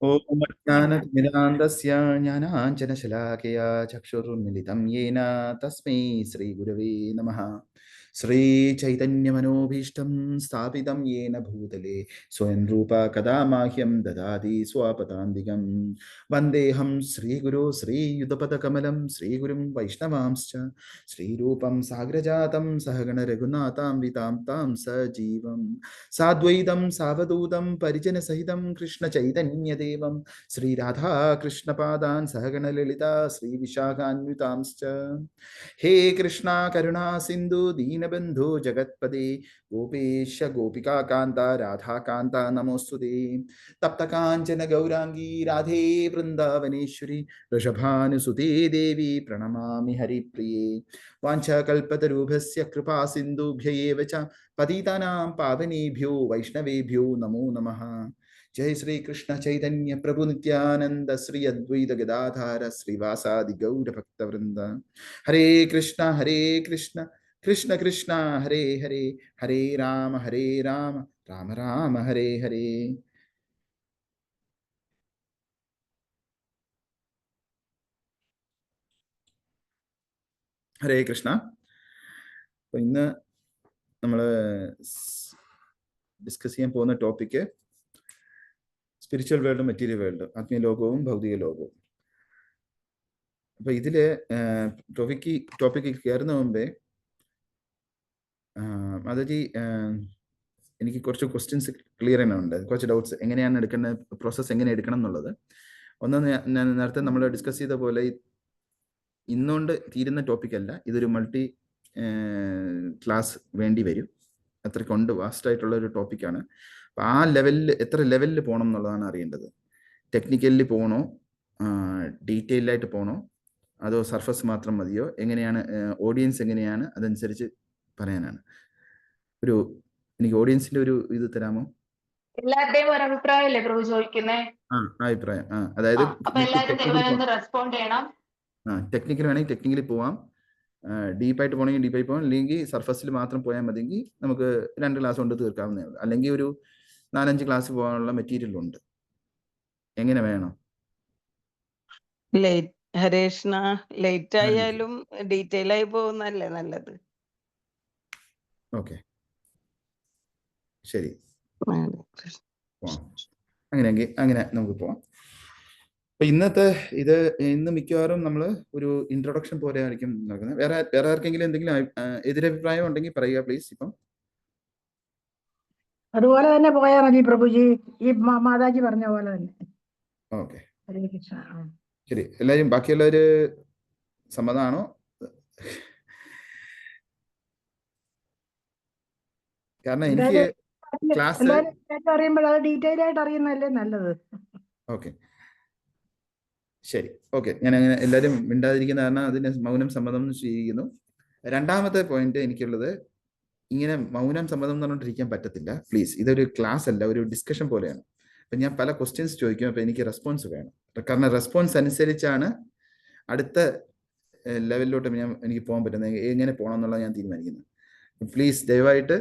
ഓം അജ്ഞാനതിമിരാന്ധസ്യ ജ്ഞാനാഞ്ജനശലാകയാ ചക്ഷുരുന്മിലിതം യേന തസ്മൈ ശ്രീഗുരവേ നമഃ. ശ്രീചൈതന്യമനോഭീഷ്ടം സ്ഥാപിതം യേന ഭൂതലേ സ്വയം രൂപ കഥാ മാഹ്യം ദദാതി സ്വപദാന്തികം. വന്ദേഹം ശ്രീഗുരു ശ്രീയുതപദകമലം ശ്രീഗുരും വൈഷ്ണവാംശ്ച ശ്രീരൂപം സാഗ്രജാതം സഹഗണ രഘുനാഥാംവിതാം താം സജീവം സാദ്വൈതം സാവധൂതം പരിജനസഹിതം കൃഷ്ണ ചൈതന്യദേവം ശ്രീരാധാകൃഷ്ണപാദാൻ സഹഗണലളിത ശ്രീവിശാഖാന്വിതാംശ്ച. ഹേ കൃഷ്ണ കരുണാ സിന്ധു ദീനബന്ധു ജഗത്പദേ ഗോപേശ ഗോപികാകാന്ത രാധാകാന്ത നമോസ്തുതേ. തപ്തകാഞ്ചന ഗൗരാംഗീ രാധേ വൃന്ദാവനേശ്വരി ഋഷഭാനുസുതേ ദേവി പ്രണമാമി ഹരിപ്രിയേ. വാഞ്ചകൽപതരൂപസ്യ കൃപാ സിന്ധുഭ്യ ഏവ ച പതിതാനാം പാവനേഭ്യോ വൈഷ്ണവേഭ്യോ നമോ നമഃ. ജയ ശ്രീ കൃഷ്ണ ചൈതന്യ പ്രഭു നിത്യാനന്ദ ശ്രീ അദ്വൈത ഗദാധാര ശ്രീവാസാദി ഗൗരഭക്തവൃന്ദ. ഹരേ കൃഷ്ണ കൃഷ്ണ കൃഷ്ണ ഹരേ ഹരേ, ഹരേ രാമ രാമ രാമ ഹരേ ഹരേ. ഹരേ കൃഷ്ണ. അപ്പൊ ഇന്ന് നമ്മൾ ഡിസ്കസ് ചെയ്യാൻ പോകുന്ന ടോപ്പിക്ക് സ്പിരിച്വൽ വേൾഡും മെറ്റീരിയൽ വേൾഡും, ആത്മീയ ലോകവും ഭൗതിക ലോകവും. അപ്പൊ ഇതില് ടോപ്പിക്ക് കയറുന്ന മുമ്പേ മാതാജി, എനിക്ക് കുറച്ച് ക്വസ്റ്റ്യൻസ് ക്ലിയർ ചെയ്യാനുണ്ട്, കുറച്ച് ഡൗട്ട്സ്. എങ്ങനെയാണ് എടുക്കേണ്ട പ്രോസസ്സ്, എങ്ങനെ എടുക്കണം എന്നുള്ളത്. ഒന്ന്, ഞാൻ നേരത്തെ നമ്മൾ ഡിസ്കസ് ചെയ്ത പോലെ ഇന്നുകൊണ്ട് തീരുന്ന ടോപ്പിക്കല്ല, ഇതൊരു മൾട്ടി ക്ലാസ് വേണ്ടി വരും. അത്രയ്ക്കുണ്ട്, വാസ്റ്റ് ആയിട്ടുള്ള ഒരു ടോപ്പിക്കാണ്. അപ്പം ആ ലെവലിൽ എത്ര ലെവലിൽ പോകണം എന്നുള്ളതാണ് അറിയേണ്ടത്. ടെക്നിക്കലിൽ പോകണോ, ഡീറ്റെയിൽഡായിട്ട് പോകണോ, അതോ സർഫസ് മാത്രം മതിയോ, എങ്ങനെയാണ് ഓഡിയൻസ് എങ്ങനെയാണ്, അതനുസരിച്ച് പറയാനാണ്. എനിക്ക് ഓഡിയൻസിന്റെ ഒരു ഇത് തരാമോ? എല്ലാവരുടെയും ഒരു അഭിപ്രായമല്ലേ പ്രഭു ചോദിക്കുന്നേ? അഭിപ്രായം. അതായത് ടെക്നിക്കൽ വേണമെങ്കിൽ ടെക്നിക്കലി പോവാം, ഡീപ്പായിട്ട് പോകണമെങ്കിൽ ഡീപ്പായി പോകാം, അല്ലെങ്കിൽ സർഫസിൽ മാത്രം പോയാൽ മതിയെങ്കിൽ നമുക്ക് 2 ക്ലാസ് കൊണ്ട് തീർക്കാവുന്നേ ഉള്ളൂ. അല്ലെങ്കിൽ ഒരു 4-5 ക്ലാസ് പോകാനുള്ള മെറ്റീരിയൽ ഉണ്ട്. എങ്ങനെ വേണം? ഹരേഷ്ണ, ലേറ്റ് ആയാലും ഡീറ്റെയിൽ ആയി പോകുന്നല്ലേ നല്ലത്. ഓക്കെ, ശരി, അങ്ങനെയെങ്കിൽ അങ്ങനെ നമുക്ക് പോവാം. അപ്പൊ ഇന്ന് മിക്കവാറും നമ്മൾ ഒരു ഇൻട്രൊഡക്ഷൻ പോലെ ആയിരിക്കും നടക്കുന്നത്. വേറെ ആർക്കെങ്കിലും എന്തെങ്കിലും എതിരഭിപ്രായം ഉണ്ടെങ്കിൽ പറയുക പ്ലീസ്. ഇപ്പം അതുപോലെ തന്നെ പോയാൽ മതി പ്രഭുജി, ഈ മാതാജി പറഞ്ഞ പോലെ തന്നെ. ഓക്കെ, ഹരേ കൃഷ്ണ. ശരി. എല്ലാവരും, ബാക്കിയുള്ളവര് സമ്മതമാണോ? കാരണം എനിക്ക് ക്ലാസ് അറിയുമ്പോൾ അത് ഡീറ്റെയിൽ ആയിട്ട് അറിയുന്നതല്ലേ നല്ലത്. ഓക്കെ, ശരി, ഓക്കെ. ഞാൻ അങ്ങനെ എല്ലാവരും മിണ്ടാതിരിക്കുന്ന കാരണം അതിന് മൗനം സമ്മതം സ്വീകരിക്കുന്നു. രണ്ടാമത്തെ പോയിന്റ് എനിക്കുള്ളത്, ഇങ്ങനെ മൗനം സമ്മതം എന്ന് പറഞ്ഞിട്ടിരിക്കാൻ പറ്റത്തില്ല പ്ലീസ്. ഇതൊരു ക്ലാസ് അല്ല, ഒരു ഡിസ്കഷൻ പോലെയാണ്. അപ്പം ഞാൻ പല ക്വസ്റ്റ്യൻസ് ചോദിക്കും, അപ്പം എനിക്ക് റെസ്പോൺസ് വേണം. കാരണം റെസ്പോൺസ് അനുസരിച്ചാണ് അടുത്ത ലെവലിലോട്ട് എനിക്ക് പോകാൻ പറ്റുന്നത്, എങ്ങനെ പോകണം എന്നുള്ളത് ഞാൻ തീരുമാനിക്കുന്നത്. പ്ലീസ് ദയവായിട്ട്,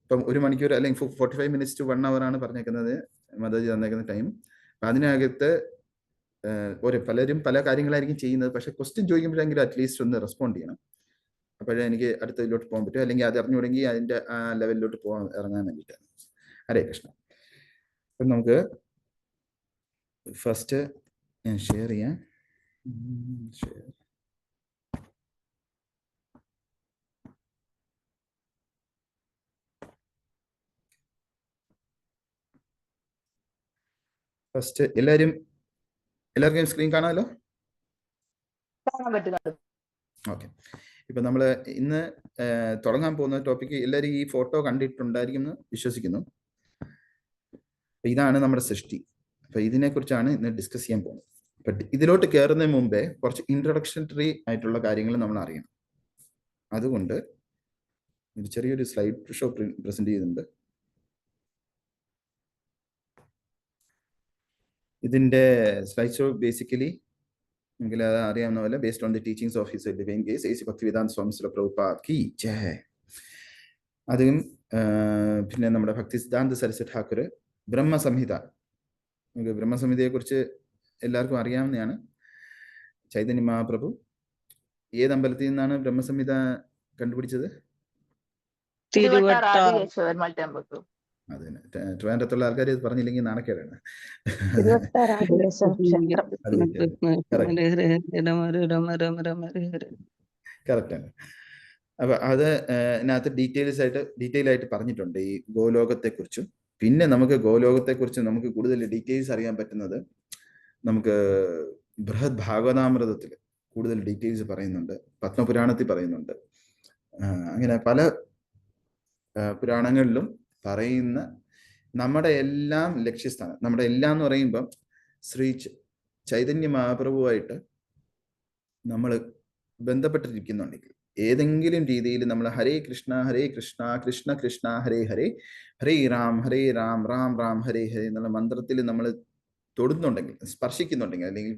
ഇപ്പം 1 മണിക്കൂർ അല്ലെങ്കിൽ 45 minutes to 1 hour ആണ് പറഞ്ഞേക്കുന്നത്, മാതാജി തന്നേക്കുന്ന ടൈം. അപ്പം അതിനകത്ത് പലരും പല കാര്യങ്ങളായിരിക്കും ചെയ്യുന്നത്. പക്ഷെ ക്വസ്റ്റ്യൻ ചോദിക്കുമ്പോഴെങ്കിലും അറ്റ്ലീസ്റ്റ് ഒന്ന് റെസ്പോണ്ട് ചെയ്യണം. അപ്പോഴേ എനിക്ക് അടുത്തതിലോട്ട് പോകാൻ പറ്റും. അല്ലെങ്കിൽ അത് അറിഞ്ഞുകൂടെങ്കിൽ അതിൻ്റെ ആ ലെവലിലോട്ട് ഇറങ്ങാൻ വേണ്ടിയിട്ടാണ്. ഹരേ കൃഷ്ണ. അപ്പം നമുക്ക് ഫസ്റ്റ് ഞാൻ ഷെയർ ചെയ്യാം. ഫസ്റ്റ് എല്ലാവർക്കും സ്ക്രീൻ കാണാമല്ലോ? ഓക്കെ. ഇപ്പം നമ്മൾ ഇന്ന് തുടങ്ങാൻ പോകുന്ന ടോപ്പിക്ക് എല്ലാവരും ഈ ഫോട്ടോ കണ്ടിട്ടുണ്ടായിരിക്കും എന്ന് വിശ്വസിക്കുന്നു. ഇതാണ് നമ്മുടെ സൃഷ്ടി. അപ്പം ഇതിനെക്കുറിച്ചാണ് ഇന്ന് ഡിസ്കസ് ചെയ്യാൻ പോകുന്നത്. അപ്പം ഇതിലോട്ട് കയറുന്നതിന് മുമ്പേ കുറച്ച് ഇൻട്രൊഡക്ഷണറി ആയിട്ടുള്ള കാര്യങ്ങൾ നമ്മൾ അറിയണം. അതുകൊണ്ട് ഒരു ചെറിയൊരു സ്ലൈഡ് ഷോ പ്രസന്റ് ചെയ്യുന്നുണ്ട്. ഇതിന്റെ സ്ലൈഡ് ഷോ ബേസിക്കലി നിങ്ങൾക്ക് അറിയാവുന്ന പോലെ based on the teachings of his divine grace A C. Bhaktivedanta Swami Srila Prabhupad കി ജയ്. അതും പിന്നെ നമ്മുടെ ഭക്തി സിദ്ധാന്ത സരസ്വതി ഠാക്കൂർ ബ്രഹ്മസംഹിത നമുക്ക് ബ്രഹ്മസമിതിയെക്കുറിച്ച് എല്ലാവർക്കും അറിയാവുന്നതാണ്. ചൈതന്യ മഹാപ്രഭു ഏത് അമ്പലത്തിൽ നിന്നാണ് ബ്രഹ്മസംഹിത കണ്ടുപിടിച്ചത്? തിരുവട്ടാർ തിരുവട്ടാർ ആദികേശവൻ ടെമ്പിൾ. അതിന് ട്രിവാൻഡ്രത്തുള്ള ആൾക്കാർ ഇത് പറഞ്ഞില്ലെങ്കിൽ നാണക്കേടാണ്. കറക്റ്റാണ്. അപ്പൊ അത് ഇതിനകത്ത് ഡീറ്റെയിൽ ആയിട്ട് പറഞ്ഞിട്ടുണ്ട് ഈ ഗോലോകത്തെക്കുറിച്ചും. പിന്നെ നമുക്ക് ഗോലോകത്തെക്കുറിച്ച് നമുക്ക് കൂടുതൽ ഡീറ്റെയിൽസ് അറിയാൻ പറ്റുന്നത് നമുക്ക് ബൃഹത് ഭാഗവതാമൃതത്തിൽ കൂടുതൽ ഡീറ്റെയിൽസ് പറയുന്നുണ്ട്, പത്മപുരാണത്തിൽ പറയുന്നുണ്ട്. അങ്ങനെ പല പുരാണങ്ങളിലും പറയുന്ന നമ്മുടെ എല്ലാം ലക്ഷ്യസ്ഥാനം, നമ്മുടെ എല്ലാം എന്ന് പറയുമ്പം ശ്രീ ചൈതന്യ മഹാപ്രഭുവായിട്ട് നമ്മൾ ബന്ധപ്പെട്ടിരിക്കുന്നുണ്ടെങ്കിൽ ഏതെങ്കിലും രീതിയിൽ നമ്മൾ ഹരേ കൃഷ്ണ കൃഷ്ണ കൃഷ്ണ ഹരേ ഹരേ ഹരേ രാം രാം രാം ഹരേ ഹരേ എന്നുള്ള മന്ത്രത്തിൽ നമ്മൾ തൊടുന്നുണ്ടെങ്കിൽ, സ്പർശിക്കുന്നുണ്ടെങ്കിൽ, അല്ലെങ്കിൽ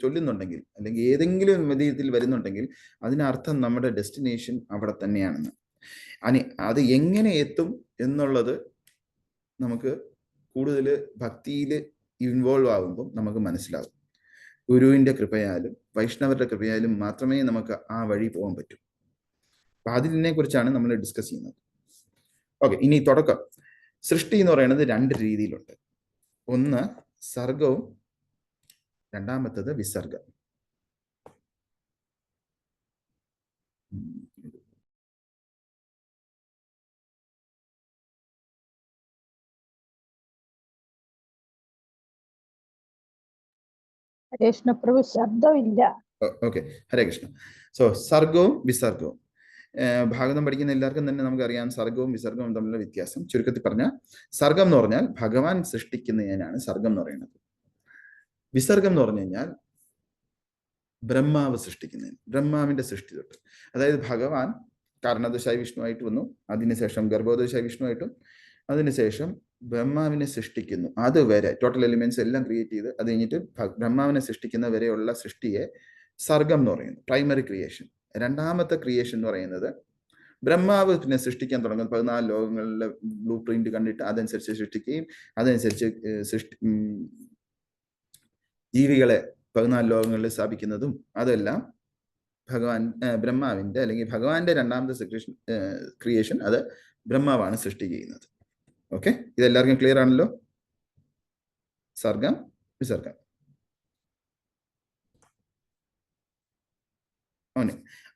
ചൊല്ലുന്നുണ്ടെങ്കിൽ, അല്ലെങ്കിൽ ഏതെങ്കിലും വിധത്തിൽ വരുന്നുണ്ടെങ്കിൽ അതിനർത്ഥം നമ്മുടെ ഡെസ്റ്റിനേഷൻ അവിടെ തന്നെയാണെന്ന്. അത് എങ്ങനെ എത്തും എന്നുള്ളത് നമുക്ക് കൂടുതൽ ഭക്തിയിൽ ഇൻവോൾവ് ആകുമ്പോൾ നമുക്ക് മനസ്സിലാവും. ഗുരുവിൻ്റെ കൃപയാലും വൈഷ്ണവരുടെ കൃപയാലും മാത്രമേ നമുക്ക് ആ വഴി പോകാൻ പറ്റൂ. അപ്പൊ അതിനെ കുറിച്ചാണ് നമ്മൾ ഡിസ്കസ് ചെയ്യുന്നത്. ഓക്കെ, ഇനി തുടക്കം. സൃഷ്ടി എന്ന് പറയുന്നത് 2 രീതിയിലുണ്ട്. ഒന്ന് സർഗവും, രണ്ടാമത്തത് വിസർഗം. കൃഷ്ണപ്രഭു ശബ്ദമില്ല. ഓക്കെ, ഹരേ കൃഷ്ണ. സോ സർഗവും വിസർഗവും ഭാഗവതം പഠിക്കുന്ന എല്ലാവർക്കും തന്നെ നമുക്കറിയാം സർഗവും വിസർഗവും തമ്മിലുള്ള വ്യത്യാസം. ചുരുക്കത്തിൽ പറഞ്ഞാൽ സർഗം എന്ന് പറഞ്ഞാൽ ഭഗവാൻ സൃഷ്ടിക്കുന്നതിനാണ് സർഗം എന്ന് പറയുന്നത്. വിസർഗം എന്ന് പറഞ്ഞു കഴിഞ്ഞാൽ ബ്രഹ്മാവ് സൃഷ്ടിക്കുന്നതിന്, ബ്രഹ്മാവിന്റെ സൃഷ്ടി തൊട്ട്. അതായത് ഭഗവാൻ കാരണദശായി വിഷ്ണുവായിട്ട് വന്നു, അതിനുശേഷം ഗർഭോദശായി വിഷ്ണുവായിട്ടും, അതിനുശേഷം ബ്രഹ്മാവിനെ സൃഷ്ടിക്കുന്നു. അതുവരെ ടോട്ടൽ എലിമെന്റ്സ് എല്ലാം ക്രിയേറ്റ് ചെയ്ത് അത് കഴിഞ്ഞിട്ട് ബ്രഹ്മാവിനെ സൃഷ്ടിക്കുന്ന വരെയുള്ള സൃഷ്ടിയെ സർഗം എന്ന് പറയുന്നു, പ്രൈമറി ക്രിയേഷൻ. രണ്ടാമത്തെ ക്രിയേഷൻ എന്ന് പറയുന്നത് ബ്രഹ്മാവ് പിന്നെ സൃഷ്ടിക്കാൻ തുടങ്ങുന്നത് 14 ലോകങ്ങളിലെ ബ്ലൂ പ്രിന്റ് കണ്ടിട്ട് അതനുസരിച്ച് സൃഷ്ടിക്കുകയും അതനുസരിച്ച് ജീവികളെ 14 ലോകങ്ങളിൽ സ്ഥാപിക്കുന്നതും അതെല്ലാം ബ്രഹ്മാവിന്റെ അല്ലെങ്കിൽ ഭഗവാന്റെ രണ്ടാമത്തെ ക്രിയേഷൻ അത് ബ്രഹ്മാവാണ് സൃഷ്ടി ചെയ്യുന്നത്. ഓക്കെ, ഇതെല്ലാവർക്കും ക്ലിയർ ആണല്ലോ? സർഗം വിസർഗം.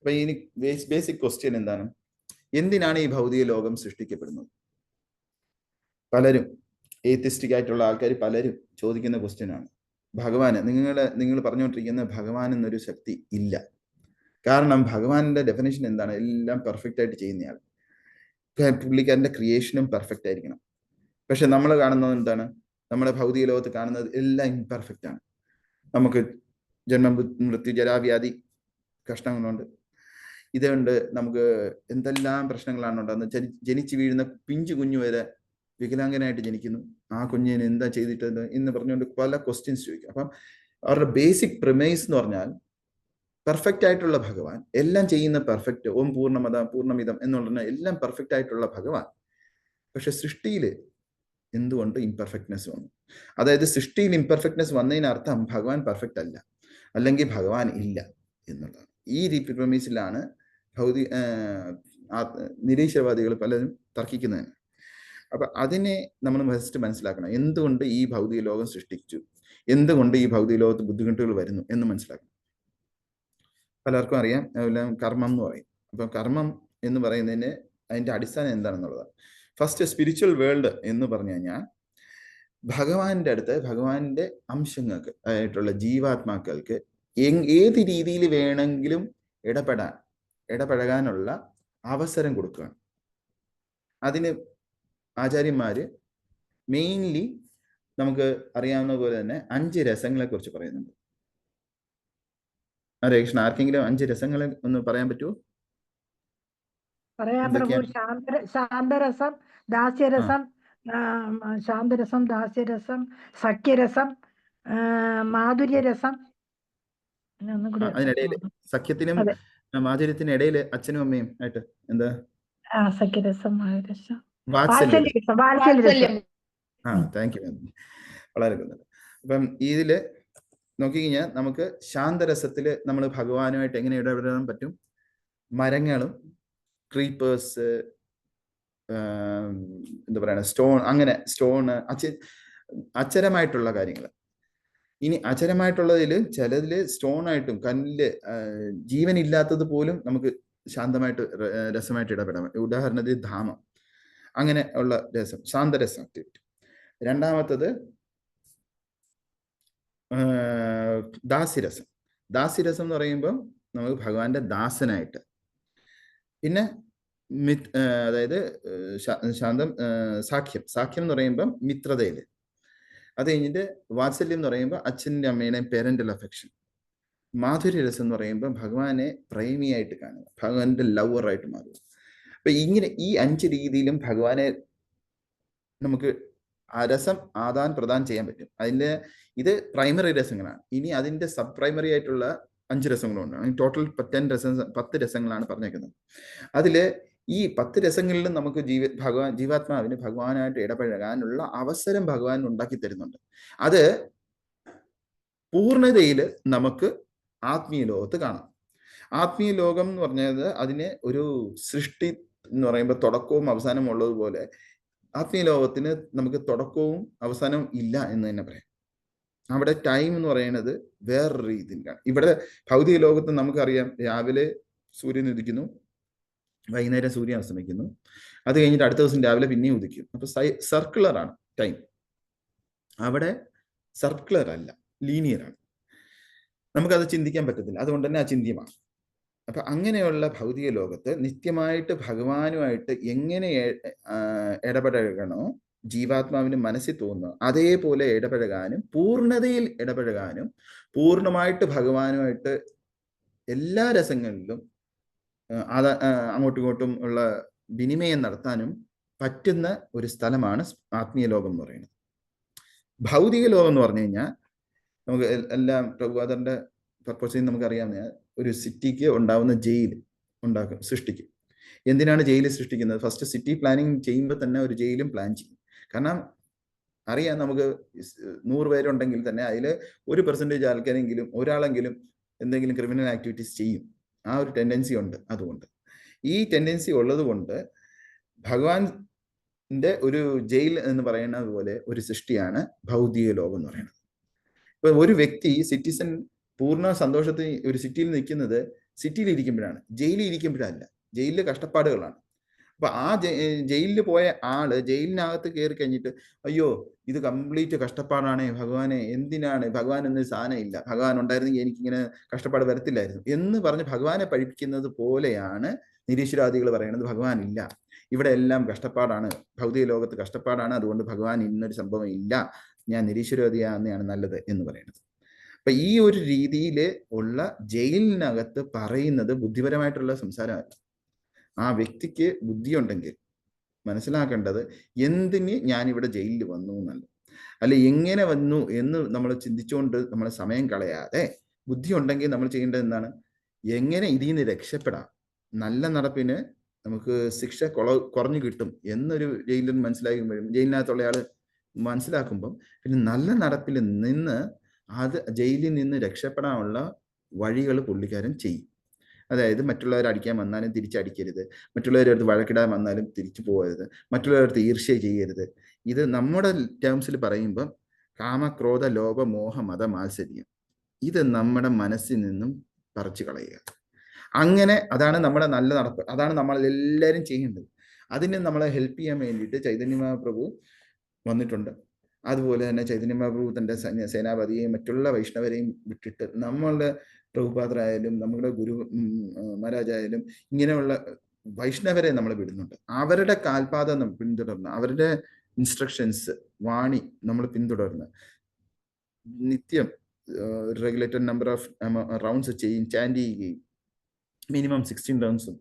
അപ്പൊ ഇനി ബേസിക് ക്വസ്റ്റ്യൻ എന്താണ്? എന്തിനാണ് ഈ ഭൗതിക ലോകം സൃഷ്ടിക്കപ്പെടുന്നത്? പലരും ഏത്തിസ്റ്റിക് ആയിട്ടുള്ള ആൾക്കാർ പലരും ചോദിക്കുന്ന ക്വസ്റ്റ്യൻ ആണ്. ഭഗവാന് നിങ്ങൾ പറഞ്ഞുകൊണ്ടിരിക്കുന്ന ഭഗവാൻ എന്നൊരു ശക്തി ഇല്ല. കാരണം ഭഗവാന്റെ ഡെഫിനേഷൻ എന്താണ്? എല്ലാം പെർഫെക്റ്റ് ആയിട്ട് ചെയ്യുന്നയാൾ. പുള്ളിക്കാരന്റെ ക്രിയേഷനും പെർഫെക്റ്റ് ആയിരിക്കണം. പക്ഷെ നമ്മൾ കാണുന്നത് എന്താണ്? നമ്മുടെ ഭൗതിക ലോകത്ത് കാണുന്നത് എല്ലാം ഇംപെർഫെക്റ്റ് ആണ്. നമുക്ക് ജന്മം, മൃത്യു, ജരാവ്യാധി കഷ്ടങ്ങളുണ്ട്. ഇതുകൊണ്ട് നമുക്ക് എന്തെല്ലാം പ്രശ്നങ്ങളാണ് ഉണ്ടാകുന്നത്. ജനിച്ചു വീഴുന്ന പിഞ്ചു കുഞ്ഞു വരെ വികലാംഗനായിട്ട് ജനിക്കുന്നു. ആ കുഞ്ഞിന് എന്താ ചെയ്തിട്ടത് എന്ന് പറഞ്ഞുകൊണ്ട് പല ക്വസ്റ്റ്യൻസ് ചോദിക്കും. അപ്പം അവരുടെ ബേസിക് പ്രിമൈസ് എന്ന് പറഞ്ഞാൽ പെർഫെക്റ്റ് ആയിട്ടുള്ള ഭഗവാൻ, എല്ലാം ചെയ്യുന്ന പെർഫെക്റ്റ്, ഓം പൂർണ്ണമിതം എന്നുള്ള എല്ലാം പെർഫെക്റ്റ് ആയിട്ടുള്ള ഭഗവാൻ. പക്ഷെ സൃഷ്ടിയിൽ എന്തുകൊണ്ട് ഇംപെർഫെക്റ്റ്നെസ് വന്നു? അതായത് സൃഷ്ടിയിൽ ഇംപെർഫെക്റ്റ്നെസ് വന്നതിനർത്ഥം ഭഗവാൻ പെർഫെക്റ്റ് അല്ല, അല്ലെങ്കിൽ ഭഗവാൻ ഇല്ല എന്നുള്ളതാണ്. ഈ പ്രിമൈസിലാണ് നിരീശ്വരവാദികൾ പലരും തർക്കിക്കുന്നതിന്. അപ്പൊ അതിനെ നമ്മൾ ഫസ്റ്റ് മനസ്സിലാക്കണം. എന്തുകൊണ്ട് ഈ ഭൗതിക ലോകം സൃഷ്ടിച്ചു, എന്തുകൊണ്ട് ഈ ഭൗതിക ലോകത്ത് ബുദ്ധിമുട്ടുകൾ വരുന്നു എന്ന് മനസ്സിലാക്കണം. പലർക്കും അറിയാം, കർമ്മം എന്ന് പറയും. അപ്പൊ കർമ്മം എന്ന് പറയുന്നതിന് അതിന്റെ അടിസ്ഥാനം എന്താണെന്നുള്ളതാണ്. ഫസ്റ്റ് സ്പിരിച്വൽ വേൾഡ് എന്ന് പറഞ്ഞു കഴിഞ്ഞാൽ ഭഗവാന്റെ അടുത്ത് ഭഗവാന്റെ അംശങ്ങൾക്ക് ആയിട്ടുള്ള ജീവാത്മാക്കൾക്ക് ഏത് രീതിയിൽ വേണമെങ്കിലും ഇടപഴകാനുള്ള അവസരം കൊടുക്കുകയാണ്. അതിന് ആചാര്യന്മാര് മെയിൻലി നമുക്ക് അറിയാവുന്ന പോലെ തന്നെ 5 രസങ്ങളെ കുറിച്ച് പറയുന്നുണ്ട്. ഹരേ കൃഷ്ണ, ആർക്കെങ്കിലും 5 രസങ്ങളെ ഒന്ന് പറയാൻ പറ്റുമോ? പറയാം പ്രഭു. ശാന്തരസം, ദാസ്യരസം, ശാന്തരസം, ദാസ്യരസം, സഖ്യരസം, മാധുര്യരസം. അതിനിടയിൽ സഖ്യത്തിനും മാധുര്യത്തിനും ഇടയിൽ അച്ഛനും അമ്മയും ആയിട്ട് എന്താ? സഖ്യരസം, വാത്സല്യം. വാത്സല്യരസം. Thank you. വളരെ അപ്പം ഇതില് നോക്കിക്കഴിഞ്ഞാൽ നമുക്ക് ശാന്തരസത്തില് നമ്മൾ ഭഗവാനുമായിട്ട് എങ്ങനെ ഇടപെടാൻ പറ്റും? മരങ്ങളും ക്രീപ്പേഴ്സ്, എന്താ പറയണ, അങ്ങനെ സ്റ്റോണ്, അച്ചരമായിട്ടുള്ള കാര്യങ്ങൾ. ഇനി അചരമായിട്ടുള്ളതിൽ ചിലതിൽ സ്റ്റോൺ ആയിട്ടും കല്ല്, ജീവൻ ഇല്ലാത്തത് പോലും നമുക്ക് ശാന്തമായിട്ട് രസമായിട്ട് ഇടപെടാം. ഉദാഹരണത്തിന് ധാമം, അങ്ങനെ ഉള്ള രസം, ശാന്തരസം ആക്ടിവിറ്റി. രണ്ടാമത്തത് ദാസ്യരസം. ദാസ്യരസം എന്ന് പറയുമ്പോൾ നമുക്ക് ഭഗവാന്റെ ദാസനായിട്ട്. പിന്നെ അതായത് ശാന്തം, സാഖ്യം എന്ന് പറയുമ്പം മിത്രതയില്. അത് കഴിഞ്ഞിട്ട് വാത്സല്യം എന്ന് പറയുമ്പോൾ അച്ഛൻ്റെ അമ്മയുടെയും പേരന്റൽ അഫെക്ഷൻ. മാധുര്യരസം എന്ന് പറയുമ്പോൾ ഭഗവാനെ പ്രേമിയായിട്ട് കാണുക, ഭഗവാന്റെ ലവറായിട്ട് മാറുക. അപ്പൊ ഇങ്ങനെ ഈ 5 രീതിയിലും ഭഗവാനെ നമുക്ക് ആ രസം ആദാൻ പ്രദാനം ചെയ്യാൻ പറ്റും. ഇത് പ്രൈമറി രസങ്ങളാണ്. ഇനി അതിന്റെ സബ് പ്രൈമറി ആയിട്ടുള്ള 5 രസങ്ങളുണ്ട്. ടോട്ടൽ 10 രസങ്ങളാണ് പറഞ്ഞേക്കുന്നത്. അതില് ഈ 10 രസങ്ങളിലും നമുക്ക് ജീവാത്മാവിന് ഭഗവാനായിട്ട് ഇടപഴകാനുള്ള അവസരം ഭഗവാൻ ഉണ്ടാക്കി തരുന്നുണ്ട്. അത് പൂർണ്ണതയിൽ നമുക്ക് ആത്മീയ ലോകത്ത് കാണാം. ആത്മീയ ലോകം എന്ന് പറഞ്ഞത് അതിനെ ഒരു സൃഷ്ടി എന്ന് പറയുമ്പോൾ തുടക്കവും അവസാനവും ഉള്ളതുപോലെ ആത്മീയ ലോകത്തിന് നമുക്ക് തുടക്കവും അവസാനവും ഇല്ല എന്ന് തന്നെ പറയാം. അവിടെ ടൈം എന്ന് പറയുന്നത് വേറൊരു രീതിയിലാണ്. ഇവിടെ ഭൗതിക ലോകത്ത് നമുക്കറിയാം, രാവിലെ സൂര്യൻ ഉദിക്കുന്നു, വൈകുന്നേരം സൂര്യൻ അസ്തമിക്കുന്നു, അത് കഴിഞ്ഞിട്ട് അടുത്ത ദിവസം രാവിലെ പിന്നെയും ഉദിക്കും. അപ്പൊ സർക്കുലറാണ് ടൈം. അവിടെ സർക്കുലർ അല്ല, ലീനിയറാണ്. നമുക്കത് ചിന്തിക്കാൻ പറ്റത്തില്ല, അതുകൊണ്ട് തന്നെ അചിന്ത്യമാണ്. അപ്പൊ അങ്ങനെയുള്ള ഭൗതിക ലോകത്ത് നിത്യമായിട്ട് ഭഗവാനുമായിട്ട് എങ്ങനെ ഇടപഴകണോ ജീവാത്മാവിന് മനസ്സിൽ തോന്നുന്നു, അതേപോലെ ഇടപഴകാനും പൂർണ്ണതയിൽ ഇടപഴകാനും പൂർണ്ണമായിട്ട് ഭഗവാനുമായിട്ട് എല്ലാ രസങ്ങളിലും അങ്ങോട്ടും ഇങ്ങോട്ടും ഉള്ള വിനിമയം നടത്താനും പറ്റുന്ന ഒരു സ്ഥലമാണ് ആത്മീയ ലോകം എന്ന് പറയുന്നത്. ഭൗതിക ലോകം എന്ന് പറഞ്ഞു കഴിഞ്ഞാൽ നമുക്ക് എല്ലാം പ്രഭുപാദന്റെ പർപ്പസിൽ നമുക്കറിയാവുന്ന ഒരു സിറ്റിക്ക് ഉണ്ടാവുന്ന ജയിൽ സൃഷ്ടിക്കും. എന്തിനാണ് ജയിൽ സൃഷ്ടിക്കുന്നത്? ഫസ്റ്റ് സിറ്റി പ്ലാനിങ് ചെയ്യുമ്പോൾ തന്നെ ഒരു ജയിലും പ്ലാൻ ചെയ്യും. കാരണം അറിയാം, നമുക്ക് 100 പേരുണ്ടെങ്കിൽ തന്നെ അതിൽ 1% ആൾക്കാരെങ്കിലും ഒരാളെങ്കിലും എന്തെങ്കിലും ക്രിമിനൽ ആക്ടിവിറ്റീസ് ചെയ്യും. ആ ഒരു ടെൻഡൻസി ഉണ്ട്. അതുകൊണ്ട് ഈ ടെൻഡൻസി ഉള്ളത് കൊണ്ട് ഭഗവാന്റെ ഒരു ജയിൽ എന്ന് പറയുന്നത് പോലെ ഒരു സൃഷ്ടിയാണ് ഭൗതിക ലോകം എന്ന് പറയുന്നത്. ഇപ്പൊ ഒരു വ്യക്തി സിറ്റിസൺ പൂർണ്ണ സന്തോഷത്തിൽ ഒരു സിറ്റിയിൽ നിൽക്കുന്നത് സിറ്റിയിൽ ഇരിക്കുമ്പോഴാണ്, ജയിലിൽ ഇരിക്കുമ്പോഴല്ല. ജയിലിലെ കഷ്ടപ്പാടുകളാണ്. അപ്പൊ ആ ജയിലിൽ പോയ ആള് ജയിലിനകത്ത് കയറി കഴിഞ്ഞിട്ട് അയ്യോ ഇത് കംപ്ലീറ്റ് കഷ്ടപ്പാടാണ്, ഭഗവാനെ എന്തിനാണ്, ഭഗവാൻ എന്നൊരു സാധനം ഇല്ല, ഭഗവാൻ ഉണ്ടായിരുന്നെങ്കിൽ എനിക്കിങ്ങനെ കഷ്ടപ്പാട് വരത്തില്ലായിരുന്നു എന്ന് പറഞ്ഞ് ഭഗവാനെ പഠിപ്പിക്കുന്നത് പോലെയാണ് നിരീശ്വരാദികൾ പറയുന്നത്. ഭഗവാൻ ഇല്ല, ഇവിടെ എല്ലാം കഷ്ടപ്പാടാണ്, ഭൗതിക ലോകത്ത് കഷ്ടപ്പാടാണ്, അതുകൊണ്ട് ഭഗവാൻ ഇന്നൊരു സംഭവം ഇല്ല, ഞാൻ നിരീശ്വരവാദിയാണെന്നാണ് നല്ലത് എന്ന് പറയുന്നത്. അപ്പൊ ഈ ഒരു രീതിയിൽ ഉള്ള ജയിലിനകത്ത് പറയുന്നത് ബുദ്ധിപരമായിട്ടുള്ള സംസാരമല്ല. ആ വ്യക്തിക്ക് ബുദ്ധിയുണ്ടെങ്കിൽ മനസ്സിലാക്കേണ്ടത് എന്തിന് ഞാനിവിടെ ജയിലിൽ വന്നു എന്നല്ല, അല്ലെ എങ്ങനെ വന്നു എന്ന് നമ്മൾ ചിന്തിച്ചുകൊണ്ട് നമ്മൾ സമയം കളയാതെ ബുദ്ധി ഉണ്ടെങ്കിൽ നമ്മൾ ചെയ്യേണ്ടത് എന്താണ്? എങ്ങനെ ഇതിൽ നിന്ന് രക്ഷപ്പെടാം, നല്ല നടപ്പിന് നമുക്ക് ശിക്ഷ കുറഞ്ഞു കിട്ടും എന്നൊരു ജയിലിൽ മനസ്സിലാക്കുമ്പോഴും ജയിലിനകത്തുള്ള ആള് മനസ്സിലാക്കുമ്പം പിന്നെ നല്ല നടപ്പിൽ നിന്ന് അത് ജയിലിൽ നിന്ന് രക്ഷപ്പെടാനുള്ള വഴികൾ പുള്ളിക്കാരൻ ചെയ്യും. അതായത് മറ്റുള്ളവർ അടിക്കാൻ വന്നാലും തിരിച്ചടിക്കരുത്, മറ്റുള്ളവരുടെ അടുത്ത് വഴക്കിടാൻ വന്നാലും തിരിച്ചു പോകരുത്, മറ്റുള്ളവരുടെ അടുത്ത് ഈർഷ്യ ചെയ്യരുത്. ഇത് നമ്മുടെ ടേംസിൽ പറയുമ്പം കാമക്രോധ ലോഭ മോഹ മത മാത്സര്യം, ഇത് നമ്മുടെ മനസ്സിൽ നിന്നും പറിച്ചു കളയുക. അങ്ങനെ അതാണ് നമ്മുടെ നല്ല നടപ്പ്, അതാണ് നമ്മൾ എല്ലാവരും ചെയ്യേണ്ടത്. അതിന് നമ്മളെ ഹെൽപ്പ് ചെയ്യാൻ വേണ്ടിയിട്ട് ചൈതന്യ മഹാപ്രഭു വന്നിട്ടുണ്ട്. അതുപോലെ തന്നെ ചൈതന്യ മഹാപ്രഭു തൻ്റെ സേനാപതിയെയും മറ്റുള്ള വൈഷ്ണവരെയും വിട്ടിട്ട് നമ്മളുടെ പ്രഭുപാദരായാലും നമ്മുടെ ഗുരു മഹാരാജായാലും ഇങ്ങനെയുള്ള വൈഷ്ണവരെ നമ്മൾ വിടുന്നുണ്ട്. അവരുടെ കാൽപാദം പിന്തുടർന്ന്, അവരുടെ ഇൻസ്ട്രക്ഷൻസ് വാണി നമ്മൾ പിന്തുടർന്ന് നിത്യം റെഗുലേറ്റഡ് നമ്പർ ഓഫ് റൗണ്ട്സ് ചാൻഡ് ചെയ്യുകയും മിനിമം 16 റൗണ്ട്സും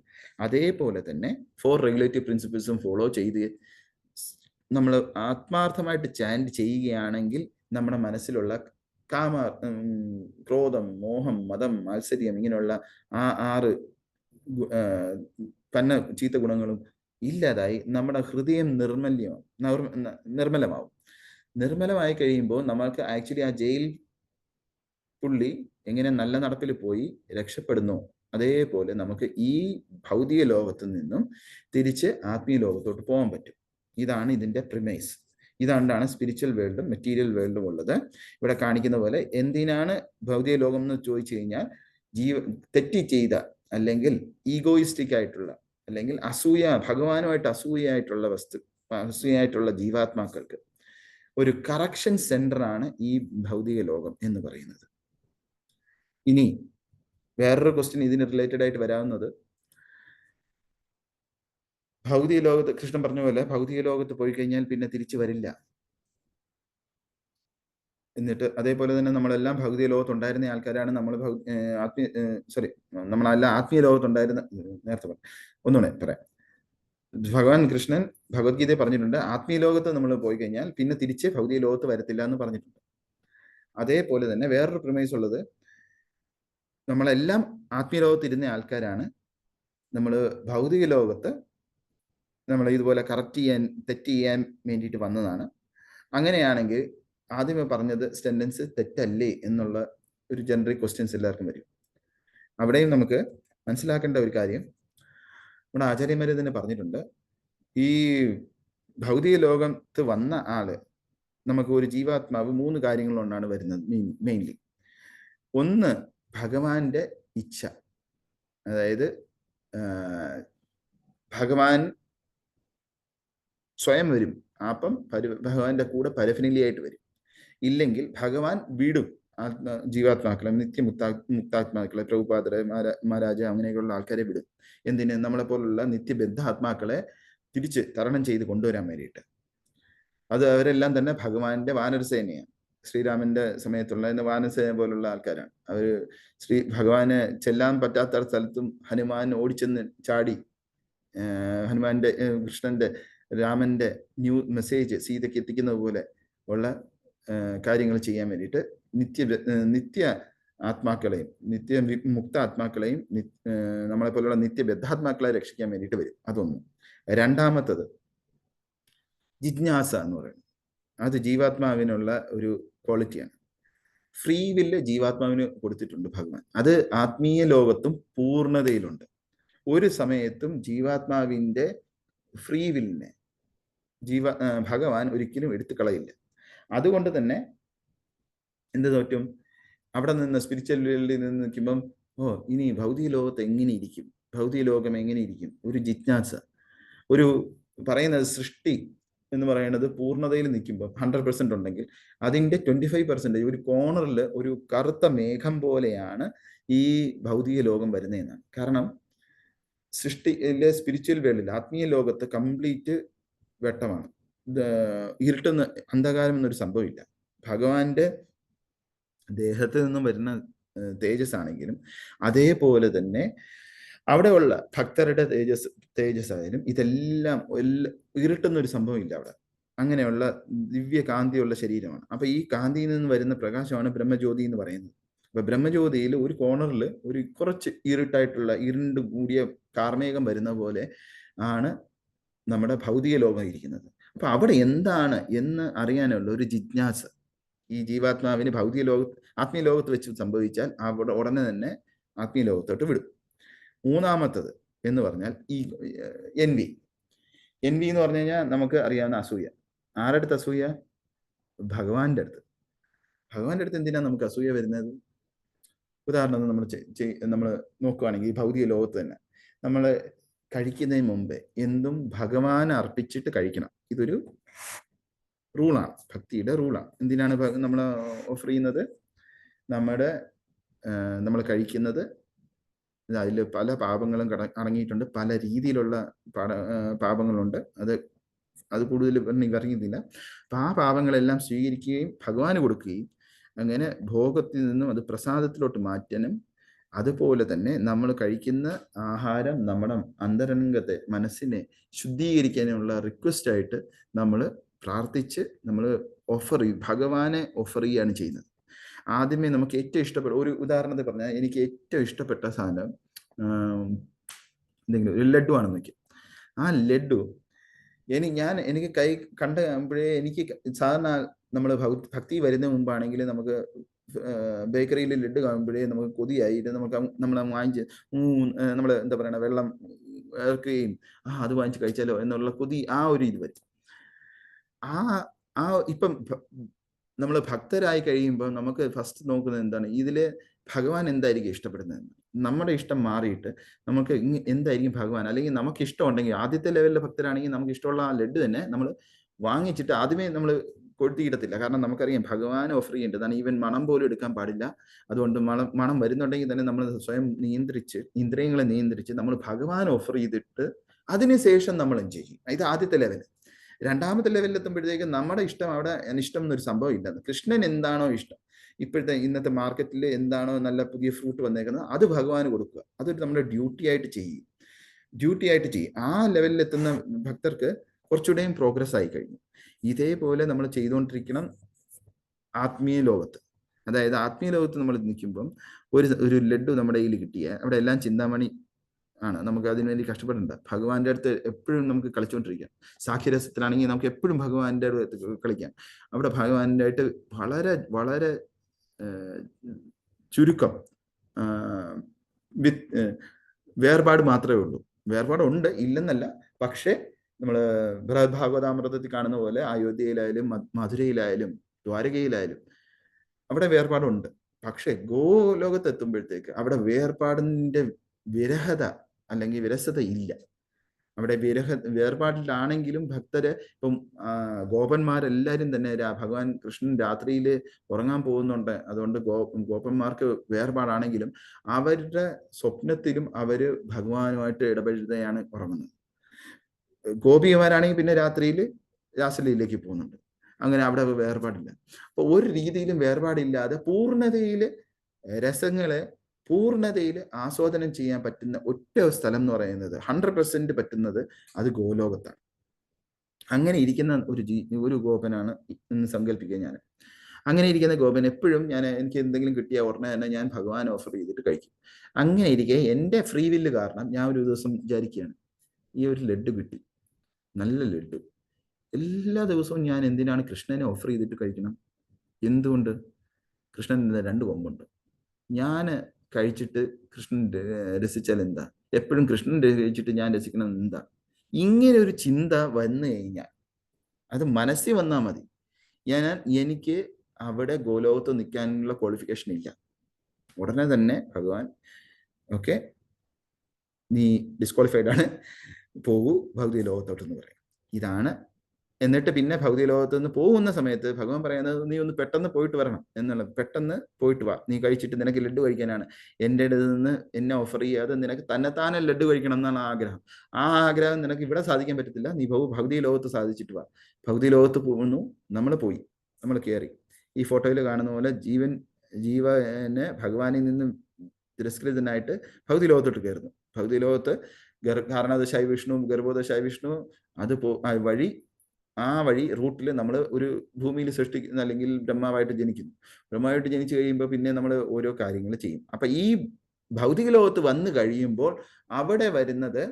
അതേപോലെ തന്നെ 4 റെഗുലേറ്റീവ് പ്രിൻസിപ്പിൾസും ഫോളോ ചെയ്ത് നമ്മൾ ആത്മാർത്ഥമായിട്ട് ചാൻഡ് ചെയ്യുകയാണെങ്കിൽ നമ്മുടെ മനസ്സിലുള്ള ക്രോധം, മോഹം, മതം, മാത്സര്യം ഇങ്ങനെയുള്ള ആ 6 ചീത്ത ഗുണങ്ങളും ഇല്ലാതായി നമ്മുടെ ഹൃദയം നിർമ്മലമാവും. നിർമ്മലമായി കഴിയുമ്പോൾ നമ്മൾക്ക് ആക്ച്വലി ആ ജയിൽ പുള്ളി എങ്ങനെ നല്ല നടപ്പിൽ പോയി രക്ഷപ്പെടുന്നു, അതേപോലെ നമുക്ക് ഈ ഭൗതിക ലോകത്തു നിന്നും തിരിച്ച് ആത്മീയ ലോകത്തോട്ട് പോകാൻ പറ്റും. ഇതാണ് ഇതിന്റെ പ്രിമൈസ്. ഇതാണ്ടാണ് സ്പിരിച്വൽ വേൾഡും മെറ്റീരിയൽ വേൾഡും ഉള്ളത്. ഇവിടെ കാണിക്കുന്ന പോലെ എന്തിനാണ് ഭൗതിക ലോകം എന്ന് ചോദിച്ചു കഴിഞ്ഞാൽ, തെറ്റി ചെയ്ത അല്ലെങ്കിൽ ഈഗോയിസ്റ്റിക് ആയിട്ടുള്ള അല്ലെങ്കിൽ ഭഗവാനുമായിട്ട് അസൂയായിട്ടുള്ള ജീവാത്മാക്കൾക്ക് ഒരു കറക്ഷൻ സെന്ററാണ് ഈ ഭൗതിക ലോകം എന്ന് പറയുന്നത്. ഇനി വേറൊരു ക്വസ്റ്റ്യൻ ഇതിന് റിലേറ്റഡ് ആയിട്ട് വരാവുന്നത്, ഭൗതിക ലോകത്ത് കൃഷ്ണൻ പറഞ്ഞ പോലെ ഭൗതിക ലോകത്ത് പോയി കഴിഞ്ഞാൽ പിന്നെ തിരിച്ചു വരില്ല. എന്നിട്ട് അതേപോലെ തന്നെ നമ്മളെല്ലാം ഭൗതിക ലോകത്തുണ്ടായിരുന്ന ആൾക്കാരാണ്. നമ്മളെല്ലാം ആത്മീയ ലോകത്തുണ്ടായിരുന്ന, നേരത്തെ ഒന്നുകൂടെ പറയാം. ഭഗവാൻ കൃഷ്ണൻ ഭഗവത്ഗീത പറഞ്ഞിട്ടുണ്ട്, ആത്മീയ ലോകത്ത് നമ്മൾ പോയി കഴിഞ്ഞാൽ പിന്നെ തിരിച്ച് ഭൗതിക ലോകത്ത് വരത്തില്ല എന്ന് പറഞ്ഞിട്ടുണ്ട്. അതേപോലെ തന്നെ വേറൊരു പ്രമേസ് ഉള്ളത്, നമ്മളെല്ലാം ആത്മീയ ലോകത്ത് ഇരുന്ന ആൾക്കാരാണ്. നമ്മൾ ഭൗതിക ലോകത്ത് നമ്മൾ ഇതുപോലെ തെറ്റ് ചെയ്യാൻ വേണ്ടിയിട്ട് വന്നതാണ്. അങ്ങനെയാണെങ്കിൽ ആദ്യമേ പറഞ്ഞത് സെന്റൻസ് തെറ്റല്ലേ എന്നുള്ള ഒരു ജനറിക് ക്വസ്റ്റ്യൻസ് എല്ലാവർക്കും വരും. അവിടെയും നമുക്ക് മനസ്സിലാക്കേണ്ട ഒരു കാര്യം, നമ്മുടെ ആചാര്യന്മാർ തന്നെ പറഞ്ഞിട്ടുണ്ട്, ഈ ഭൗതിക ലോകത്ത് വന്ന ആള്, നമുക്ക് ഒരു ജീവാത്മാവ് 3 കാര്യങ്ങൾ കൊണ്ടാണ് വരുന്നത് മെയിൻലി. ഒന്ന്, ഭഗവാന്റെ ഇച്ഛ, അതായത് ഭഗവാൻ സ്വയം വരും, അപ്പം ഭഗവാന്റെ കൂടെ പരഫിനിലി ആയിട്ട് വരും. ഇല്ലെങ്കിൽ ഭഗവാൻ വിടും ജീവാത്മാക്കളെ, മുക്താത്മാക്കളെ, പ്രഭുപാദരെ, മഹാരാജ അങ്ങനെയൊക്കെയുള്ള ആൾക്കാരെ വിടും. എന്തിന്? നമ്മളെ പോലുള്ള നിത്യബദ്ധ ആത്മാക്കളെ തിരിച്ച് തരണം ചെയ്ത് കൊണ്ടുവരാൻ വേണ്ടിയിട്ട്. അത് അവരെല്ലാം തന്നെ ഭഗവാന്റെ വാനരസേനയാണ്. ശ്രീരാമന്റെ സമയത്തുള്ള വാനരസേന പോലുള്ള ആൾക്കാരാണ്. അവര് ഭഗവാന് ചെല്ലാൻ പറ്റാത്ത സ്ഥലത്തും ഹനുമാൻ ഓടിച്ചെന്ന് ചാടി കൃഷ്ണന്റെ രാമന്റെ മെസ്സേജ് സീതയ്ക്ക് എത്തിക്കുന്നത് പോലെ ഉള്ള കാര്യങ്ങൾ ചെയ്യാൻ വേണ്ടിയിട്ട് നിത്യ ആത്മാക്കളെയും മുക്ത ആത്മാക്കളെയും നമ്മളെ പോലുള്ള നിത്യബദ്ധാത്മാക്കളെ രക്ഷിക്കാൻ വേണ്ടിയിട്ട് വരും. അതൊന്നും. രണ്ടാമത്തത് ജിജ്ഞാസ എന്ന് പറയുന്നത്, അത് ജീവാത്മാവിനുള്ള ഒരു ക്വാളിറ്റിയാണ്. ഫ്രീ വില്ല് ജീവാത്മാവിന് കൊടുത്തിട്ടുണ്ട് ഭഗവാൻ. അത് ആത്മീയ ലോകത്തും പൂർണ്ണതയിലുണ്ട്. ഒരു സമയത്തും ജീവാത്മാവിന്റെ ഫ്രീ വില്ലിനെ ഭഗവാൻ ഒരിക്കലും എടുത്തു കളയില്ല. അതുകൊണ്ട് തന്നെ എന്ത് തോറ്റും, അവിടെ നിന്ന് സ്പിരിച്വൽ വേൾഡിൽ നിന്ന് നിൽക്കുമ്പം ഇനി ഭൗതിക ലോകത്ത് എങ്ങനെ ഇരിക്കും, ഭൗതിക ലോകം എങ്ങനെ ഇരിക്കും, ഒരു ജിജ്ഞാസ. ഒരു പറയുന്നത് സൃഷ്ടി എന്ന് പറയുന്നത് പൂർണ്ണതയിൽ നിൽക്കുമ്പോൾ 100% ഉണ്ടെങ്കിൽ അതിൻ്റെ 25% ഒരു കോർണറിൽ ഒരു കറുത്ത മേഘം പോലെയാണ് ഈ ഭൗതിക ലോകം വരുന്നതെന്നാണ്. കാരണം സൃഷ്ടിയിലെ സ്പിരിച്വൽ വേൾഡിൽ ആത്മീയ ലോകത്ത് കംപ്ലീറ്റ് വെട്ടമാണ്. ഇരുട്ടെന്ന് അന്ധകാരം എന്നൊരു സംഭവമില്ല. ഭഗവാന്റെ ദേഹത്തിൽ നിന്നും വരുന്ന തേജസ് ആണെങ്കിലും അതേപോലെ തന്നെ അവിടെയുള്ള ഭക്തരുടെ തേജസ് ആയാലും ഇതെല്ലാം ഇരുട്ടുന്നൊരു സംഭവമില്ല അവിടെ. അങ്ങനെയുള്ള ദിവ്യ കാന്തിയുള്ള ശരീരമാണ്. അപ്പൊ ഈ കാന്തിയിൽ നിന്ന് വരുന്ന പ്രകാശമാണ് ബ്രഹ്മജ്യോതി എന്ന് പറയുന്നത്. അപ്പൊ ബ്രഹ്മജ്യോതിയിൽ ഒരു കോർണറിൽ ഒരു കുറച്ച് ഇരുട്ടായിട്ടുള്ള ഇരുണ്ട് കൂടിയ കാർമേഘം വരുന്ന പോലെ ആണ് നമ്മുടെ ഭൗതിക ലോകം ഇരിക്കുന്നത്. അപ്പൊ അവിടെ എന്താണ് എന്ന് അറിയാനുള്ള ഒരു ജിജ്ഞാസ ഈ ജീവാത്മാവിന് ഭൗതിക ആത്മീയ ലോകത്ത് വെച്ച് സംഭവിച്ചാൽ അവിടെ ഉടനെ തന്നെ ആത്മീയ ലോകത്തോട്ട് വിടും. മൂന്നാമത്തത് എന്ന് പറഞ്ഞാൽ ഈ എൻവി എന്ന് പറഞ്ഞു കഴിഞ്ഞാൽ നമുക്ക് അറിയാവുന്ന അസൂയ. ആരുടെ അടുത്ത് അസൂയ? ഭഗവാന്റെ അടുത്ത്. ഭഗവാന്റെ അടുത്ത് എന്തിനാണ് നമുക്ക് അസൂയ വരുന്നത്? ഉദാഹരണം നമ്മൾ നോക്കുകയാണെങ്കിൽ ഭൗതിക ലോകത്ത് തന്നെ നമ്മൾ കഴിക്കുന്നതിന് മുമ്പേ എന്തും ഭഗവാൻ അർപ്പിച്ചിട്ട് കഴിക്കണം. ഇതൊരു റൂളാണ്, ഭക്തിയുടെ റൂളാണ്. എന്തിനാണ് നമ്മൾ ഓഫർ ചെയ്യുന്നത്? നമ്മൾ കഴിക്കുന്നത് അതിൽ പല പാപങ്ങളും അടങ്ങിയിട്ടുണ്ട്, പല രീതിയിലുള്ള പാപങ്ങളുണ്ട്. അത് കൂടുതൽ പറയുന്നില്ല. അപ്പൊ ആ പാപങ്ങളെല്ലാം സ്വീകരിക്കുകയും ഭഗവാന് കൊടുക്കുകയും അങ്ങനെ ഭോഗത്തിൽ നിന്നും അത് പ്രസാദത്തിലോട്ട് മാറ്റാനും, അതുപോലെ തന്നെ നമ്മൾ കഴിക്കുന്ന ആഹാരം നമ്മുടെ അന്തരംഗത്തെ മനസ്സിനെ ശുദ്ധീകരിക്കാനുള്ള റിക്വസ്റ്റ് ആയിട്ട് നമ്മൾ പ്രാർത്ഥിച്ച് നമ്മൾ ഭഗവാനെ ഓഫർ ചെയ്യുകയാണ് ചെയ്യുന്നത്. ആദ്യമേ നമുക്ക് ഏറ്റവും ഇഷ്ടപ്പെട്ട ഒരു ഉദാഹരണത്തിൽ പറഞ്ഞാൽ, എനിക്ക് ഏറ്റവും ഇഷ്ടപ്പെട്ട സാധനം എന്തെങ്കിലും ഒരു ലഡു ആണെന്ന് വയ്ക്കും. ആ ലഡു എനിക്ക് കണ്ടുമ്പോഴേ എനിക്ക് സാധാരണ നമ്മൾ ഭക്തി വരുന്ന മുമ്പാണെങ്കിൽ നമുക്ക് ബേക്കറിയിൽ ലഡ്ഡു കാണുമ്പോഴേ നമുക്ക് കൊതിയായിട്ട് നമുക്ക് നമ്മൾ വാങ്ങിച്ച് നമ്മൾ എന്താ പറയണ വെള്ളം ഇറക്കുകയും അത് വാങ്ങിച്ച് കഴിച്ചാലോ എന്നുള്ള കൊതി ആ ഒരു ഇത് വരും. ഇപ്പം നമ്മൾ ഭക്തരായി കഴിയുമ്പോൾ നമുക്ക് ഫസ്റ്റ് നോക്കുന്നത് എന്താണ്, ഇതില് ഭഗവാൻ എന്തായിരിക്കും ഇഷ്ടപ്പെടുന്നത്. നമ്മുടെ ഇഷ്ടം മാറിയിട്ട് നമുക്ക് എന്തായിരിക്കും ഭഗവാൻ, അല്ലെങ്കിൽ നമുക്ക് ഇഷ്ടമുണ്ടെങ്കിൽ ആദ്യത്തെ ലെവലിലെ ഭക്തരാണെങ്കിൽ നമുക്ക് ഇഷ്ടമുള്ള ആ ലഡ്ഡു തന്നെ നമ്മൾ വാങ്ങിച്ചിട്ട് ആദ്യമേ നമ്മൾ കൊടുത്തിയിടത്തില്ല. കാരണം നമുക്കറിയാം ഭഗവാൻ ഓഫർ ചെയ്യേണ്ടതാണ്, ഈവൻ മണം പോലും എടുക്കാൻ പാടില്ല. അതുകൊണ്ട് മണം വരുന്നുണ്ടെങ്കിൽ തന്നെ നമ്മൾ സ്വയം നിയന്ത്രിച്ച്, ഇന്ദ്രിയങ്ങളെ നിയന്ത്രിച്ച് നമ്മൾ ഭഗവാൻ ഓഫർ ചെയ്തിട്ട് അതിനുശേഷം നമ്മൾ എൻജോയ് ചെയ്യും. ഇത് ആദ്യത്തെ ലെവൽ. രണ്ടാമത്തെ ലെവലിൽ എത്തുമ്പോഴത്തേക്കും നമ്മുടെ ഇഷ്ടം അവിടെ അനിഷ്ടം എന്നൊരു സംഭവം ഇല്ല. കൃഷ്ണൻ എന്താണോ ഇഷ്ടം, ഇന്നത്തെ മാർക്കറ്റിൽ എന്താണോ നല്ല പുതിയ ഫ്രൂട്ട് വന്നേക്കുന്നത് അത് ഭഗവാന് കൊടുക്കുക. അതൊരു നമ്മുടെ ഡ്യൂട്ടി ആയിട്ട് ചെയ്യും. ആ ലെവലിൽ എത്തുന്ന ഭക്തർക്ക് കുറച്ചുകൂടെയും പ്രോഗ്രസ് ആയി കഴിഞ്ഞു. ഇതേപോലെ നമ്മൾ ചെയ്തുകൊണ്ടിരിക്കണം ആത്മീയ ലോകത്ത്. അതായത് ആത്മീയ ലോകത്ത് നമ്മൾ നിൽക്കുമ്പം ഒരു ലഡ്ഡു നമ്മുടെ കയ്യിൽ കിട്ടിയ അവിടെ എല്ലാം ചിന്താമണി ആണ്. നമുക്ക് അതിനുവേണ്ടി കഷ്ടപ്പെടേണ്ട. ഭഗവാന്റെ അടുത്ത് എപ്പോഴും നമുക്ക് കളിച്ചുകൊണ്ടിരിക്കാം. സാഖ്യരസത്തിലാണെങ്കിൽ നമുക്ക് എപ്പോഴും ഭഗവാന്റെ അടുത്ത് കളിക്കാം. അവിടെ ഭഗവാന്റെ ആയിട്ട് വളരെ വളരെ ചുരുക്കം വേർപാട് മാത്രമേ ഉള്ളൂ. വേർപാടുണ്ട്, ഇല്ലെന്നല്ല. പക്ഷേ നമ്മൾ ഭാഗവതാമൃതത്തിൽ കാണുന്ന പോലെ അയോധ്യയിലായാലും മധുരയിലായാലും ദ്വാരകയിലായാലും അവിടെ വേർപാടുണ്ട്. പക്ഷെ ഗോലോകത്ത് എത്തുമ്പോഴത്തേക്ക് അവിടെ വേർപാടിന്റെ വിരഹത അല്ലെങ്കിൽ വിരസത ഇല്ല. അവിടെ വേർപാടിലാണെങ്കിലും ഭക്തര് ഇപ്പം ഗോപന്മാരെല്ലാരും തന്നെ ഭഗവാൻ കൃഷ്ണൻ രാത്രിയിൽ ഉറങ്ങാൻ പോകുന്നുണ്ട്. അതുകൊണ്ട് ഗോപന്മാർക്ക് വേർപാടാണെങ്കിലും അവരുടെ സ്വപ്നത്തിലും അവര് ഭഗവാനുമായിട്ട് ഇടപെടുകയാണ് ഉറങ്ങുന്നത്. ഗോപികമാരാണെങ്കിൽ പിന്നെ രാത്രിയിൽ രാസലീലയിലേക്ക് പോകുന്നുണ്ട്. അങ്ങനെ അവിടെ വേർപാടില്ല. അപ്പൊ ഒരു രീതിയിലും വേർപാടില്ലാതെ രസങ്ങളെ പൂർണ്ണതയിൽ ആസ്വാദനം ചെയ്യാൻ പറ്റുന്ന ഒറ്റ സ്ഥലം എന്ന് പറയുന്നത് 100% പറ്റുന്നത് അത് ഗോലോകത്താണ്. അങ്ങനെ ഇരിക്കുന്ന ഒരു ഗോപനാണ് എന്ന് സങ്കല്പിക്കുക. ഞാൻ അങ്ങനെ ഇരിക്കുന്ന ഗോപൻ എപ്പോഴും എനിക്ക് എന്തെങ്കിലും കിട്ടിയ ഉടനെ തന്നെ ഞാൻ ഭഗവാൻ ഓഫർ ചെയ്തിട്ട് കഴിക്കും. അങ്ങനെ ഇരിക്കെ എൻ്റെ ഫ്രീ വില്ല് കാരണം ഞാൻ ഒരു ദിവസം വിചാരിക്കുകയാണ്, ഈ ഒരു ലഡ്ഡു കിട്ടി, നല്ല ലഡ്ഡു, എല്ലാ ദിവസവും ഞാൻ എന്തിനാണ് കൃഷ്ണനെ ഓഫർ ചെയ്തിട്ട് കഴിക്കണം? എന്തുകൊണ്ട്? കൃഷ്ണൻ 2 കൊമ്പുണ്ട്. ഞാൻ കഴിച്ചിട്ട് കൃഷ്ണൻ രസിച്ചാൽ എന്താ? എപ്പോഴും കൃഷ്ണൻ കഴിച്ചിട്ട് ഞാൻ രസിക്കണം എന്താ? ഇങ്ങനെ ഒരു ചിന്ത വന്നു കഴിഞ്ഞാൽ, അത് മനസ്സിൽ വന്നാൽ മതി, എനിക്ക് അവിടെ ഗോലോകത്ത് നിൽക്കാനുള്ള ക്വാളിഫിക്കേഷൻ ഇല്ല. ഉടനെ തന്നെ ഭഗവാൻ ഓക്കെ, നീ ഡിസ്ക്വാളിഫൈഡ് ആണ്, പോകൂ ഭൗതിക ലോകത്തോട്ടെന്ന് പറയും. ഇതാണ്. എന്നിട്ട് പിന്നെ ഭൗതിക ലോകത്ത് നിന്ന് പോകുന്ന സമയത്ത് ഭഗവാൻ പറയുന്നത്, നീ ഒന്ന് പെട്ടെന്ന് പോയിട്ട് വരണം എന്നുള്ളത്. പെട്ടെന്ന് പോയിട്ട് വാ, നീ കഴിച്ചിട്ട് നിനക്ക് ലഡ്ഡു കഴിക്കാനാണ്. എൻ്റെ അടുത്ത് നിന്ന് എന്നെ ഓഫർ ചെയ്യാതെ നിനക്ക് തന്നെത്താനെ ലഡ്ഡു കഴിക്കണം എന്നാണ് ആഗ്രഹം. ആ ആഗ്രഹം നിനക്ക് ഇവിടെ സാധിക്കാൻ പറ്റത്തില്ല. നീ ഭൗതിക ലോകത്ത് സാധിച്ചിട്ട് വാ. ഭൗതിക ലോകത്ത് പോകുന്നു. നമ്മൾ കയറി ഈ ഫോട്ടോയിൽ കാണുന്ന പോലെ ജീവനെ ഭഗവാനിൽ നിന്നും തിരസ്കൃതനായിട്ട് ഭൗതിക ലോകത്തോട്ട് കയറുന്നു. ഭൗതിക ലോകത്ത് കാരണദശായി വിഷ്ണു, ഗർഭോദശായി വിഷ്ണു, അത് ആ വഴി റൂട്ടിൽ നമ്മൾ ഒരു ഭൂമിയിൽ സൃഷ്ടിക്കുന്ന, അല്ലെങ്കിൽ ബ്രഹ്മാവായിട്ട് ജനിക്കുന്നു. ബ്രഹ്മാവായിട്ട് ജനിച്ചു കഴിയുമ്പോൾ പിന്നെ നമ്മൾ ഓരോ കാര്യങ്ങൾ ചെയ്യും. അപ്പൊ ഈ ഭൗതിക ലോകത്ത് വന്നു കഴിയുമ്പോൾ അവിടെ വരുന്നത്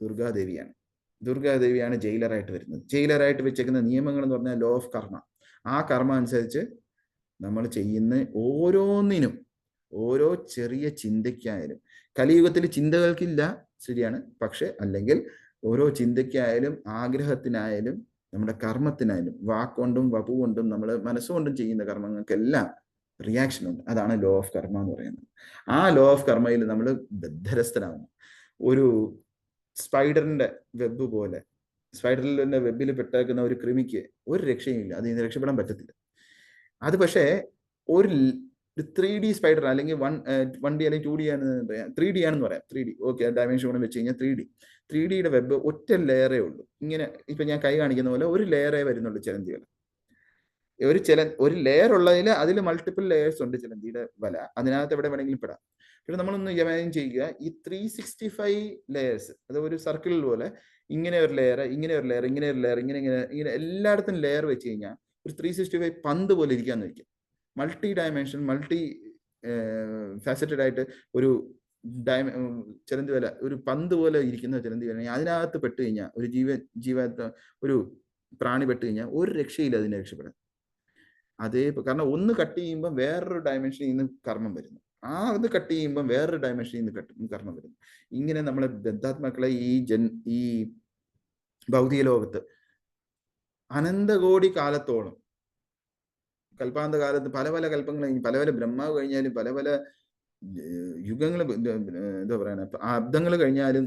ദുർഗാദേവിയാണ്. ദുർഗാദേവിയാണ് ജയിലറായിട്ട് വരുന്നത്. ജയിലറായിട്ട് വെച്ചേക്കുന്ന നിയമങ്ങൾ എന്ന് പറഞ്ഞാൽ ലോ ഓഫ് കർമ്മ. ആ കർമ്മ അനുസരിച്ച് നമ്മൾ ചെയ്യുന്ന ഓരോന്നിനും, ഓരോ ചെറിയ ചിന്തയ്ക്കായാലും, കലിയുഗത്തിൽ ചിന്തകൾക്കില്ല, ശരിയാണ്. പക്ഷെ അല്ലെങ്കിൽ ഓരോ ചിന്തയ്ക്കായാലും ആഗ്രഹത്തിനായാലും നമ്മുടെ കർമ്മത്തിനായാലും വാക്കുകൊണ്ടും വപുകൊണ്ടും നമ്മൾ മനസ്സുകൊണ്ടും ചെയ്യുന്ന കർമ്മങ്ങൾക്കെല്ലാം റിയാക്ഷൻ ഉണ്ട്. അതാണ് ലോ ഓഫ് കർമ്മ എന്ന് പറയുന്നത്. ആ ലോ ഓഫ് കർമ്മയിൽ നമ്മൾ ബദ്ധരസ്ഥനാവുന്നു. ഒരു സ്പൈഡറിന്റെ വെബ് പോലെ, സ്പൈഡറിന്റെ വെബിൽ പെട്ടേക്കുന്ന ഒരു കൃമിക്ക് ഒരു രക്ഷയുമില്ല, അതിൽ നിന്ന് രക്ഷപ്പെടാൻ പറ്റത്തില്ല. അത് പക്ഷേ ഒരു 3D സ്പൈഡർ അല്ലെങ്കിൽ 1D അല്ലെങ്കിൽ 2D ആണെന്ന് പറയാം, 3D ആണെന്ന് പറയാം. 3D ഓക്കെ, ഡയമെൻഷൻ കൂടെ വെച്ച് കഴിഞ്ഞാൽ 3Dയുടെ വെബ് ഒറ്റ ലെയറേ ഉള്ളൂ. ഇങ്ങനെ ഇപ്പൊ ഞാൻ കൈ കാണിക്കുന്ന പോലെ ഒരു ലെയറേ വരുന്നുള്ളൂ ചിലന്തികൾ. ഒരു ലെയർ ഉള്ളതിൽ അതിൽ മൾട്ടിപ്പിൾ ലെയേഴ്സ് ഉണ്ട് ചിലന്തിയുടെ വല. അതിനകത്ത് എവിടെ വേണമെങ്കിലും പെടാം. പിന്നെ നമ്മളൊന്ന് ഇമാജിൻ ചെയ്യുക, ഈ 365 ലെയേഴ്സ്, അത് ഒരു സർക്കിൾ പോലെ ഇങ്ങനെ ഒരു ലെയർ, ഇങ്ങനെ ഒരു ലെയർ, ഇങ്ങനെ ഒരു ലെയർ, ഇങ്ങനെ എല്ലായിടത്തും ലെയർ വെച്ച് കഴിഞ്ഞാൽ ഒരു 365 പന്ത് പോലെ ഇരിക്കാന്ന് വയ്ക്കും. മൾട്ടി ഡയമെൻഷൻ, മൾട്ടി ഫാസറ്റഡ് ആയിട്ട് ഒരു ചിലന്തി വല, ഒരു പന്ത് പോലെ ഇരിക്കുന്ന ചിലന്തി വല, അതിനകത്ത് പെട്ട് കഴിഞ്ഞാൽ ഒരു ഒരു പ്രാണി പെട്ട് കഴിഞ്ഞാൽ ഒരു രക്ഷയില്ല അതിനെ രക്ഷപ്പെടാൻ. അതേ കാരണം ഒന്ന് കട്ട് ചെയ്യുമ്പോൾ വേറൊരു ഡയമെൻഷനിൽ നിന്ന് കർമ്മം വരുന്നു, അത് കട്ട് ചെയ്യുമ്പോൾ വേറൊരു ഡയമെൻഷനിൽ നിന്ന് കർമ്മം വരുന്നു. ഇങ്ങനെ നമ്മളെ ബദ്ധാത്മാക്കളെ ഈ ഭൗതിക ലോകത്ത് അനന്തകോടി കാലത്തോളം, കൽപ്പാന്ത കാലത്ത് പല പല കൽപ്പങ്ങൾ കഴിഞ്ഞ്, പല പല ബ്രഹ്മാവ് കഴിഞ്ഞാലും, പല പല യുഗങ്ങൾ, എന്താ പറയുക, അബ്ദങ്ങൾ കഴിഞ്ഞാലും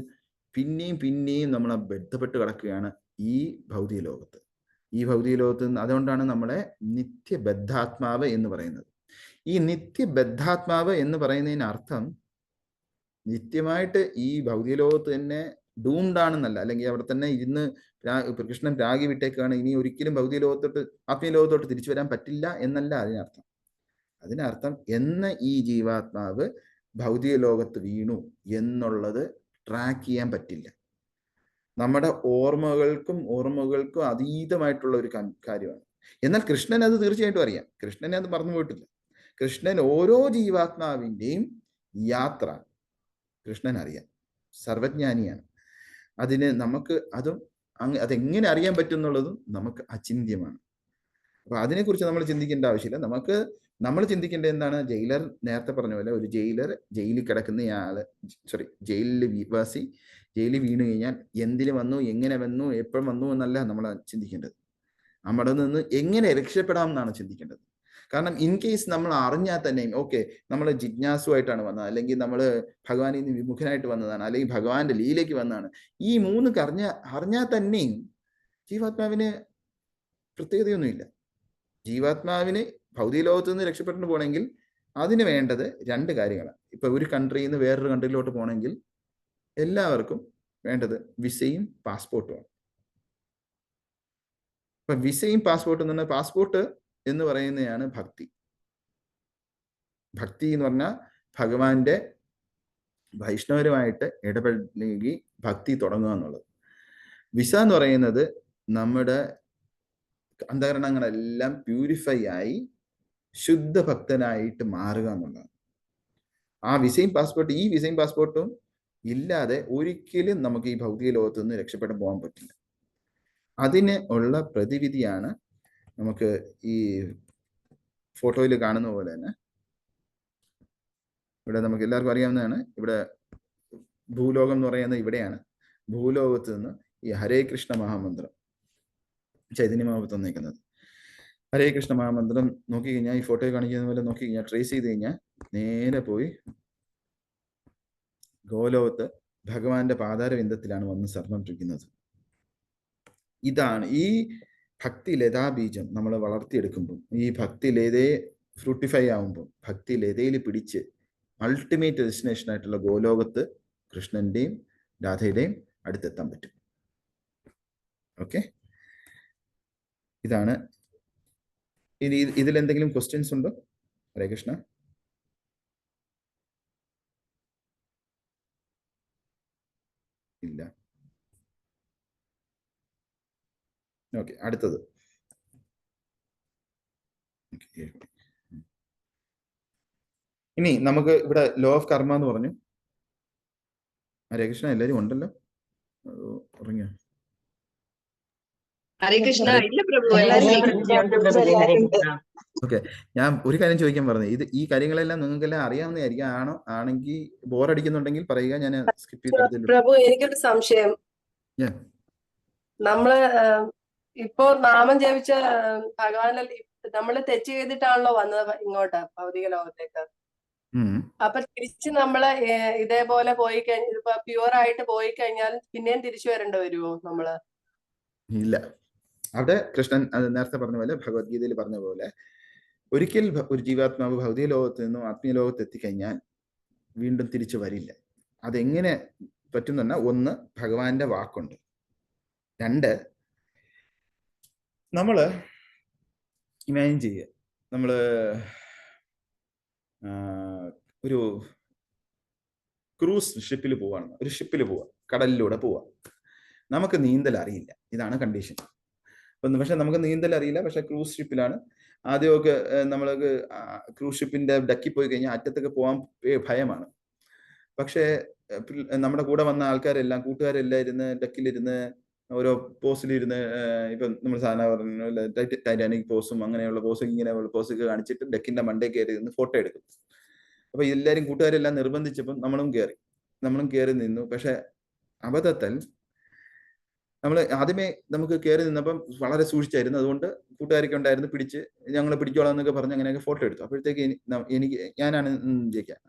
പിന്നെയും പിന്നെയും നമ്മളെ ബന്ധപ്പെട്ട് കിടക്കുകയാണ് ഈ ഭൗതിക ലോകത്ത്. ഈ ഭൗതിക ലോകത്ത് അതുകൊണ്ടാണ് നമ്മളെ നിത്യബദ്ധാത്മാവ് എന്ന് പറയുന്നത്. ഈ നിത്യബദ്ധാത്മാവ് എന്ന് പറയുന്നതിന് അർത്ഥം നിത്യമായിട്ട് ഈ ഭൗതിക ലോകത്ത് തന്നെ ഡൂംഡാണെന്നല്ല, അല്ലെങ്കിൽ അവിടെ തന്നെ ഇരുന്ന് കൃഷ്ണൻ രാഗി വിട്ടേക്കാണ്, ഇനി ഒരിക്കലും ഭൗതിക ലോകത്തോട്ട് ആത്മീയ ലോകത്തോട്ട് തിരിച്ചു വരാൻ പറ്റില്ല എന്നല്ല അതിനർത്ഥം. അതിനർത്ഥം എന്ന് ഈ ജീവാത്മാവ് ഭൗതിക ലോകത്ത് വീണു എന്നുള്ളത് ട്രാക്ക് ചെയ്യാൻ പറ്റില്ല. നമ്മുടെ ഓർമ്മകൾക്കും അതീതമായിട്ടുള്ള ഒരു കാര്യമാണ്. എന്നാൽ കൃഷ്ണൻ അത് തീർച്ചയായിട്ടും അറിയാം. കൃഷ്ണനെ അത് മറന്നു പോയിട്ടില്ല. കൃഷ്ണൻ ഓരോ ജീവാത്മാവിൻ്റെയും യാത്ര കൃഷ്ണൻ അറിയാം, സർവജ്ഞാനിയാണ്. അതിന് നമുക്ക് അതെങ്ങനെ അറിയാൻ പറ്റും എന്നുള്ളതും നമുക്ക് അചിന്ത്യമാണ്. അപ്പൊ അതിനെക്കുറിച്ച് നമ്മൾ ചിന്തിക്കേണ്ട ആവശ്യമില്ല. നമ്മൾ ചിന്തിക്കേണ്ടത് എന്താണ്? ജയിലർ നേരത്തെ പറഞ്ഞ പോലെ, ഒരു ജയിലിൽ കിടക്കുന്നയാള്, ജയിലിൽ വാസി ജയിലിൽ വീണ് കഴിഞ്ഞാൽ എന്തിന് വന്നു, എങ്ങനെ വന്നു, എപ്പോഴും വന്നു എന്നല്ല നമ്മൾ ചിന്തിക്കേണ്ടത്. അവിടെ നിന്ന് എങ്ങനെ രക്ഷപ്പെടാം എന്നാണ് ചിന്തിക്കേണ്ടത്. കാരണം ഇൻ കേസ് നമ്മൾ അറിഞ്ഞാൽ തന്നെയും, ഓക്കെ, നമ്മൾ ജിജ്ഞാസുവായിട്ടാണ് വന്നത്, അല്ലെങ്കിൽ നമ്മൾ ഭഗവാനിൽ നിന്ന് വിമുഖനായിട്ട് വന്നതാണ്, അല്ലെങ്കിൽ ഭഗവാന്റെ ലീലയ്ക്ക് വന്നതാണ്, ഈ മൂന്ന് അറിഞ്ഞാൽ തന്നെയും ജീവാത്മാവിന് പ്രത്യേകതയൊന്നുമില്ല. ജീവാത്മാവിന് ഭൗതിക ലോകത്ത് നിന്ന് രക്ഷപ്പെട്ടു പോകണമെങ്കിൽ അതിന് വേണ്ടത് രണ്ട് കാര്യങ്ങളാണ്. ഇപ്പൊ ഒരു കൺട്രിയിൽ നിന്ന് വേറൊരു കൺട്രിയിലോട്ട് പോകണമെങ്കിൽ എല്ലാവർക്കും വേണ്ടത് വിസയും പാസ്പോർട്ടുമാണ്. ഇപ്പൊ വിസയും പാസ്പോർട്ടും എന്ന് പറഞ്ഞാൽ, പാസ്പോർട്ട് എന്ന് പറയുന്നതാണ് ഭക്തി. ഭക്തി എന്ന് പറഞ്ഞാൽ ഭഗവാന്റെ വൈഷ്ണവരുമായിട്ട് ഇടപെടലെങ്കിൽ ഭക്തി തുടങ്ങുക എന്നുള്ളത്. വിസ എന്ന് പറയുന്നത് നമ്മുടെ അന്ധകരണങ്ങളെല്ലാം പ്യൂരിഫൈ ആയി ശുദ്ധ ഭക്തനായിട്ട് മാറുക എന്നുള്ളതാണ്. ആ വിസയും പാസ്പോർട്ടും ഇല്ലാതെ ഒരിക്കലും നമുക്ക് ഈ ഭൗതിക ലോകത്ത് നിന്ന് രക്ഷപ്പെടാൻ പോകാൻ പറ്റില്ല. അതിന് ഉള്ള പ്രതിവിധിയാണ് നമുക്ക് ഈ ഫോട്ടോയിൽ കാണുന്ന പോലെ തന്നെ ഇവിടെ നമുക്ക് എല്ലാവർക്കും അറിയാവുന്നതാണ്. ഇവിടെ ഭൂലോകം എന്ന് പറയുന്നത് ഇവിടെയാണ്. ഭൂലോകത്ത് നിന്ന് ഈ ഹരേ കൃഷ്ണ മഹാമന്ത്രം ചൈതന്യ മഹാപ്രഭു തന്നേക്കുന്നത്. ഹരേ കൃഷ്ണ മഹാമന്ത്രം നോക്കിക്കഴിഞ്ഞാൽ, ഈ ഫോട്ടോയിൽ കാണിക്കുന്ന പോലെ നോക്കിക്കഴിഞ്ഞാൽ, ട്രേസ് ചെയ്ത് കഴിഞ്ഞാൽ നേരെ പോയി ഗോലോകത്ത് ഭഗവാന്റെ പാതാരവിന്ദത്തിലാണ് വന്ന് സർവ്വമിരിക്കുന്നത്. ഇതാണ് ഈ ഭക്തി ലതാബീജം നമ്മൾ വളർത്തിയെടുക്കുമ്പോൾ, ഈ ഭക്തി ലതയെ ഫ്രൂട്ടിഫൈ ആവുമ്പോൾ, ഭക്തി ലതയിൽ പിടിച്ച് അൾട്ടിമേറ്റ് ഡെസ്റ്റിനേഷൻ ആയിട്ടുള്ള ഗോലോകത്ത് കൃഷ്ണന്റെയും രാധയുടെയും അടുത്തെത്താൻ പറ്റും. ഓക്കെ, ഇതാണ്. ഇതിലെന്തെങ്കിലും ക്വസ്റ്റ്യൻസ് ഉണ്ടോ? ഹരേ കൃഷ്ണ. ഇല്ല. ഓക്കെ, അടുത്തത്. ഇനി നമുക്ക് ഇവിടെ ലോ ഓഫ് കർമ്മ എന്ന് പറഞ്ഞു. ഹരേ കൃഷ്ണ, എല്ലാവരും ഉണ്ടല്ലോ, ഉറങ്ങിയോ? ഹരേ കൃഷ്ണ. ഇല്ല പ്രഭു, ഓക്കെ, ഞാൻ ഒരു കാര്യം ചോദിക്കാൻ പറഞ്ഞു. ഈ കാര്യങ്ങളെല്ലാം നിങ്ങൾക്കെല്ലാം അറിയാവുന്നതായിരിക്കും. ആണെങ്കിൽ ബോറടിക്കുന്നുണ്ടെങ്കിൽ പറയുക, ഞാൻ സ്കിപ്പ് ചെയ്ത്. പ്രഭു, എനിക്കൊരു സംശയം. നമ്മള് ഇപ്പോ നാമം ജപിച്ച ഭഗവാനെ നമ്മള് തെറ്റ് ചെയ്തിട്ടാണല്ലോ വന്നത് ഇങ്ങോട്ട് ഭൗതിക ലോകത്തേക്ക്. അപ്പൊ തിരിച്ച് നമ്മള് ഇതേപോലെ പോയി കഴിഞ്ഞാൽ, ഇപ്പൊ പ്യുവർ ആയിട്ട് പോയി കഴിഞ്ഞാൽ പിന്നെയും തിരിച്ചു വരേണ്ടി വരുമോ നമ്മള്? ഇല്ല. അവിടെ കൃഷ്ണൻ നേരത്തെ പറഞ്ഞ പോലെ, ഭഗവത്ഗീതയിൽ പറഞ്ഞ പോലെ, ഒരിക്കൽ ഒരു ജീവാത്മാവ് ഭൗതിക ലോകത്ത് നിന്നും ആത്മീയ ലോകത്ത് എത്തിക്കഴിഞ്ഞാൽ വീണ്ടും തിരിച്ചു വരില്ല. അതെങ്ങനെ പറ്റുന്ന പറഞ്ഞാൽ, ഒന്ന്, ഭഗവാന്റെ വാക്കുണ്ട്. രണ്ട്, നമ്മള് ഇമാജിൻ ചെയ്യുക, നമ്മള് ഒരു ക്രൂസ് ഷിപ്പിൽ പോവാണ്. ഒരു ഷിപ്പിൽ പോവാ, കടലിലൂടെ പോവാ. നമുക്ക് നീന്തൽ അറിയില്ല, ഇതാണ് കണ്ടീഷൻ. പക്ഷെ നമുക്ക് നീന്തൽ അറിയില്ല, പക്ഷെ ക്രൂസ് ഷിപ്പിലാണ്. ആദ്യമൊക്കെ നമ്മൾക്ക് ക്രൂസ് ഷിപ്പിന്റെ ഡക്കിൽ പോയി കഴിഞ്ഞാൽ അറ്റത്തൊക്കെ പോകാൻ ഭയമാണ്. പക്ഷെ നമ്മുടെ കൂടെ വന്ന ആൾക്കാരെല്ലാം, കൂട്ടുകാരെല്ലാം ഇരുന്ന് ഡക്കിലിരുന്ന് ഓരോ പോസിലിരുന്ന് ഇപ്പം നമ്മൾ സാധാരണ പറഞ്ഞു ടൈറ്റാനിക് പോസും അങ്ങനെയുള്ള പോസും ഇങ്ങനെയുള്ള പോസൊക്കെ കാണിച്ചിട്ട് ഡെക്കിന്റെ മണ്ടേ കയറി നിന്ന് ഫോട്ടോ എടുക്കും. അപ്പൊ എല്ലാവരും കൂട്ടുകാരെല്ലാം നിർബന്ധിച്ചപ്പം നമ്മളും കയറി നിന്നു. പക്ഷെ അബദ്ധത്തിൽ നമ്മൾ ആദ്യമേ നമുക്ക് കയറി നിന്നപ്പം വളരെ സൂക്ഷിച്ചായിരുന്നു. അതുകൊണ്ട് കൂട്ടുകാരൊക്കെ ഉണ്ടായിരുന്നു, ഞങ്ങളെ പിടിച്ചോളാം എന്നൊക്കെ പറഞ്ഞ് അങ്ങനെയൊക്കെ ഫോട്ടോ എടുത്തു. അപ്പോഴത്തേക്ക് ഞാനാണ് ജയിക്കാം.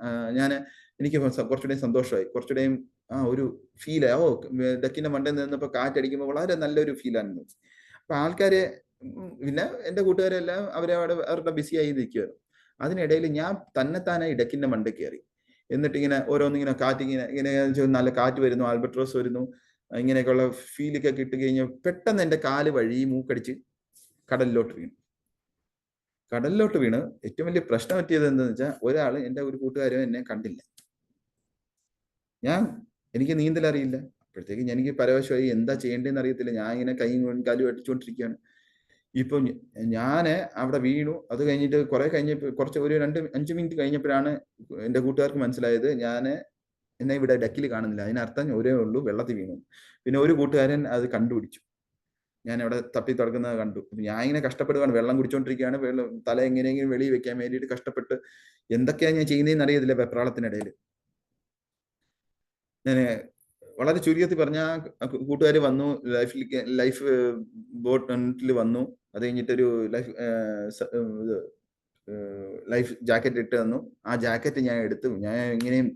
എനിക്ക് കുറച്ചുകൂടെയും സന്തോഷമായി, കുറച്ചുകൂടെയും ഒരു ഫീൽ ഡെക്കിന്റെ മണ്ടയിൽ നിന്നപ്പോൾ കാറ്റടിക്കുമ്പോൾ വളരെ നല്ലൊരു ഫീലായിരുന്നു. അപ്പൊ ആൾക്കാരെ പിന്നെ എന്റെ കൂട്ടുകാരെല്ലാം അവരുടെ ബിസിയായി നിൽക്കുമായിരുന്നു. അതിനിടയിൽ ഞാൻ തന്നെത്താനായി ഡെക്കിന്റെ മണ്ടയിൽ കയറി. എന്നിട്ട് ഇങ്ങനെ ഓരോന്നിങ്ങനെ ഇങ്ങനെ നല്ല കാറ്റ് വരുന്നു, ആൽബട്രോസ് വരുന്നു, ഇങ്ങനെയൊക്കെയുള്ള ഫീലൊക്കെ കിട്ടി കഴിഞ്ഞാൽ പെട്ടെന്ന് എൻ്റെ കാല് വഴി മൂക്കടിച്ച് കടലിലോട്ട് വീണ് ഏറ്റവും വലിയ പ്രശ്നം പറ്റിയത് എന്താണെന്ന് വെച്ചാൽ ഒരു കൂട്ടുകാരും എന്നെ കണ്ടില്ല. എനിക്ക് നീന്തൽ അറിയില്ല. അപ്പോഴത്തേക്ക് എനിക്ക് പരവശമായി, എന്താ ചെയ്യേണ്ടതെന്ന് അറിയത്തില്ല. ഞാൻ ഇങ്ങനെ കൈയും കാലും അടിച്ചുകൊണ്ടിരിക്കുകയാണ്. ഇപ്പൊ ഞാൻ അവിടെ വീണു. അത് കഴിഞ്ഞിട്ട് കുറച്ച് ഒരു 5 മിനിറ്റ് കഴിഞ്ഞപ്പോഴാണ് എൻ്റെ കൂട്ടുകാർക്ക് മനസ്സിലായത് എന്നെ ഇവിടെ ഡെക്കിൽ കാണുന്നില്ല. അതിനർത്ഥം ഒരേ ഉള്ളൂ, വെള്ളത്തിൽ വീണു. പിന്നെ ഒരു കൂട്ടുകാരൻ അത് കണ്ടുപിടിച്ചു, ഞാൻ അവിടെ തപ്പി തുടക്കുന്നത് കണ്ടു. ഞാൻ ഇങ്ങനെ കഷ്ടപ്പെടുകയാണ്, വെള്ളം കുടിച്ചോണ്ടിരിക്കുകയാണ്, തല എങ്ങനെയെങ്കിലും വെളിയിൽ വെക്കാൻ വേണ്ടിയിട്ട് കഷ്ടപ്പെട്ട് എന്തൊക്കെയാണ് ഞാൻ ചെയ്യുന്നതെന്ന് അറിയത്തില്ല. വെപ്രാളത്തിനിടയിൽ ഞാൻ വളരെ ചുരുക്കത്തിൽ പറഞ്ഞ കൂട്ടുകാർ വന്നു, ലൈഫ് ബോട്ടിൽ വന്നു. അത് കഴിഞ്ഞിട്ടൊരു ലൈഫ് ജാക്കറ്റ് ഇട്ട് തന്നു. ആ ജാക്കറ്റ് ഞാൻ എടുത്തു. ഞാൻ എങ്ങനെയും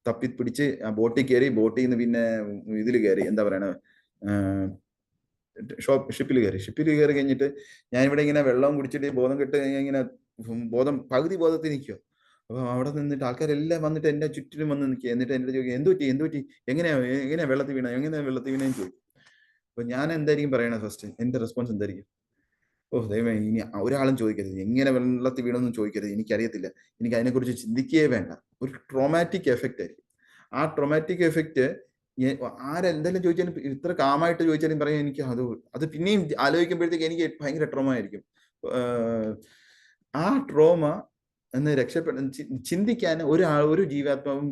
തപ്പിപ്പിടിച്ച് ആ ബോട്ടിൽ കയറി. ബോട്ടിൽ നിന്ന് പിന്നെ ഇതിൽ കയറി, എന്താ പറയണ, ഷിപ്പിൽ കയറി കഴിഞ്ഞിട്ട് ഞാനിവിടെ ഇങ്ങനെ വെള്ളം കുടിച്ചിട്ട് ബോധം കെട്ട് ഇങ്ങനെ പകുതി ബോധത്തിൽ നിൽക്കുക. അപ്പൊ അവിടെ നിന്നിട്ട് ആൾക്കാരെല്ലാം വന്നിട്ട് എന്റെ ചുറ്റിലും വന്ന് നിൽക്കുക. എന്നിട്ട് എന്റെ ചോദിക്കുക, എന്ത് പറ്റി, എങ്ങനെയാ വെള്ളത്തിൽ വീണേന്ന് ചോദിക്കും. അപ്പൊ ഞാൻ എന്തായിരിക്കും പറയണത്? ഫസ്റ്റ് എന്റെ റെസ്പോൺസ് എന്തായിരിക്കും? ദൈവമേ, ഇനി ഒരാളും ചോദിക്കരുത്, എങ്ങനെ വെള്ളത്തിൽ വീണമെന്ന് ചോദിക്കരുത്, എനിക്കറിയത്തില്ല, എനിക്ക് അതിനെക്കുറിച്ച് ചിന്തിക്കുകയേ വേണ്ട. ഒരു ട്രോമാറ്റിക് എഫക്റ്റ് ആയിരിക്കും. ആ ട്രോമാറ്റിക് എഫക്റ്റ് ആരെന്തെങ്കിലും ചോദിച്ചാലും, ഇത്ര കാമായിട്ട് ചോദിച്ചാലും പറയും, എനിക്ക് അത് പിന്നെയും ആലോചിക്കുമ്പോഴത്തേക്ക് എനിക്ക് ഭയങ്കര ട്രോമ ആയിരിക്കും. ആ ട്രോമ എന്ന് ചിന്തിക്കാൻ ഒരു ജീവാത്മാവും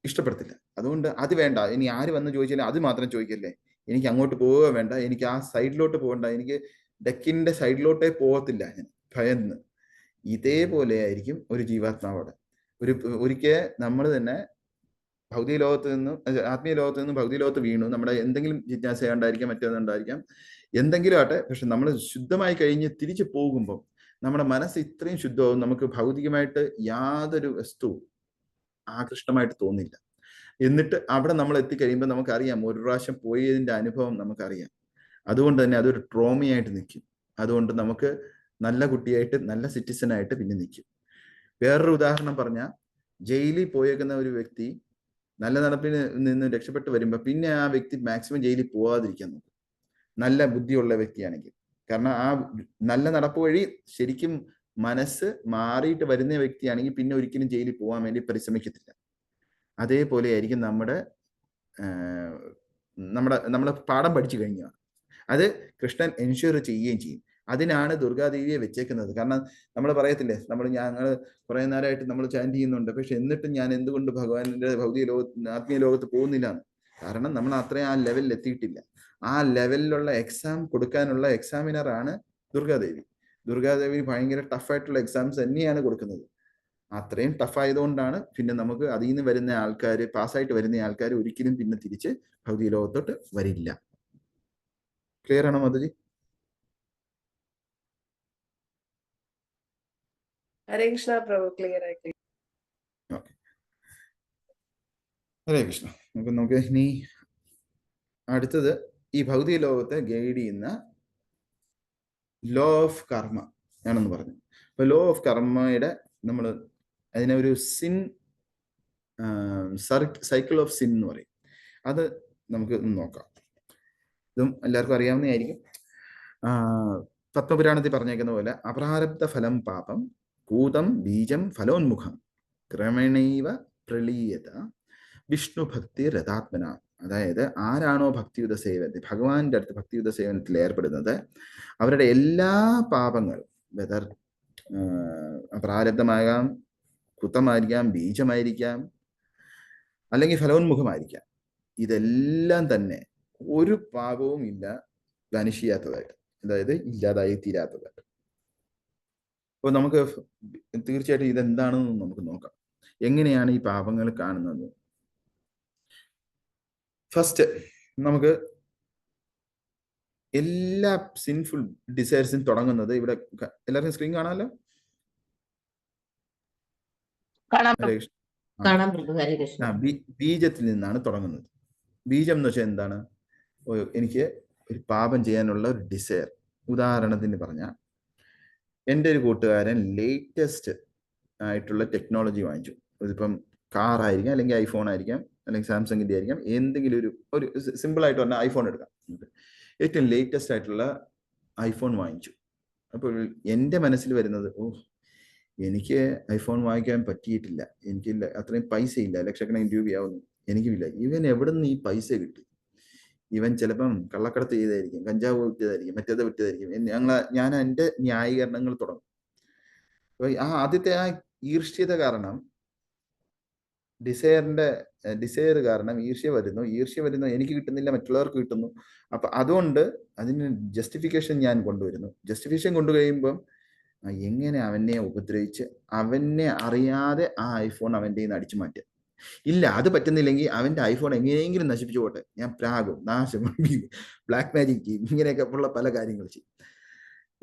ഇഷ്ടപ്പെടത്തില്ല. അതുകൊണ്ട് അത് വേണ്ട. ഇനി ആര് വന്ന് ചോദിച്ചാലും അത് മാത്രം ചോദിക്കല്ലേ, എനിക്ക് അങ്ങോട്ട് പോവുക വേണ്ട, എനിക്ക് ആ സൈഡിലോട്ട് പോകണ്ട, എനിക്ക് ഡെക്കിന്റെ സൈഡിലോട്ടേ പോകത്തില്ല ഞാൻ ഭയന്ന്. ഇതേപോലെ ആയിരിക്കും ഒരു ജീവാത്മാവോടെ. ഒരിക്കൽ നമ്മൾ തന്നെ ഭൗതിക ലോകത്ത് നിന്ന് ആത്മീയ ലോകത്ത് നിന്ന് ഭൗതിക ലോകത്ത് വീണു. നമ്മുടെ എന്തെങ്കിലും ജിജ്ഞാസ ഉണ്ടായിരിക്കാം, മറ്റൊന്നുണ്ടായിരിക്കാം, എന്തെങ്കിലും ആട്ടെ. പക്ഷെ നമ്മൾ ശുദ്ധമായി കഴിഞ്ഞ് തിരിച്ചു പോകുമ്പോൾ നമ്മുടെ മനസ്സ് ഇത്രയും ശുദ്ധവും നമുക്ക് ഭൗതികമായിട്ട് യാതൊരു വസ്തുവും ആകൃഷ്ടമായിട്ട് തോന്നില്ല. എന്നിട്ട് അവിടെ നമ്മൾ എത്തിക്കഴിയുമ്പോൾ നമുക്കറിയാം, ഒരു പ്രാവശ്യം പോയതിന്റെ അനുഭവം നമുക്കറിയാം. അതുകൊണ്ട് തന്നെ അതൊരു ട്രോമയായിട്ട് നിൽക്കും. അതുകൊണ്ട് നമുക്ക് നല്ല കുട്ടിയായിട്ട്, നല്ല സിറ്റിസനായിട്ട് പിന്നെ നിൽക്കും. വേറൊരു ഉദാഹരണം പറഞ്ഞാൽ, ജയിലിൽ പോയേക്കുന്ന ഒരു വ്യക്തി നല്ല നടപ്പിന് നിന്ന് രക്ഷപ്പെട്ട് വരുമ്പോൾ പിന്നെ ആ വ്യക്തി മാക്സിമം ജയിലിൽ പോവാതിരിക്കാൻ നോക്കും, നല്ല ബുദ്ധിയുള്ള വ്യക്തിയാണെങ്കിൽ. കാരണം ആ നല്ല നടപ്പ് വഴി ശരിക്കും മനസ്സ് മാറിയിട്ട് വരുന്ന വ്യക്തിയാണെങ്കിൽ പിന്നെ ഒരിക്കലും ജയിലിൽ പോകാൻ വേണ്ടി പരിശ്രമിക്കത്തില്ല. അതേപോലെ ആയിരിക്കും നമ്മുടെ പാഠം പഠിച്ചു കഴിഞ്ഞാൽ അത് കൃഷ്ണൻ എൻഷുർ ചെയ്യുകയും ചെയ്യും. അതിനാണ് ദുർഗാദേവിയെ വെച്ചേക്കുന്നത്. കാരണം നമ്മൾ പറയത്തില്ലേ, ഞങ്ങൾ കുറെ നേരമായിട്ട് നമ്മൾ ചാൻറ്റ് ചെയ്യുന്നുണ്ട്, പക്ഷെ എന്നിട്ടും ഞാൻ എന്തുകൊണ്ട് ഭഗവാന്റെ ആത്മീയ ലോകത്ത് പോകുന്നില്ല? കാരണം നമ്മൾ അത്രയും ആ ലെവലിൽ എത്തിയിട്ടില്ല. ആ ലെവലിലുള്ള എക്സാം കൊടുക്കാനുള്ള എക്സാമിനറാണ് ദുർഗാദേവി. ദുർഗാദേവി ഭയങ്കര ടഫായിട്ടുള്ള എക്സാംസ് തന്നെയാണ് കൊടുക്കുന്നത്. അത്രയും ടഫ് ആയതുകൊണ്ടാണ് പിന്നെ നമുക്ക് അതിൽ നിന്ന് വരുന്ന ആൾക്കാർ, പാസ്സായിട്ട് വരുന്ന ആൾക്കാർ ഒരിക്കലും പിന്നെ തിരിച്ച് ഭൗതിക ലോകത്തോട്ട് വരില്ല. ക്ലിയർ ആണോ മാധുജി? ഹരേ കൃഷ്ണ പ്രഭു, ക്ലിയർ ആയി. ഹരേ കൃഷ്ണ. അപ്പൊ നമുക്ക് ഇനി അടുത്തത് ഈ ഭൗതിക ലോകത്തെ ഗൈഡ് ചെയ്യുന്ന ലോ ഓഫ് കർമ്മ ആണെന്ന് പറഞ്ഞു. അപ്പൊ ലോ ഓഫ് കർമ്മയുടെ നമ്മൾ അതിനെ ഒരു സിൻ സൈക്കിൾ ഓഫ് സിൻ എന്ന് പറയും. അത് നമുക്ക് നോക്കാം. ഇതും എല്ലാവർക്കും അറിയാവുന്നതായിരിക്കും. പത്മപുരാണത്തിൽ പറഞ്ഞേക്കുന്ന പോലെ, അപ്രാരബ്ധ ഫലം പാപം കൂതം ബീജം ഫലോന്മുഖം ക്രമേണൈവ പ്രളീയത വിഷ്ണു ഭക്തി രഥാത്മന. അതായത് ആരാണോ ഭക്തിയുത സേവനത്തിൽ, ഭഗവാന്റെ അടുത്ത് ഭക്തിയുത സേവനത്തിൽ ഏർപ്പെടുന്നത്, അവരുടെ എല്ലാ പാപങ്ങളും, വെതർ പ്രാരബ്ധമാകാം, കുത്തമായിരിക്കാം, ബീജമായിരിക്കാം, അല്ലെങ്കിൽ ഫലോന്മുഖമായിരിക്കാം, ഇതെല്ലാം തന്നെ ഒരു പാപവും ഇല്ല വനിഷിയാത്തതായിട്ട്, അതായത് ഇല്ലാതായി തീരാത്തതായിട്ട്. അപ്പോൾ നമുക്ക് തീർച്ചയായിട്ടും ഇതെന്താണെന്ന് നമുക്ക് നോക്കാം. എങ്ങനെയാണ് ഈ പാപങ്ങൾ കാണുന്നത്? ഫസ്റ്റ് നമുക്ക് എല്ലാ സിൻഫുൾ ഡിസയർസും തുടങ്ങുന്നത് ഇവിടെ എല്ലാവരും സ്ക്രീൻ കാണാമല്ലോ. കാണാം ഹരേ കൃഷ്ണ. കാണാം പ്രഭു. ഹരേ കൃഷ്ണ. ബീജത്തിൽ നിന്നാണ് തുടങ്ങുന്നത്. ബീജം എന്ന് വെച്ചാൽ എന്താണ്? എനിക്ക് ഒരു പാപം ചെയ്യാനുള്ള ഒരു ഡിസയർ. ഉദാഹരണത്തിന് പറഞ്ഞാൽ എൻ്റെ ഒരു കൂട്ടുകാരൻ ലേറ്റസ്റ്റ് ആയിട്ടുള്ള ടെക്നോളജി വാങ്ങിച്ചു. ഇതിപ്പം കാർ ആയിരിക്കാം, അല്ലെങ്കിൽ ഐഫോൺ ആയിരിക്കാം, അല്ലെങ്കിൽ സാംസങ്ങിൻ്റെ ആയിരിക്കാം, എന്തെങ്കിലും ഒരു സിമ്പിൾ ആയിട്ട് പറഞ്ഞാൽ ഐഫോൺ എടുക്കാം. ഏറ്റവും ലേറ്റസ്റ്റ് ആയിട്ടുള്ള ഐഫോൺ വാങ്ങിച്ചു. അപ്പോൾ എൻ്റെ മനസ്സിൽ വരുന്നത്, എനിക്ക് ഐഫോൺ വാങ്ങിക്കാൻ പറ്റിയിട്ടില്ല, എനിക്കില്ല, അത്രയും പൈസ ഇല്ല, ലക്ഷക്കണക്കിന് രൂപയാവുന്നു, എനിക്കുമില്ല. ഇവൻ എവിടെ നിന്ന് ഈ പൈസ കിട്ടി? ഇവൻ ചിലപ്പം കള്ളക്കടത്ത് ചെയ്തായിരിക്കും, കഞ്ചാവ് വിറ്റതായിരിക്കും, മറ്റേത് വിറ്റതായിരിക്കും. ഞാൻ എൻ്റെ ന്യായീകരണങ്ങൾ തുടങ്ങും. അപ്പൊ ആദ്യത്തെ ആ ഈർഷ്യത കാരണം, ഡിസയർ കാരണം ഈർഷ്യ വരുന്നു, എനിക്ക് കിട്ടുന്നില്ല, മറ്റുള്ളവർക്ക് കിട്ടുന്നു. അപ്പൊ അതുകൊണ്ട് അതിന് ജസ്റ്റിഫിക്കേഷൻ ഞാൻ കൊണ്ടുവരുന്നു. ജസ്റ്റിഫിക്കേഷൻ കൊണ്ടുകഴിയുമ്പം എങ്ങനെ അവനെ ഉപദ്രവിച്ച് അവനെ അറിയാതെ ആ ഐഫോൺ അവൻ്റെ നിന്ന് അടിച്ചു മാറ്റുക. ഇല്ല, അത് പറ്റുന്നില്ലെങ്കിൽ അവൻ്റെ ഐഫോൺ എങ്ങനെയെങ്കിലും നശിപ്പിച്ചു പോട്ടെ, ഞാൻ പ്രാകും, നാശം, ബ്ലാക്ക് മാജിക് ചെയ്യും, ഇങ്ങനെയൊക്കെ ഉള്ള പല കാര്യങ്ങൾ ചെയ്യും.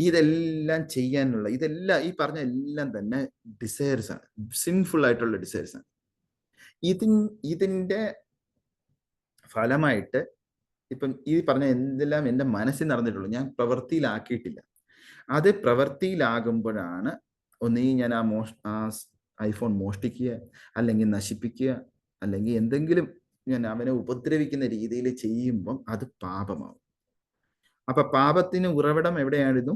ഇതെല്ലാം ചെയ്യാനുള്ള, ഇതെല്ലാം ഈ പറഞ്ഞ എല്ലാം തന്നെ ഡിസയർസ് ആണ്, സിൻഫുൾ ആയിട്ടുള്ള ഡിസയർസ് ആണ്. ഇതിൻ്റെ ഫലമായിട്ട് ഇപ്പം ഈ പറഞ്ഞ എന്തെല്ലാം എൻ്റെ മനസ്സിൽ നടന്നിട്ടുള്ളൂ, ഞാൻ പ്രവൃത്തിയിലാക്കിയിട്ടില്ല. അത് പ്രവൃത്തിയിലാകുമ്പോഴാണ് ഒന്നീ ഞാൻ ആ ഐഫോൺ മോഷ്ടിക്കുക, അല്ലെങ്കിൽ നശിപ്പിക്കുക, അല്ലെങ്കിൽ എന്തെങ്കിലും ഞാൻ അവനെ ഉപദ്രവിക്കുന്ന രീതിയിൽ ചെയ്യുമ്പം അത് പാപമാവും. അപ്പൊ പാപത്തിന് ഉറവിടം എവിടെയായിരുന്നു?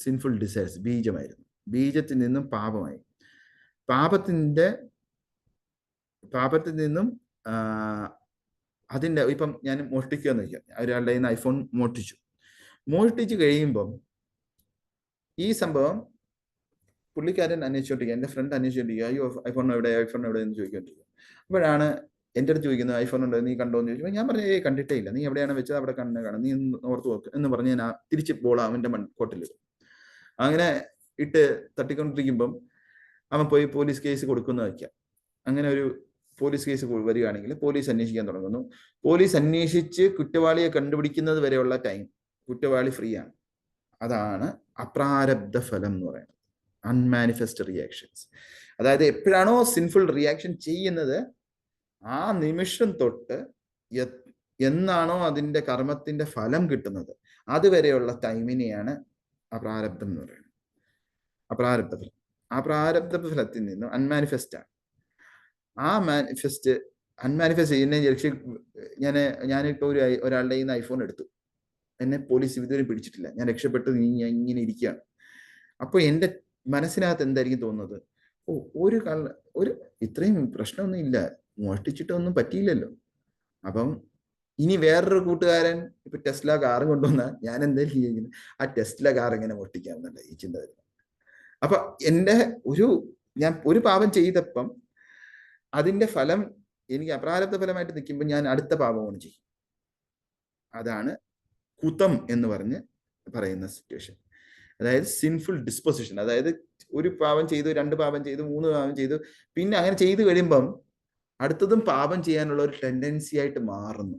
Sinful desires, ബീജമായിരുന്നു. ബീജത്തിൽ നിന്നും പാപമായി. പാപത്തിൽ നിന്നും അതിൻ്റെ ഇപ്പം ഞാൻ മോഷ്ടിക്കുക എന്ന് വയ്ക്കാം, ഒരാളുടെ കയ്യിൽ നിന്ന് ഐഫോൺ മോഷ്ടിച്ചു കഴിയുമ്പം ഈ സംഭവം പുള്ളിക്കാരൻ അന്വേഷിച്ചോണ്ടിരിക്കുക, എൻ്റെ ഫ്രണ്ട് അന്വേഷിച്ചോണ്ടിരിക്കുക, അയ്യോ ഐഫോൺ എവിടെ എന്ന് ചോദിക്കൊണ്ടിരിക്കുക. അപ്പോഴാണ് എൻ്റെ അടുത്ത് ചോദിക്കുന്നത്, ഐഫോൺ ഉണ്ടോ, നീ കണ്ടോ എന്ന് ചോദിച്ചപ്പോൾ ഞാൻ പറഞ്ഞു, കണ്ടിട്ടേ ഇല്ല, നീ എവിടെയാണ് വെച്ചത്, അവിടെ കാണും, നീ ഓർത്ത് നോക്ക് എന്ന് പറഞ്ഞ് ഞാൻ തിരിച്ച് ബോൾ അവൻ്റെ കോട്ടിലിടും. അങ്ങനെ ഇട്ട് തട്ടിക്കൊണ്ടിരിക്കുമ്പം അവൻ പോയി പോലീസ് കേസ് കൊടുക്കുന്ന വയ്ക്കാം. അങ്ങനെ ഒരു പോലീസ് കേസ് വരികയാണെങ്കിൽ പോലീസ് അന്വേഷിക്കാൻ തുടങ്ങുന്നു. പോലീസ് അന്വേഷിച്ച് കുറ്റവാളിയെ കണ്ടുപിടിക്കുന്നത് വരെയുള്ള ടൈം കുറ്റവാളി ഫ്രീ ആണ്. അതാണ് അപ്രാരബ്ധ ഫലം എന്ന് പറയുന്നത്, അൺമാനിഫെസ്റ്റ് റിയാക്ഷൻസ്. അതായത് എപ്പോഴാണോ സിൻഫുൾ റിയാക്ഷൻ ചെയ്യുന്നത്, ആ നിമിഷം തൊട്ട് എന്നാണോ അതിൻ്റെ കർമ്മത്തിന്റെ ഫലം കിട്ടുന്നത്, അതുവരെയുള്ള ടൈമിനെയാണ് അപ്രാരബ്ധം എന്ന് പറയുന്നത്. അപ്രാരബ്ധ ഫലം. ആ പ്രാരബ്ധ ഫലത്തിൽ നിന്നും അൺമാനിഫെസ്റ്റ് ആണ്. ആ അൺമാനിഫെസ്റ്റ് ചെയ്യുന്ന ഞാനിപ്പോൾ ഒരാളുടെ കയ്യിൽ നിന്ന് ഐഫോൺ എടുത്തു, എന്നെ പോലീസ് ഇതുവരെ പിടിച്ചിട്ടില്ല, ഞാൻ രക്ഷപ്പെട്ടു, ഞാൻ ഇങ്ങനെ ഇരിക്കുകയാണ്. അപ്പോൾ എൻ്റെ മനസ്സിനകത്ത് എന്തായിരിക്കും തോന്നുന്നത്? ഒരു ഇത്രയും പ്രശ്നമൊന്നും ഇല്ല, മോഷ്ടിച്ചിട്ടൊന്നും പറ്റിയില്ലല്ലോ. അപ്പം ഇനി വേറൊരു കൂട്ടുകാരൻ ഇപ്പൊ ടെസ്ല കാർ കൊണ്ടുവന്നാൽ ഞാൻ എന്തായാലും ചെയ്യുന്നത്, ആ ടെസ്ല കാർ എങ്ങനെ മോഷ്ടിക്കാമെന്നല്ല ഈ ചിന്ത വരുന്നത്. അപ്പൊ ഞാൻ ഒരു പാപം ചെയ്തപ്പം അതിന്റെ ഫലം എനിക്ക് അപ്രാരബ്ധ ഫലമായിട്ട് നിൽക്കുമ്പോൾ ഞാൻ അടുത്ത പാപമാണ് ചെയ്യും. അതാണ് കുതം എന്ന് പറഞ്ഞ് പറയുന്ന സിറ്റുവേഷൻ. അതായത് സിൻഫുൾ ഡിസ്പൊസിഷൻ. അതായത് ഒരു പാപം ചെയ്തു, 2 പാപം ചെയ്തു, 3 പാപം ചെയ്തു, പിന്നെ അങ്ങനെ ചെയ്തു കഴിയുമ്പം അടുത്തതും പാപം ചെയ്യാനുള്ള ഒരു ടെൻഡൻസി ആയിട്ട് മാറുന്നു.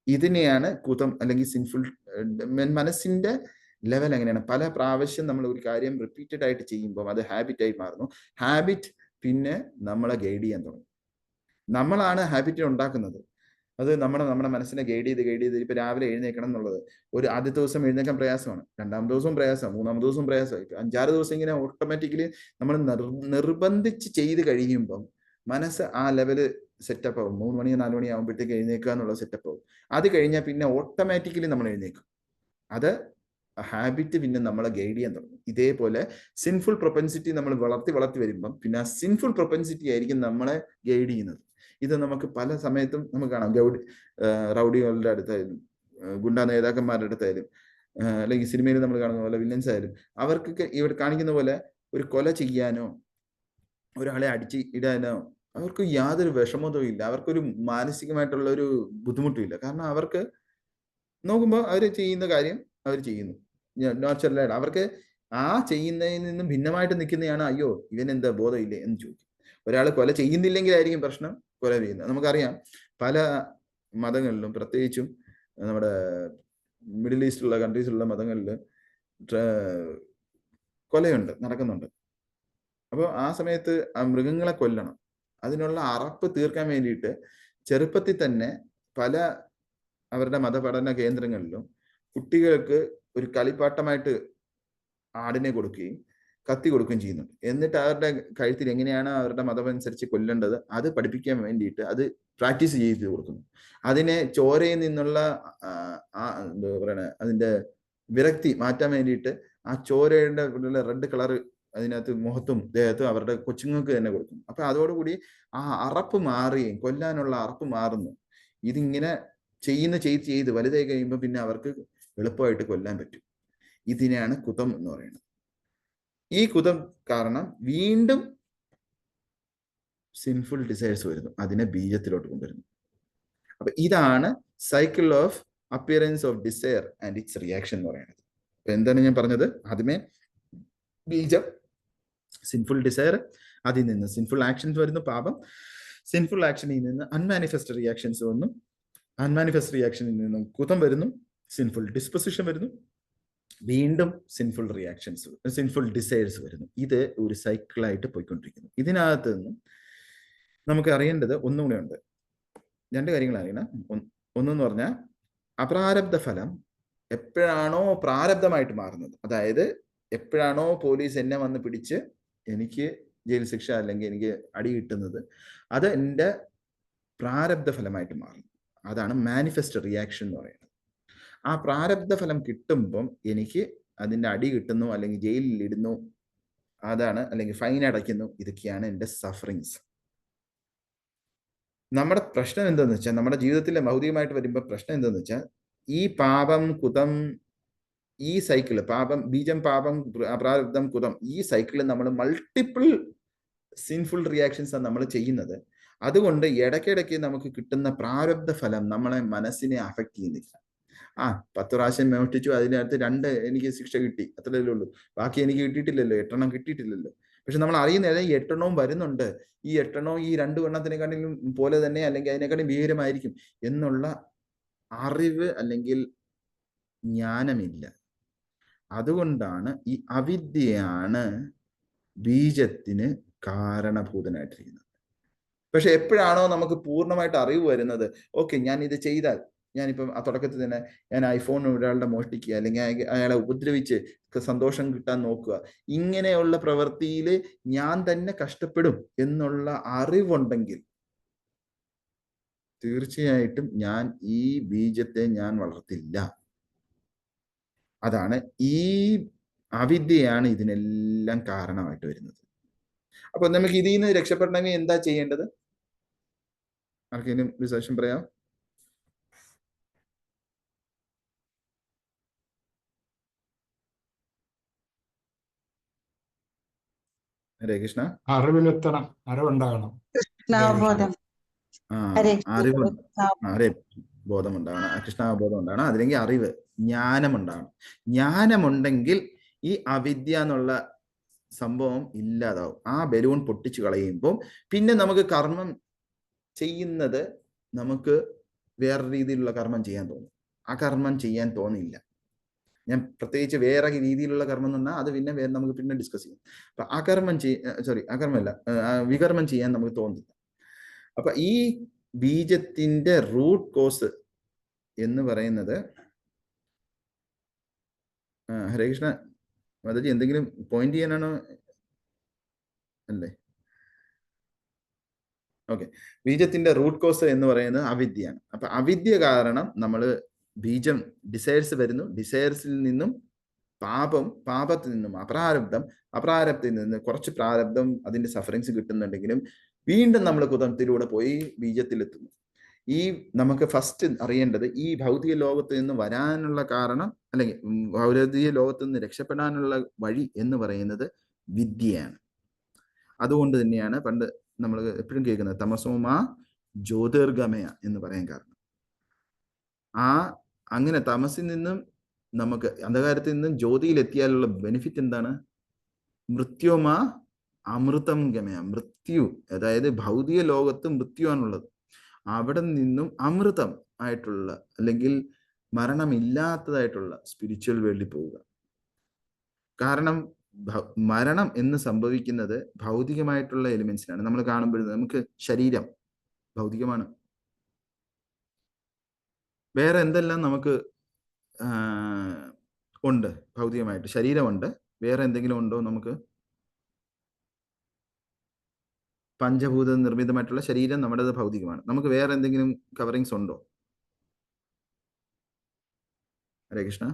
ഇതിനെയാണ് കുതം അല്ലെങ്കിൽ സിൻഫുൾ. മനസ്സിന്റെ ലെവൽ എങ്ങനെയാണ്? പല പ്രാവശ്യം നമ്മൾ ഒരു കാര്യം റിപ്പീറ്റഡ് ആയിട്ട് ചെയ്യുമ്പോൾ അത് ഹാബിറ്റായി മാറുന്നു. ഹാബിറ്റ് പിന്നെ നമ്മളെ ഗൈഡ് ചെയ്യാൻ തുടങ്ങും. നമ്മളാണ് ഹാബിറ്റ് ഉണ്ടാക്കുന്നത്. അത് നമ്മുടെ മനസ്സിനെ ഗൈഡ് ചെയ്ത് ഇപ്പൊ രാവിലെ എഴുന്നേക്കണം എന്നുള്ളത് ആദ്യത്തെ ദിവസം എഴുന്നേക്കാൻ പ്രയാസമാണ്, 2ാമത്തെ ദിവസം പ്രയാസം, 3ാമത്തെ ദിവസം പ്രയാസമായി, 5-6 ദിവസം ഇങ്ങനെ ഓട്ടോമാറ്റിക്കലി നമ്മൾ നിർബന്ധിച്ച് ചെയ്ത് കഴിയുമ്പം മനസ്സ് ആ ലെവല് സെറ്റപ്പ് ആവും. 3 മണി 4 മണി ആകുമ്പോഴത്തേക്ക് എഴുന്നേക്കുക എന്നുള്ള സെറ്റപ്പ് ആവും. അത് കഴിഞ്ഞാൽ പിന്നെ ഓട്ടോമാറ്റിക്കലി നമ്മൾ എഴുന്നേക്കും. അത് ഹാബിറ്റ് പിന്നെ നമ്മളെ ഗൈഡ് ചെയ്യാൻ തുടങ്ങും. ഇതേപോലെ സിൻഫുൾ പ്രൊപ്പൻസിറ്റി നമ്മൾ വളർത്തി വരുമ്പം പിന്നെ ആ സിൻഫുൾ പ്രൊപ്പൻസിറ്റി ആയിരിക്കും നമ്മളെ ഗൈഡ് ചെയ്യുന്നത്. ഇത് നമുക്ക് പല സമയത്തും നമുക്ക് കാണാം. റൗഡികളുടെ അടുത്തായാലും, ഗുണ്ടാ നേതാക്കന്മാരുടെ അടുത്തായാലും, അല്ലെങ്കിൽ സിനിമയിൽ നമ്മൾ കാണുന്ന പോലെ വില്ലൻസ് ആയാലും, അവർക്കൊക്കെ ഇവിടെ കാണിക്കുന്ന പോലെ ഒരു കൊല ചെയ്യാനോ ഒരാളെ അടിച്ച് ഇടാനോ അവർക്ക് യാതൊരു വിഷമതവും ഇല്ല, അവർക്കൊരു മാനസികമായിട്ടുള്ള ഒരു ബുദ്ധിമുട്ടും ഇല്ല. കാരണം അവർക്ക് നോക്കുമ്പോൾ അവർ ചെയ്യുന്ന കാര്യം അവർ ചെയ്യുന്നു നാച്ചുറലായിട്ട്. അവർക്ക് ആ ചെയ്യുന്നതിൽ നിന്നും ഭിന്നമായിട്ട് നിൽക്കുന്നതാണ് അയ്യോ ഇവൻ എന്താ ബോധമില്ലേ എന്ന് ചോദിക്കും. ഒരാൾ കൊല ചെയ്യുന്നില്ലെങ്കിലായിരിക്കും പ്രശ്നം കൊല ചെയ്യുന്നത്. നമുക്കറിയാം പല മതങ്ങളിലും, പ്രത്യേകിച്ചും നമ്മുടെ മിഡിൽ ഈസ്റ്റിലുള്ള കൺട്രീസിലുള്ള മതങ്ങളിൽ കൊലയുണ്ട്, നടക്കുന്നുണ്ട്. അപ്പോൾ ആ സമയത്ത് ആ മൃഗങ്ങളെ കൊല്ലണം. അതിനുള്ള അറപ്പ് തീർക്കാൻ വേണ്ടിയിട്ട് ചെറുപ്പത്തിൽ തന്നെ പല അവരുടെ മതപഠന കേന്ദ്രങ്ങളിലും കുട്ടികൾക്ക് ഒരു കളിപ്പാട്ടമായിട്ട് ആടിനെ കൊടുക്കുകയും കത്തി കൊടുക്കുകയും ചെയ്യുന്നുണ്ട്. എന്നിട്ട് അവരുടെ കഴുത്തിൽ എങ്ങനെയാണ് അവരുടെ മതമനുസരിച്ച് കൊല്ലേണ്ടത് അത് പഠിപ്പിക്കാൻ വേണ്ടിയിട്ട് അത് പ്രാക്ടീസ് ചെയ്ത് കൊടുക്കുന്നു. അതിനെ ചോരയിൽ നിന്നുള്ള എന്താ പറയണ അതിന്റെ വിരക്തി മാറ്റാൻ വേണ്ടിയിട്ട് ആ ചോരയുടെ റെഡ് കളറ് അതിനകത്ത് മുഖത്തും ദേഹത്തും അവരുടെ കൊച്ചുങ്ങൾക്ക് തന്നെ കൊടുക്കുന്നു. അപ്പൊ അതോടുകൂടി ആ അറപ്പ് മാറുകയും കൊല്ലാനുള്ള അറപ്പ് മാറുന്നു. ഇതിങ്ങനെ ചെയ്ത് വലുതായി കഴിയുമ്പോൾ പിന്നെ അവർക്ക് എളുപ്പമായിട്ട് കൊല്ലാൻ പറ്റും. ഇതിനെയാണ് കുതം എന്ന് പറയുന്നത്. ഈ കുതം കാരണം വീണ്ടും സിൻഫുൾ ഡിസൈർസ് വരുന്നു, അതിനെ ബീജത്തിലോട്ട് കൊണ്ടുവരുന്നു. അപ്പൊ ഇതാണ് cycle of appearance of desire and its reaction എന്ന് പറയുന്നത്. അപ്പൊ എന്താണ് ഞാൻ പറഞ്ഞത്? ആദ്യമേ ബീജം, സിൻഫുൾ ഡിസയർ, അതിൽ നിന്ന് സിൻഫുൾ ആക്ഷൻസ് വരുന്നു, പാപം. സിൻഫുൾ ആക്ഷനിൽ നിന്ന് അൺമാനിഫെസ്റ്റ് റിയാക്ഷൻസ് വന്നു, അൺമാനിഫെസ്റ്റ് റിയാക്ഷനിൽ നിന്നും കുതം വരുന്നു, സിൻഫുൾ ഡിസ്പൊസിഷൻ വരുന്നു, വീണ്ടും സിൻഫുൾ റിയാക്ഷൻസ്, സിൻഫുൾ ഡിസൈർസ് വരുന്നു. ഇത് ഒരു സൈക്കിളായിട്ട് പോയിക്കൊണ്ടിരിക്കുന്നു. ഇതിനകത്ത് നിന്നും നമുക്ക് അറിയേണ്ടത് ഒന്നുകൂടെ ഉണ്ട്. രണ്ട് കാര്യങ്ങൾ അറിയണം. ഒന്നെന്ന് പറഞ്ഞാൽ അപ്രാരബ്ധ ഫലം എപ്പോഴാണോ പ്രാരബ്ധമായിട്ട് മാറുന്നത്, അതായത് എപ്പോഴാണോ പോലീസ് എന്നെ വന്ന് പിടിച്ച് എനിക്ക് ജയിൽ ശിക്ഷ അല്ലെങ്കിൽ എനിക്ക് അടി കിട്ടുന്നത്, അത് എൻ്റെ പ്രാരബ്ധ ഫലമായിട്ട് മാറുന്നു. അതാണ് മാനിഫെസ്റ്റ് റിയാക്ഷൻ എന്ന് പറയുന്നത്. ആ പ്രാരബ്ധ ഫലം കിട്ടുമ്പം എനിക്ക് അതിൻ്റെ അടി കിട്ടുന്നു, അല്ലെങ്കിൽ ജയിലിൽ ഇടുന്നു, അതാണ്, അല്ലെങ്കിൽ ഫൈൻ അടയ്ക്കുന്നു. ഇതൊക്കെയാണ് എൻ്റെ സഫറിങ്സ്. നമ്മുടെ പ്രശ്നം എന്താന്ന് വെച്ചാൽ, നമ്മുടെ ജീവിതത്തിലെ ഭൗതികമായിട്ട് വരുമ്പോൾ പ്രശ്നം എന്താന്ന് വെച്ചാൽ, ഈ പാപം കുതം, ഈ സൈക്കിള്, പാപം ബീജം, പാപം, പ്രാരബ്ധം, കുതം, ഈ സൈക്കിളിൽ നമ്മൾ മൾട്ടിപ്പിൾ സിൻഫുൾ റിയാക്ഷൻസ് ആണ് നമ്മൾ ചെയ്യുന്നത്. അതുകൊണ്ട് ഇടയ്ക്കിടയ്ക്ക് നമുക്ക് കിട്ടുന്ന പ്രാരബ്ധ ഫലം നമ്മളെ മനസ്സിനെ അഫക്റ്റ് ചെയ്യുന്നില്ല. 10 പ്രാവശ്യം മോഷ്ടിച്ചു, അതിനകത്ത് 2 എനിക്ക് ശിക്ഷ കിട്ടി, അത്രയല്ലേ ഉള്ളൂ, ബാക്കി എനിക്ക് കിട്ടിയിട്ടില്ലല്ലോ, 8 എണ്ണം കിട്ടിയിട്ടില്ലല്ലോ. പക്ഷെ നമ്മൾ അറിയുന്നില്ല ഈ 8 എണ്ണവും വരുന്നുണ്ട്, ഈ 8 എണ്ണവും ഈ 2 എണ്ണത്തിനെക്കാട്ടിലും പോലെ തന്നെ അല്ലെങ്കിൽ അതിനെക്കാട്ടും ഭീകരമായിരിക്കും എന്നുള്ള അറിവ് അല്ലെങ്കിൽ ജ്ഞാനമില്ല. അതുകൊണ്ടാണ് ഈ അവിദ്യയാണ് ബീജത്തിന് കാരണഭൂതനായിട്ടിരിക്കുന്നത്. പക്ഷെ എപ്പോഴാണോ നമുക്ക് പൂർണ്ണമായിട്ട് അറിവ് വരുന്നത്, ഓക്കെ ഞാൻ ഇത് ചെയ്താൽ, ഞാനിപ്പം ആ തുടക്കത്തിൽ തന്നെ ഞാൻ ഐഫോൺ ഒരാളുടെ മോഷ്ടിക്കുക, അല്ലെങ്കിൽ അയാളെ ഉപദ്രവിച്ച് സന്തോഷം കിട്ടാൻ നോക്കുക, ഇങ്ങനെയുള്ള പ്രവൃത്തിയിൽ ഞാൻ തന്നെ കഷ്ടപ്പെടും എന്നുള്ള അറിവുണ്ടെങ്കിൽ തീർച്ചയായിട്ടും ഞാൻ ഈ ബീജത്തെ ഞാൻ വളർത്തില്ല. അതാണ് ഈ അവിദ്യയാണ് ഇതിനെല്ലാം കാരണമായിട്ട് വരുന്നത്. അപ്പൊ നമുക്ക് ഇതിൽ നിന്ന് രക്ഷപ്പെടണമെങ്കിൽ എന്താ ചെയ്യേണ്ടത്? ആർക്കെങ്കിലും ഒരു സജഷൻ പറയാം? ഹരേ കൃഷ്ണ. അറിവിലെത്തണം, അറിവുണ്ടാകണം. കൃഷ്ണാവബോധം. അറിവ് ബോധം ഉണ്ടാകണം, കൃഷ്ണാവബോധം ഉണ്ടാകണം, അതില്ലെങ്കിൽ അറിവ്, ജ്ഞാനം ഉണ്ടാകണം. ജ്ഞാനമുണ്ടെങ്കിൽ ഈ അവിദ്യ എന്നുള്ള സംഭവം ഇല്ലാതാവും. ആ ബലൂൺ പൊട്ടിച്ചു കളയുമ്പോൾ പിന്നെ നമുക്ക് കർമ്മം ചെയ്യുന്നത് നമുക്ക് വേറെ രീതിയിലുള്ള കർമ്മം ചെയ്യാൻ തോന്നും. ആ കർമ്മം ചെയ്യാൻ തോന്നില്ല. ഞാൻ പ്രത്യേകിച്ച് വേറെ രീതിയിലുള്ള കർമ്മം എന്ന് പറഞ്ഞാൽ അത് പിന്നെ വേറെ നമുക്ക് പിന്നെ ഡിസ്കസ് ചെയ്യും. അപ്പൊ വികർമ്മം ചെയ്യാൻ നമുക്ക് തോന്നില്ല. അപ്പൊ ഈ ബീജത്തിന്റെ റൂട്ട് കോസ് എന്ന് പറയുന്നത്, ഹരേ കൃഷ്ണ മാതാജി എന്തെങ്കിലും പോയിന്റ് ചെയ്യാനാണോ? അല്ലേ? ഓക്കെ. ബീജത്തിന്റെ റൂട്ട് കോസ് എന്ന് പറയുന്നത് അവിദ്യയാണ്. അപ്പൊ അവിദ്യ കാരണം നമ്മൾ ബീജം ഡിസൈർസ് വരുന്നു, ഡിസൈർസിൽ നിന്നും പാപത്തിൽ നിന്നും അപ്രാരബ്ധത്തിൽ നിന്ന് കുറച്ച് പ്രാരബ്ധം, അതിന്റെ സഫറിങ്സ് കിട്ടുന്നുണ്ടെങ്കിലും വീണ്ടും നമ്മൾ കുതത്തിലൂടെ പോയി ബീജത്തിലെത്തുന്നു. ഈ നമുക്ക് ഫസ്റ്റ് അറിയേണ്ടത് ഈ ഭൗതിക ലോകത്ത് നിന്ന് വരാനുള്ള കാരണം, അല്ലെങ്കിൽ ഭൗതിക ലോകത്ത് നിന്ന് രക്ഷപ്പെടാനുള്ള വഴി എന്ന് പറയുന്നത് വിദ്യയാണ്. അതുകൊണ്ട് തന്നെയാണ് പണ്ട് നമ്മൾ എപ്പോഴും കേൾക്കുന്നത് തമസോമ ജ്യോതിർഗമയ എന്ന് പറയാൻ കാരണം. അങ്ങനെ തമസിൽ നിന്നും നമുക്ക് അന്ധകാരത്തിൽ നിന്നും ജ്യോതിയിൽ എത്തിയാലുള്ള ബെനിഫിറ്റ് എന്താണ്? മൃത്യോമ അമൃതം ഗമയ. മൃത്യു, അതായത് ഭൗതിക ലോകത്ത് മൃത്യുവാണുള്ളത്. അവിടെ നിന്നും അമൃതം ആയിട്ടുള്ള അല്ലെങ്കിൽ മരണമില്ലാത്തതായിട്ടുള്ള സ്പിരിച്വൽ വേൾഡിൽ പോവുക. കാരണം മരണം എന്ന് സംഭവിക്കുന്നത് ഭൗതികമായിട്ടുള്ള എലിമെന്റ്സിനാണ്. നമ്മൾ കാണുമ്പോഴേ നമുക്ക് ശരീരം ഭൗതികമാണ്. വേറെ എന്തെല്ലാം നമുക്ക് ഉണ്ട് ഭൗതികമായിട്ട്? ശരീരമുണ്ട്. വേറെ എന്തെങ്കിലും ഉണ്ടോ നമുക്ക്? പഞ്ചഭൂത നിർമ്മിതമായിട്ടുള്ള ശരീരം നമ്മുടേത് ഭൗതികമാണ്. നമുക്ക് വേറെ എന്തെങ്കിലും കവറിങ്സ് ഉണ്ടോ? ഹരേ കൃഷ്ണ.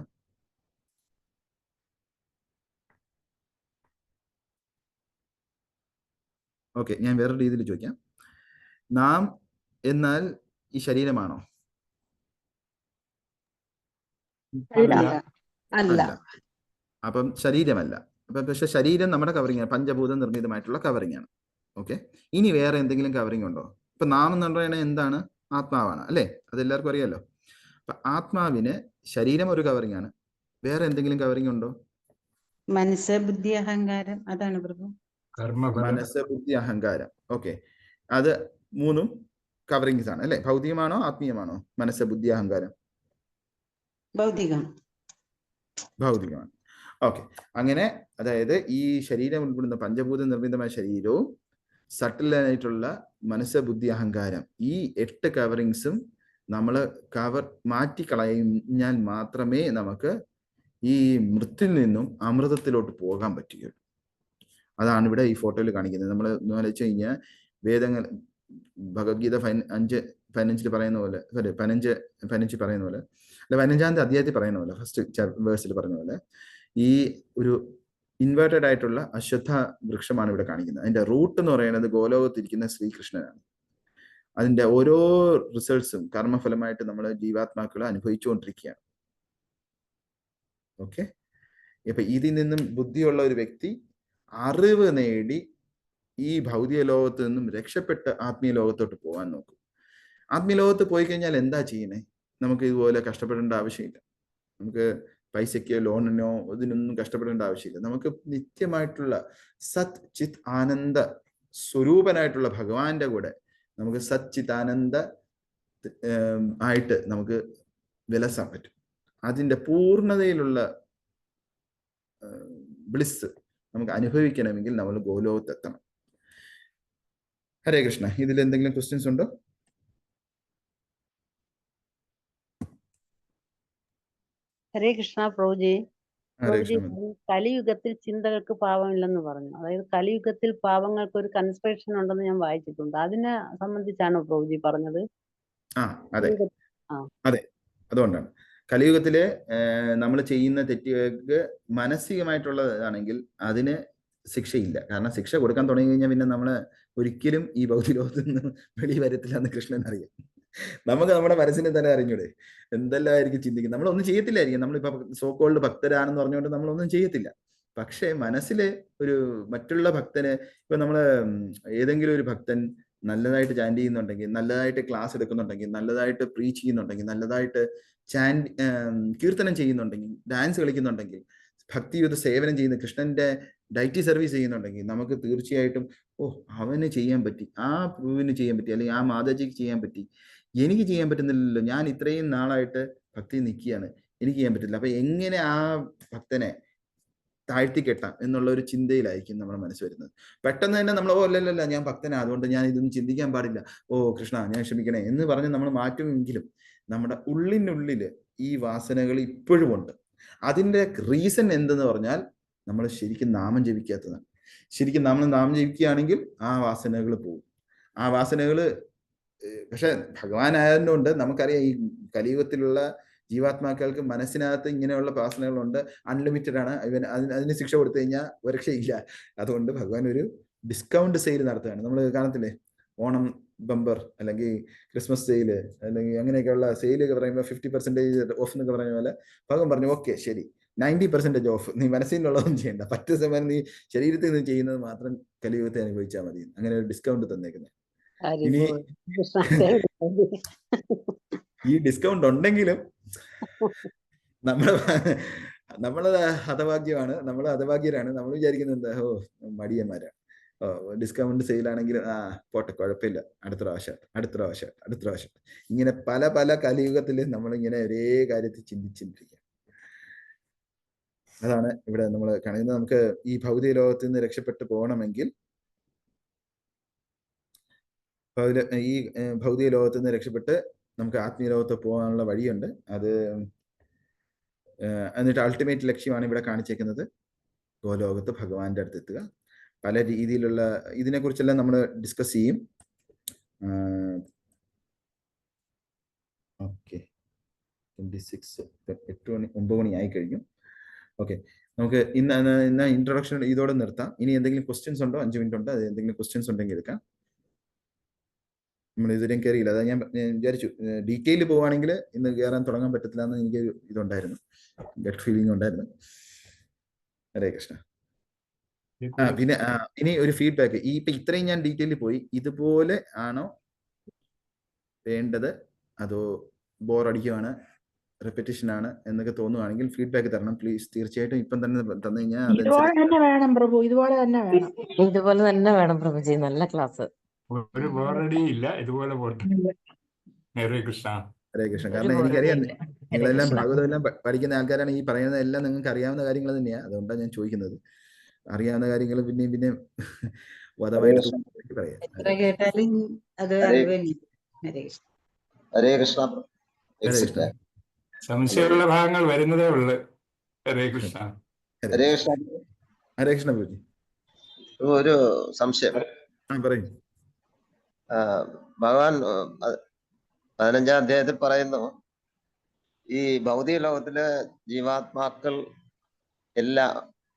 ഓക്കെ, ഞാൻ വേറെ രീതിയിൽ ചോദിക്കാം. നാം എന്നാൽ ഈ ശരീരമാണോ? അല്ല. അപ്പം ശരീരമല്ല. അപ്പം പക്ഷെ ശരീരം നമ്മുടെ കവറിങ് ആണ്, പഞ്ചഭൂത നിർമ്മിതമായിട്ടുള്ള കവറിങ് ആണ്. ഓക്കെ, ഇനി വേറെ എന്തെങ്കിലും കവറിങ് ഉണ്ടോ? ഇപ്പൊ നാം എന്ന് പറയുന്നത് എന്താണ്? ആത്മാവാണ് അല്ലേ? അതെല്ലാവർക്കും അറിയാലോ. അപ്പൊ ആത്മാവിന് ശരീരം ഒരു കവറിങ് ആണ്. വേറെ എന്തെങ്കിലും കവറിങ് ഉണ്ടോ? മനസ്സ്, ബുദ്ധി, അഹങ്കാരം. അതാണ് പ്രഭു. മനസ്സ്, ബുദ്ധി, അഹങ്കാരം. ഓക്കെ, അത് മൂന്നും കവറിങ്സ് ആണ് അല്ലെ? ഭൗതികമാണോ ആത്മീയമാണോ? മനസ്സ്, ബുദ്ധി, അഹങ്കാരം ഭൗതികമാണ്. ഓക്കെ, അങ്ങനെ അതായത് ഈ ശരീരം ഉൾപ്പെടുന്ന പഞ്ചഭൂത നിർമ്മിതമായ ശരീരവും സട്ടിലായിട്ടുള്ള മനസ്സ്, ബുദ്ധി, അഹങ്കാരം, ഈ 8 കവറിങ്സും നമ്മൾ മാറ്റിക്കളഞ്ഞാൽ മാത്രമേ നമുക്ക് ഈ മൃത്യുവിൽ നിന്നും അമൃതത്തിലോട്ട് പോകാൻ പറ്റുകയുള്ളൂ. അതാണ് ഇവിടെ ഈ ഫോട്ടോയിൽ കാണിക്കുന്നത്. നമ്മൾ ആലോചിച്ച് കഴിഞ്ഞാൽ വേദങ്ങൾ ഭഗവത്ഗീത 5:15 പറയുന്ന പോലെ, സോറി 15 പറയുന്ന പോലെ, അല്ല 15-ാമത്തെ അധ്യായത്തിൽ പറയുന്ന പോലെ, ഫസ്റ്റ് വേഴ്സിൽ പറഞ്ഞ പോലെ, ഈ ഒരു ഇൻവേർട്ടഡ് ആയിട്ടുള്ള അശ്വത്ഥ വൃക്ഷമാണ് ഇവിടെ കാണിക്കുന്നത്. അതിന്റെ റൂട്ട് എന്ന് പറയുന്നത് ഗോലോകത്തിരിക്കുന്ന ശ്രീകൃഷ്ണനാണ്. അതിന്റെ ഓരോ റിസൾട്ട്സും കർമ്മഫലമായിട്ട് നമ്മൾ ജീവാത്മാക്കൾ അനുഭവിച്ചുകൊണ്ടിരിക്കുകയാണ്. ഓക്കെ, ഇപ്പൊ ഇതിൽ നിന്നും ബുദ്ധിയുള്ള ഒരു വ്യക്തി അറിവ് നേടി ഈ ഭൗതിക ലോകത്ത് നിന്നും രക്ഷപ്പെട്ട് ആത്മീയ ലോകത്തോട്ട് പോകാൻ നോക്കും. ആത്മീയ ലോകത്ത് പോയി കഴിഞ്ഞാൽ എന്താ ചെയ്യണേ? നമുക്ക് ഇതുപോലെ കഷ്ടപ്പെടേണ്ട ആവശ്യമില്ല. നമുക്ക് പൈസയ്ക്കോ ലോണിനോ ഇതിനൊന്നും കഷ്ടപ്പെടേണ്ട ആവശ്യമില്ല. നമുക്ക് നിത്യമായിട്ടുള്ള സത് ചിത് ആനന്ദ സ്വരൂപനായിട്ടുള്ള ഭഗവാന്റെ കൂടെ നമുക്ക് സത് ചിത് ആനന്ദ ആയിട്ട് നമുക്ക് വിലസാൻ പറ്റും. അതിൻ്റെ പൂർണ്ണതയിലുള്ള ബ്ലിസ് നമുക്ക് അനുഭവിക്കണമെങ്കിൽ നമ്മൾ ഗോലോകത്തെത്തണം. ഹരേ കൃഷ്ണ. ഇതിൽ എന്തെങ്കിലും ക്വസ്റ്റ്യൻസ് ഉണ്ടോ? ഹരേ കൃഷ്ണ പ്രഭുജി. ഹരേ പ്രഭുജി, കൃഷ്ണ. കലിയുഗത്തിൽ ചിന്തകൾക്ക് പാപമില്ലെന്ന് പറഞ്ഞു. അതായത് കലിയുഗത്തിൽ പാപങ്ങൾക്ക് ഒരു കൺസ്പിറേഷൻ ഉണ്ടെന്ന് ഞാൻ വായിച്ചിട്ടുണ്ട്. അതിനെ സംബന്ധിച്ചാണോ പ്രഭുജി പറഞ്ഞത്? അതെ ആ. അതെ, അതുകൊണ്ടാണ് കലിയുഗത്തില് നമ്മൾ ചെയ്യുന്ന തെറ്റുകൾക്ക് മാനസികമായിട്ടുള്ളതാണെങ്കിൽ അതിന് ശിക്ഷയില്ല. കാരണം ശിക്ഷ കൊടുക്കാൻ തുടങ്ങി കഴിഞ്ഞാൽ പിന്നെ നമ്മള് ഒരിക്കലും ഈ ഭൗതിക ലോകത്ത് നിന്ന് വെളി വരത്തില്ല എന്ന് കൃഷ്ണൻ അറിയാം. നമുക്ക് നമ്മുടെ മനസ്സിനെ തന്നെ അറിഞ്ഞൂടെ എന്തെല്ലാമായിരിക്കും ചിന്തിക്കുന്നത്. നമ്മളൊന്നും ചെയ്യത്തില്ലായിരിക്കും. നമ്മളിപ്പോ സോക്കോൾഡ് ഭക്തരാണെന്ന് പറഞ്ഞുകൊണ്ട് നമ്മളൊന്നും ചെയ്യത്തില്ല. പക്ഷെ മനസ്സില് ഒരു മറ്റുള്ള ഭക്തന്, ഇപ്പൊ നമ്മള് ഏതെങ്കിലും ഒരു ഭക്തൻ നല്ലതായിട്ട് ചാൻഡ് ചെയ്യുന്നുണ്ടെങ്കിൽ, നല്ലതായിട്ട് ക്ലാസ് എടുക്കുന്നുണ്ടെങ്കിൽ, നല്ലതായിട്ട് പ്രീച്ച് ചെയ്യുന്നുണ്ടെങ്കിൽ, നല്ലതായിട്ട് കീർത്തനം ചെയ്യുന്നുണ്ടെങ്കിൽ, ഡാൻസ് കളിക്കുന്നുണ്ടെങ്കിൽ, ഭക്തിയുത സേവനം ചെയ്യുന്ന കൃഷ്ണന്റെ ഡൈറ്റി സർവീസ് ചെയ്യുന്നുണ്ടെങ്കിൽ നമുക്ക് തീർച്ചയായിട്ടും അവന് ചെയ്യാൻ പറ്റി, ആ പ്രഭുവിന് ചെയ്യാൻ പറ്റി, അല്ലെങ്കിൽ ആ മാതാജിക്ക് ചെയ്യാൻ പറ്റി, എനിക്ക് ചെയ്യാൻ പറ്റുന്നില്ലല്ലോ, ഞാൻ ഇത്രയും നാളായിട്ട് ഭക്തി നിൽക്കുകയാണ്, എനിക്ക് ചെയ്യാൻ പറ്റില്ല. അപ്പൊ എങ്ങനെ ആ ഭക്തനെ താഴ്ത്തിക്കെട്ടാം എന്നുള്ള ഒരു ചിന്തയിലായിരിക്കും നമ്മുടെ മനസ്സ് വരുന്നത്. പെട്ടെന്ന് തന്നെ നമ്മൾ അല്ലല്ല ഞാൻ ഭക്തനാ, അതുകൊണ്ട് ഞാൻ ഇതൊന്നും ചിന്തിക്കാൻ പാടില്ല, കൃഷ്ണ ഞാൻ ക്ഷമിക്കണേ എന്ന് പറഞ്ഞ് നമ്മൾ മാറ്റുമെങ്കിലും നമ്മുടെ ഉള്ളിനുള്ളില് ഈ വാസനകൾ ഇപ്പോഴും ഉണ്ട്. അതിന്റെ റീസൺ എന്തെന്ന് പറഞ്ഞാൽ നമ്മൾ ശരിക്കും നാമം ജപിക്കാത്തതാണ്. ശരിക്കും നമ്മൾ നാമം ജപിക്കുകയാണെങ്കിൽ ആ വാസനകൾ പോകും. ആ വാസനകൾ പക്ഷെ ഭഗവാനായതുകൊണ്ട് നമുക്കറിയാം ഈ കലിയുഗത്തിലുള്ള ജീവാത്മാക്കൾക്ക് മനസ്സിനകത്ത് ഇങ്ങനെയുള്ള വാസനകളുണ്ട്, അൺലിമിറ്റഡ് ആണ്. അതിന് ശിക്ഷ കൊടുത്തു കഴിഞ്ഞാൽ ഒരു രക്ഷയില്ല. അതുകൊണ്ട് ഭഗവാൻ ഒരു ഡിസ്കൗണ്ട് സെയിൽ നടത്തുകയാണ്. നമ്മൾ കാണത്തില്ലേ, ഓണം ബമ്പർ അല്ലെങ്കിൽ ക്രിസ്മസ് സെയില് അല്ലെങ്കിൽ അങ്ങനെയൊക്കെയുള്ള സെയിലൊക്കെ പറയുമ്പോൾ 50% ഓഫ് എന്നൊക്കെ പറയുന്ന പോലെ ഭഗവാൻ പറഞ്ഞു, ഓക്കെ ശരി 90% ഓഫ്, നീ മനസ്സിലുള്ളതൊന്നും ചെയ്യണ്ട, 10% നീ ശരീരത്തിൽ നിന്ന് ചെയ്യുന്നത് മാത്രം കലിയുഗത്തെ അനുഭവിച്ചാൽ മതി, അങ്ങനെ ഒരു ഡിസ്കൗണ്ട് തന്നേക്കുന്നത്. ഹരി ഇനി ബോൾ. കൃഷ്ണ ദേവ്. ഈ ഡിസ്കൗണ്ട് ഉണ്ടെങ്കിലും നമ്മള് ഹതഭാഗ്യമാണ്, നമ്മൾ ഹതഭാഗ്യരാണ്. നമ്മൾ വിചാരിക്കുന്നത് എന്താ, മടിയന്മാരാണ്, ഡിസ്കൗണ്ട് സെയിലാണെങ്കിൽ പോട്ടെ കുഴപ്പമില്ല, അടുത്ത പ്രാവശ്യം. ഇങ്ങനെ പല പല കലിയുഗത്തിൽ നമ്മളിങ്ങനെ ഒരേ കാര്യത്തിൽ ചിന്തിച്ചിരിക്കുക. അതാണ് ഇവിടെ നമ്മൾ കാണുന്നത്. നമുക്ക് ഈ ഭൗതിക ലോകത്തിൽ നിന്ന് രക്ഷപ്പെട്ടു പോകണമെങ്കിൽ, ഈ ഭൗതിക ലോകത്തിൽ നിന്ന് രക്ഷപ്പെട്ട് നമുക്ക് ആത്മീയ ലോകത്ത് പോകാനുള്ള വഴിയുണ്ട്. അത് എന്നിട്ട് അൾട്ടിമേറ്റ് ലക്ഷ്യമാണ് ഇവിടെ കാണിച്ചേക്കുന്നത്, ഗോലോകത്ത് ഭഗവാന്റെ അടുത്ത് എത്തുക. പല രീതിയിലുള്ള ഇതിനെക്കുറിച്ചെല്ലാം നമ്മൾ ഡിസ്കസ് ചെയ്യും. ഓക്കെ, 26 8 മണി 9 മണി ആയി കഴിഞ്ഞു. ഓക്കെ, നമുക്ക് ഇന്ന് ഇൻട്രൊഡക്ഷൻ ഇതോടെ നിർത്താം. ഇനി എന്തെങ്കിലും ക്വസ്റ്റ്യൻസ് ഉണ്ടോ? 5 മിനിറ്റ് ഉണ്ട്, അത് എന്തെങ്കിലും ക്വസ്റ്റ്യൻസ് ഉണ്ടെങ്കിൽ എടുക്കാം. നമ്മൾ ഇതുവരെയും കയറിയില്ല, അതാ ഞാൻ വിചാരിച്ചു ഡീറ്റെയിൽ പോവുകയാണെങ്കിൽ ഇന്ന് കയറാൻ തുടങ്ങാൻ പറ്റത്തില്ല എന്ന് എനിക്ക് ഇതുണ്ടായിരുന്നു, ഗട്ട് ഫീലിംഗ് ഉണ്ടായിരുന്നു. ഹരേ കൃഷ്ണ. പിന്നെ ഇനി ഒരു ഫീഡ്ബാക്ക്, ഇപ്പൊ ഇത്രയും ഞാൻ ഡീറ്റെയിലിൽ പോയി, ഇതുപോലെ ആണോ വേണ്ടത് അതോ ബോറടിക്കുവാണ്, റെപ്പിറ്റേഷൻ ആണ് എന്നൊക്കെ തോന്നുവാണെങ്കിൽ ഫീഡ്ബാക്ക് തരണം പ്ലീസ്. തീർച്ചയായിട്ടും ഇപ്പം തന്നെ തന്നു കഴിഞ്ഞാൽ ഇതുപോലെ തന്നെ വേണം പ്രഭു, ഇതുപോലെ തന്നെ വേണം. ഇതുപോലെ തന്നെ വേണം പ്രഭുജി, നല്ല ക്ലാസ്. ഒരു ബോറടിയും ഇല്ല, ഇതുപോലെ പോട്ടെ. ഹരേ കൃഷ്ണ. ഹരേ കൃഷ്ണ. കാരണം എനിക്കറിയാം നിങ്ങളെല്ലാം കൃഷ്ണ. ഭാഗവതം എല്ലാം പഠിക്കുന്ന ആൾക്കാരാണ്. ഈ പറയുന്നതെല്ലാം നിങ്ങൾക്ക് അറിയാവുന്ന കാര്യങ്ങൾ തന്നെയാണ്, അതുകൊണ്ടാണ് ഞാൻ ചോദിക്കുന്നത്. അറിയാവുന്ന കാര്യങ്ങൾ പിന്നെയും വധമായിട്ട് പറയാം. എത്ര കേട്ടാലും അത് അറിവില്ല. ഹരേ കൃഷ്ണ. ഹരേ കൃഷ്ണ. ഹരേ കൃഷ്ണ. സംശയമുള്ള ഭാഗങ്ങൾ വരുന്നതേ ഉള്ളു. ഹരേ കൃഷ്ണ. ഹരേ കൃഷ്ണ. ഹരേ കൃഷ്ണ പ്രഭുജി. ഒരു സംശയം പറയും. ഭഗവാൻ 15-ാം അധ്യായത്തിൽ പറയുന്നു, ഈ ഭൗതിക ലോകത്തിലെ ജീവാത്മാക്കൾ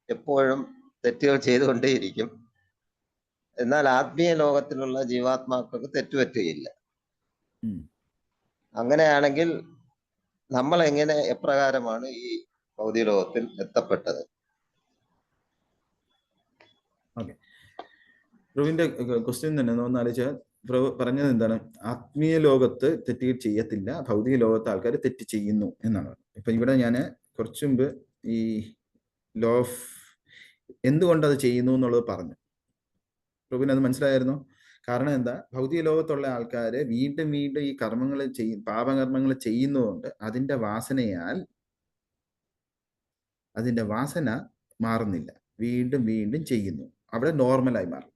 എപ്പോഴും തെറ്റുകൾ ചെയ്തുകൊണ്ടേയിരിക്കും, എന്നാൽ ആത്മീയ ലോകത്തിലുള്ള ജീവാത്മാക്കൾക്ക് തെറ്റുപറ്റുകയില്ല. അങ്ങനെയാണെങ്കിൽ നമ്മൾ എപ്രകാരമാണ് ഈ ഭൗതിക ലോകത്തിൽ എത്തപ്പെട്ടത്? ഓക്കെ, പ്രഭുവിന്റെ ക്വസ്റ്റ്യൻ തന്നെ ഒന്ന് ആലോചിച്ചാൽ പ്രഭു പറഞ്ഞത് എന്താണ്, ആത്മീയ ലോകത്ത് തെറ്റ് ചെയ്യത്തില്ല, ഭൗതിക ലോകത്ത് ആൾക്കാർ തെറ്റ് ചെയ്യുന്നു എന്നാണ്. ഇപ്പൊ ഇവിടെ ഞാൻ കുറച്ചു മുമ്പ് ഈ ലോ ഓഫ് എന്തുകൊണ്ട് അത് ചെയ്യുന്നു എന്നുള്ളത് പറഞ്ഞു. പ്രഭുവിന് അത് മനസ്സിലായിരുന്നു. കാരണം എന്താ, ഭൗതിക ലോകത്തുള്ള ആൾക്കാര് വീണ്ടും ഈ കർമ്മങ്ങൾ പാപകർമ്മങ്ങൾ ചെയ്യുന്നതുകൊണ്ട് അതിന്റെ വാസന മാറുന്നില്ല, വീണ്ടും ചെയ്യുന്നു, അവിടെ നോർമലായി മാറും.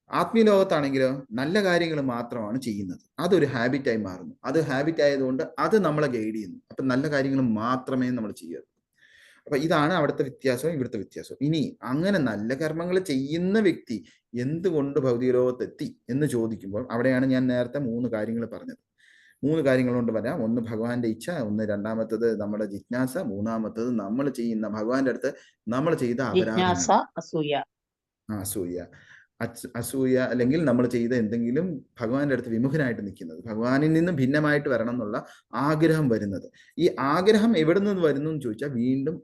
ആത്മീയ ലോകത്താണെങ്കിലോ നല്ല കാര്യങ്ങൾ മാത്രമാണ് ചെയ്യുന്നത്, അതൊരു ഹാബിറ്റായി മാറുന്നു. അത് ഹാബിറ്റ് ആയതുകൊണ്ട് അത് നമ്മളെ ഗൈഡ് ചെയ്യുന്നു. അപ്പൊ നല്ല കാര്യങ്ങൾ മാത്രമേ നമ്മൾ ചെയ്യുള്ളൂ. അപ്പൊ ഇതാണ് അവിടുത്തെ വ്യത്യാസവും ഇവിടുത്തെ വ്യത്യാസവും. ഇനി അങ്ങനെ നല്ല കർമ്മങ്ങൾ ചെയ്യുന്ന വ്യക്തി എന്തുകൊണ്ട് ഭൗതിക ലോകത്തെത്തി എന്ന് ചോദിക്കുമ്പോൾ അവിടെയാണ് ഞാൻ നേരത്തെ 3 കാര്യങ്ങൾ പറഞ്ഞത്. 3 കാര്യങ്ങൾ കൊണ്ട് വരാം. ഒന്ന് ഭഗവാന്റെ ഇച്ഛ, ഒന്ന് രണ്ടാമത്തത് നമ്മുടെ ജിജ്ഞാസ, മൂന്നാമത്തത് നമ്മൾ ചെയ്യുന്ന ഭഗവാന്റെ അടുത്ത് നമ്മൾ ചെയ്ത അസൂയ, അല്ലെങ്കിൽ നമ്മൾ ചെയ്ത എന്തെങ്കിലും ഭഗവാന്റെ അടുത്ത് വിമുഖനായിട്ട് നിൽക്കുന്നത്, ഭഗവാനിൽ നിന്നും ഭിന്നമായിട്ട് വരണം എന്നുള്ള ആഗ്രഹം വരുന്നത്. ഈ ആഗ്രഹം എവിടെ നിന്ന് വരുന്നു എന്ന് ചോദിച്ചാൽ വീണ്ടും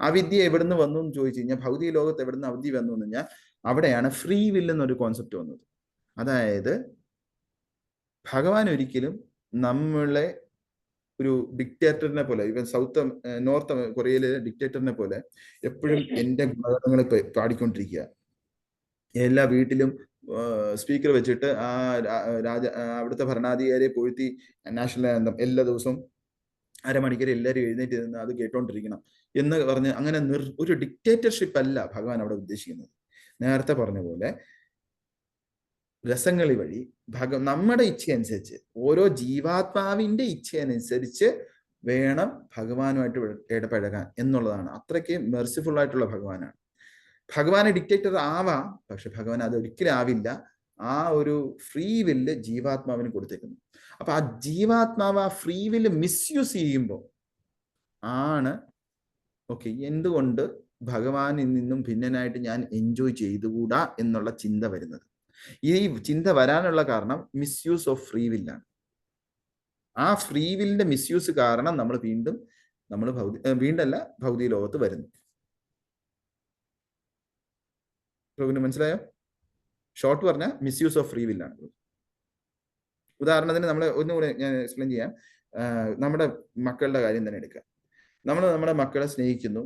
അവിദ്യ എവിടെ നിന്ന് വന്നു എന്ന് ചോദിച്ചു കഴിഞ്ഞാൽ, ഭൗതിക ലോകത്ത് എവിടെ നിന്ന് അവിദ്യ വന്നു എന്ന് കഴിഞ്ഞാൽ അവിടെയാണ് ഫ്രീ വിൽ എന്നൊരു കോൺസെപ്റ്റ് വന്നത്. അതായത് ഭഗവാൻ ഒരിക്കലും നമ്മളെ ഒരു ഡിക്റ്റേറ്ററിനെ പോലെ, ഇവൻ നോർത്ത് കൊറിയയിലെ ഡിക്റ്റേറ്ററിനെ പോലെ എപ്പോഴും എൻ്റെ ഗുണഗണങ്ങൾ പാടിക്കൊണ്ടിരിക്കുക. എല്ലാ വീട്ടിലും സ്പീക്കർ വെച്ചിട്ട് അവിടുത്തെ ഭരണാധികാരിയെ പൊഴുത്തി നാഷണൽ ആന്തം എല്ലാ ദിവസവും അരമണിക്കൂർ എല്ലാവരും എഴുന്നേറ്റ് നിന്ന് അത് കേട്ടോണ്ടിരിക്കണം എന്ന് പറഞ്ഞ് അങ്ങനെ ഒരു ഡിക്റ്റേറ്റർഷിപ്പ് അല്ല ഭഗവാൻ അവിടെ ഉദ്ദേശിക്കുന്നത്. നേരത്തെ പറഞ്ഞ പോലെ രസങ്ങളി വഴി നമ്മുടെ ഇച്ഛയനുസരിച്ച്, ഓരോ ജീവാത്മാവിന്റെ ഇച്ഛയനുസരിച്ച് വേണം ഭഗവാനുമായിട്ട് ഇടപഴകാൻ എന്നുള്ളതാണ്. അത്രയ്ക്ക് മെർസിഫുൾ ആയിട്ടുള്ള ഭഗവാനാണ്. ഭഗവാന് ഡിക്റ്റേറ്റർ ആവാം, പക്ഷെ ഭഗവാൻ അത് ഒരിക്കലും ആവില്ല. ആ ഒരു ഫ്രീ വില്ല് ജീവാത്മാവിന് കൊടുത്തേക്കുന്നു. അപ്പൊ ആ ജീവാത്മാവ് ആ ഫ്രീ വില്ല് മിസ്യൂസ് ചെയ്യുമ്പോൾ ആണ് എന്തുകൊണ്ട് ഭഗവാനിൽ നിന്നും ഭിന്നനായിട്ട് ഞാൻ എൻജോയ് ചെയ്തുകൂടാ എന്നുള്ള ചിന്ത വരുന്നത്. ഈ ചിന്ത വരാനുള്ള കാരണം മിസ്യൂസ് ഓഫ് ഫ്രീ വില്ലാണ്. ആ ഫ്രീ വില്ലിന്റെ മിസ്യൂസ് കാരണം നമ്മൾ വീണ്ടും ഭൗതിക ലോകത്ത് വരുന്നു. പ്രഭുവിന് മനസ്സിലായോ? ഷോർട്ട് പറഞ്ഞാൽ മിസ്യൂസ് ഓഫ് ഫ്രീ വില്ലാണ്. ഉദാഹരണത്തിന് നമ്മൾ ഒന്നുകൂടെ ഞാൻ എക്സ്പ്ലെയിൻ ചെയ്യാം. നമ്മുടെ മക്കളുടെ കാര്യം തന്നെ എടുക്കാം. നമ്മൾ നമ്മുടെ മക്കളെ സ്നേഹിക്കുന്നു,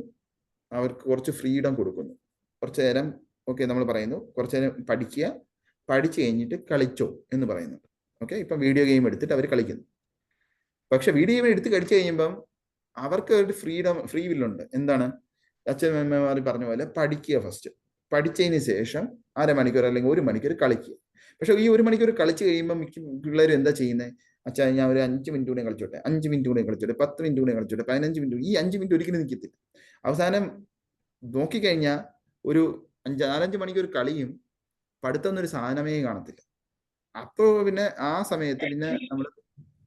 അവർക്ക് കുറച്ച് ഫ്രീഡം കൊടുക്കുന്നു. കുറച്ചു നേരം ഓക്കെ നമ്മൾ പറയുന്നു, കുറച്ചു നേരം പഠിച്ചു കഴിഞ്ഞിട്ട് കളിച്ചോ എന്ന് പറയുന്നുണ്ട്. ഓക്കെ, ഇപ്പം വീഡിയോ ഗെയിം എടുത്തിട്ട് അവർ കളിക്കുന്നു. പക്ഷെ വീഡിയോ ഗെയിം എടുത്ത് കളിച്ചു കഴിയുമ്പം അവർക്ക് ഒരു ഫ്രീ വില്ലുണ്ട്. എന്താണ്? അച്ഛനമ്മമാർ പറഞ്ഞ പോലെ പഠിക്കുക. ഫസ്റ്റ് പഠിച്ചതിന് ശേഷം 1/2 മണിക്കൂർ അല്ലെങ്കിൽ 1 മണിക്കൂർ കളിക്കുക. പക്ഷെ ഈ 1 മണിക്കൂർ കളിച്ചു കഴിയുമ്പോൾ മിക്ക പിള്ളേരും എന്താ ചെയ്യുന്നത്? അച്ഛാ ഞാൻ ഒരു 5 മിനിറ്റ് കൂടെ കളിച്ചോട്ടെ, 5 മിനിറ്റ് കൂടെ കളിച്ചോട്ടെ, 10 മിനിറ്റ് കൂടെ കളിച്ചോട്ടെ, 15 മിനിറ്റ്. ഈ 5 മിനിറ്റ് ഒരിക്കലും നിൽക്കത്തില്ല. അവസാനം നോക്കിക്കഴിഞ്ഞാൽ ഒരു 4-5 മണിക്കൂർ കളിയും പഠിത്തം എന്നൊരു സാധനമേ കാണത്തില്ല. അപ്പോൾ പിന്നെ ആ സമയത്ത് പിന്നെ നമ്മൾ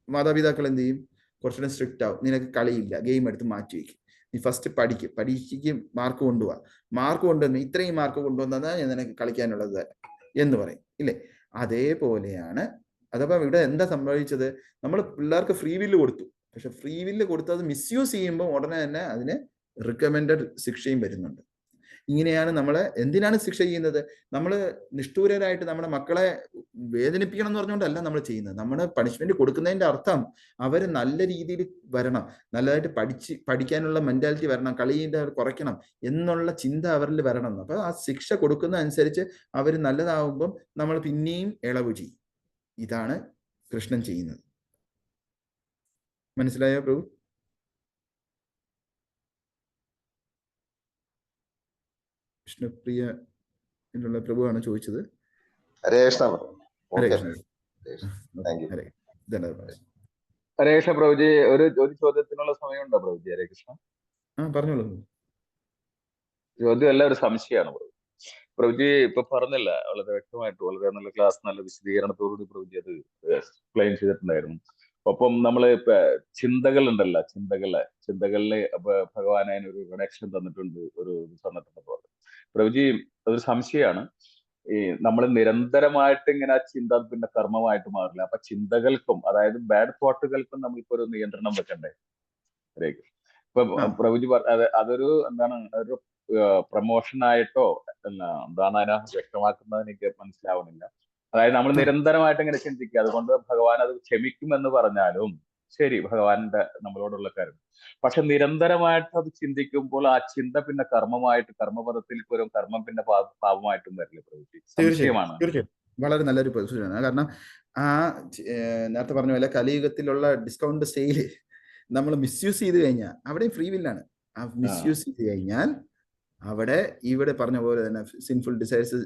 മാതാപിതാക്കൾ എന്ത് ചെയ്യും? കുറച്ചുകൂടെ സ്ട്രിക്റ്റ് ആവും. നിനക്ക് കളിയില്ല, ഗെയിം എടുത്ത് മാറ്റി വയ്ക്കും. നീ ഫസ്റ്റ് പരീക്ഷയ്ക്ക് മാർക്ക് കൊണ്ടുപോവാ, മാർക്ക് കൊണ്ടുവന്ന് ഇത്രയും മാർക്ക് കൊണ്ടുവന്നാൽ ഞാൻ നിനക്ക് കളിക്കാനുള്ളത് എന്ന് പറയും ഇല്ലേ? അതേപോലെയാണ്. അതപ്പോ ഇവിടെ എന്താ സംഭവിച്ചത്? നമ്മൾ പിള്ളേർക്ക് ഫ്രീ വില്ല് കൊടുത്തു. പക്ഷെ ഫ്രീ വില്ല് കൊടുത്തത് മിസ്യൂസ് ചെയ്യുമ്പോൾ ഉടനെ തന്നെ അതിന് റിക്കമെൻഡഡ് ശിക്ഷയും വരുന്നുണ്ട്. ഇങ്ങനെയാണ് നമ്മളെ എന്തിനാണ് ശിക്ഷ ചെയ്യുന്നത്? നമ്മൾ നിഷ്ഠൂരരായിട്ട് നമ്മുടെ മക്കളെ വേദനിപ്പിക്കണം എന്ന് പറഞ്ഞുകൊണ്ടല്ല നമ്മൾ ചെയ്യുന്നത്. നമ്മൾ പണിഷ്മെന്റ് കൊടുക്കുന്നതിന്റെ അർത്ഥം അവർ നല്ല രീതിയിൽ വരണം, നല്ലതായിട്ട് പഠിക്കാനുള്ള മെന്റാലിറ്റി വരണം, കളിയുടെ കുറയ്ക്കണം എന്നുള്ള ചിന്ത അവരിൽ വരണം. അപ്പൊ ആ ശിക്ഷ കൊടുക്കുന്ന അനുസരിച്ച് അവർ നല്ലതാവുമ്പം നമ്മൾ പിന്നെയും ഇളവ് ചെയ്യും. ഇതാണ് കൃഷ്ണൻ ചെയ്യുന്നത്. മനസ്സിലായോ പ്രഭു? കൃഷ്ണപ്രിയ എന്നുള്ള പ്രഭുവാണ് ചോദിച്ചത്. ഹരേ കൃഷ്ണ. ഹരേ കൃഷ്ണ. ഹരേ കൃഷ്ണ പ്രഭുജി, ഒരു ചോദ്യത്തിനുള്ള സമയമുണ്ടോ പ്രഭുജി? ഹരേ കൃഷ്ണ. പറഞ്ഞോളൂ. ചോദ്യമല്ല, ഒരു സംശയമാണ് പ്രഭു. പ്രഭുജി ഇപ്പൊ പറഞ്ഞില്ല, വളരെ വ്യക്തമായിട്ട് വളരെ നല്ല ക്ലാസ്, നല്ല വിശദീകരണത്തോടുകൂടി പ്രഭുജി അത് എക്സ്പ്ലെയിൻ ചെയ്തിട്ടുണ്ടായിരുന്നു. ഒപ്പം നമ്മള് ഇപ്പൊ ചിന്തകളുണ്ടല്ലോ, ചിന്തകളില് ഭഗവാൻ അതിനൊരു റിഡക്ഷൻ തന്നിട്ടുണ്ട്, ഒരു തന്നിട്ടുണ്ട് പോലെ. പ്രഭുജി അതൊരു സംശയമാണ്. ഈ നമ്മൾ നിരന്തരമായിട്ട് ഇങ്ങനെ ആ ചിന്ത പിന്നെ കർമ്മമായിട്ട് മാറില്ല. അപ്പൊ ചിന്തകൾക്കും, അതായത് ബാഡ് തോട്ടുകൾക്കും നമ്മളിപ്പോ ഒരു നിയന്ത്രണം വെക്കണ്ടേ? ഇപ്പൊ പ്രഭുജി അതൊരു എന്താണ്, ഒരു പ്രൊമോഷൻ ആയിട്ടോ അല്ല എന്താണ് അതിനെ വ്യക്തമാക്കുന്നത് എനിക്ക് മനസ്സിലാവുന്നില്ല. അതായത് നമ്മൾ നിരന്തരമായിട്ട് ഇങ്ങനെ ചിന്തിക്കുക, അതുകൊണ്ട് ഭഗവാൻ അത് ക്ഷമിക്കുമെന്ന് പറഞ്ഞാലും ശരി, ഭഗവാന്റെ നമ്മളോടുള്ള കാര്യം. പക്ഷെ നിരന്തരമായിട്ട് അത് ചിന്തിക്കുമ്പോൾ ആ ചിന്ത പിന്നെ കർമ്മമായിട്ട്, കർമ്മപദത്തിൽ വരും, കർമ്മം പിന്നെ പാപമായിട്ടും വരില്ല പ്രവൃത്തി. സംശയമാണ്. തീർച്ചയായും വളരെ നല്ലൊരു പൊസിഷനാണ്. കാരണം ആ നേരത്തെ പറഞ്ഞ പോലെ കലിയുഗത്തിലുള്ള ഡിസ്കൗണ്ട് സെയില് നമ്മൾ മിസ്യൂസ് ചെയ്ത് കഴിഞ്ഞാൽ അവിടെ ഫ്രീ വില്ലാണ്. ആ മിസ്യൂസ് ചെയ്ത് കഴിഞ്ഞാൽ അവിടെ ഇവിടെ പറഞ്ഞ പോലെ തന്നെ സിൻഫുൾ ഡിസൈർസ്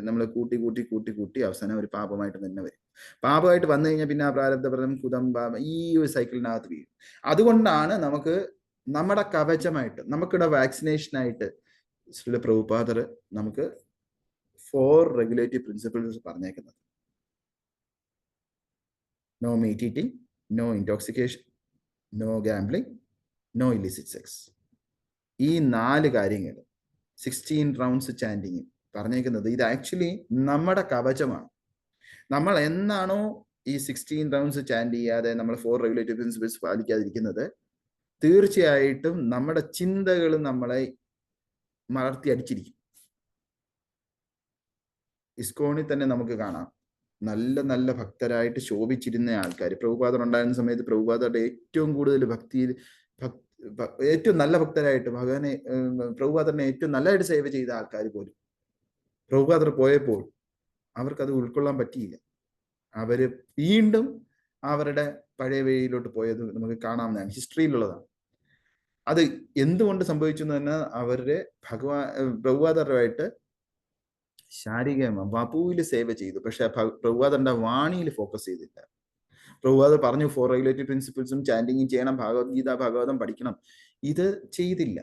നമ്മൾ കൂട്ടി അവസാനം ഒരു പാപമായിട്ട് തന്നെ വരും. പാപമായിട്ട് വന്നു കഴിഞ്ഞാൽ പിന്നെ ആ പ്രാരബ്ധപ്രദം കുതം പാപം ഈ ഒരു സൈക്കിളിനകത്ത് വീഴും. അതുകൊണ്ടാണ് നമുക്ക് നമ്മുടെ കവചമായിട്ട്, നമുക്കിവിടെ വാക്സിനേഷനായിട്ട് ശ്രീല പ്രഭുപാദർ നമുക്ക് 4 റെഗുലേറ്ററി പ്രിൻസിപ്പിൾസ് പറഞ്ഞേക്കുന്നത്. No meat eating, no intoxication, no gambling, no illicit sex. ഈ 4 കാര്യങ്ങൾ 16 റൗണ്ട്സ് ചാൻഡിങ് പറഞ്ഞേക്കുന്നത്. ഇത് ആക്ച്വലി നമ്മുടെ കവചമാണ്. നമ്മൾ എന്നാണോ ഈ 16 റൗണ്ട്സ് ചാൻഡ് ചെയ്യാതെ നമ്മൾ 4 റെഗുലേറ്ററി പ്രിൻസിപ്പിൾസ് പാലിക്കാതിരിക്കുന്നത്, തീർച്ചയായിട്ടും നമ്മുടെ ചിന്തകൾ നമ്മളെ മലർത്തി അടിച്ചിരിക്കും. ഇസ്കോണിൽ തന്നെ നമുക്ക് കാണാം, നല്ല നല്ല ഭക്തരായിട്ട് ശോഭിച്ചിരുന്ന ആൾക്കാർ. പ്രഭുപാദർ ഉണ്ടായിരുന്ന സമയത്ത് പ്രഭുപാദരുടെ ഏറ്റവും കൂടുതൽ ഏറ്റവും നല്ല ഭക്തരായിട്ട് ഭഗവാനെ, പ്രഭുപാദറിനെ ഏറ്റവും നല്ലതായിട്ട് സേവ ചെയ്ത ആൾക്കാർ പോലും പ്രഭുപാദർ പോയപ്പോൾ അവർക്കത് ഉൾക്കൊള്ളാൻ പറ്റിയില്ല. അവര് വീണ്ടും അവരുടെ പഴയ വഴിയിലോട്ട് പോയത് നമുക്ക് കാണാവുന്നതാണ്, ഹിസ്റ്ററിയിലുള്ളതാണ്. അത് എന്തുകൊണ്ട് സംഭവിച്ചു എന്ന് തന്നെ അവരുടെ പ്രഭുപാദറുമായിട്ട് ശാരീരികമായി വപുവിൽ സേവ ചെയ്തു. പക്ഷെ പ്രഭുപാദറിന്റെ വാണിയിൽ ഫോക്കസ് ചെയ്തില്ല. പ്രഭുപാദർ പറഞ്ഞു 4 റെഗുലേറ്ററി പ്രിൻസിപ്പിൾസും ചാൻഡിങ്ങും ചെയ്യണം, ഭഗവത്ഗീത ഭാഗവതം പഠിക്കണം. ഇത് ചെയ്തില്ല.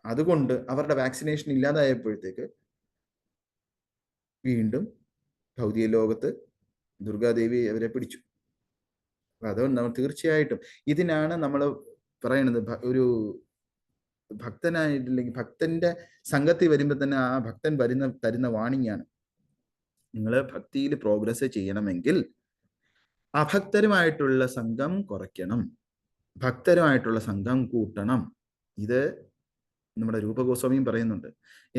അതുകൊണ്ട് അവരുടെ വാക്സിനേഷൻ ഇല്ലാതായപ്പോഴത്തേക്ക് വീണ്ടും ഭൗതിക ലോകത്ത് ദുർഗാദേവി അവരെ പിടിച്ചു. അതുകൊണ്ട് നമ്മൾ തീർച്ചയായിട്ടും ഇതിനാണ് നമ്മൾ പറയുന്നത്, ഒരു ഭക്തനായിട്ടില്ലെങ്കിൽ ഭക്തന്റെ സംഘത്തിൽ വരുമ്പോൾ തന്നെ ആ ഭക്തൻ തരുന്ന വാണിംഗാണ്, നിങ്ങൾ ഭക്തിയിൽ പ്രോഗ്രസ് ചെയ്യണമെങ്കിൽ അഭക്തരുമായിട്ടുള്ള സംഘം കുറയ്ക്കണം, ഭക്തരുമായിട്ടുള്ള സംഘം കൂട്ടണം. ഇത് നമ്മുടെ രൂപഗോസ്വാമിയും പറയുന്നുണ്ട്,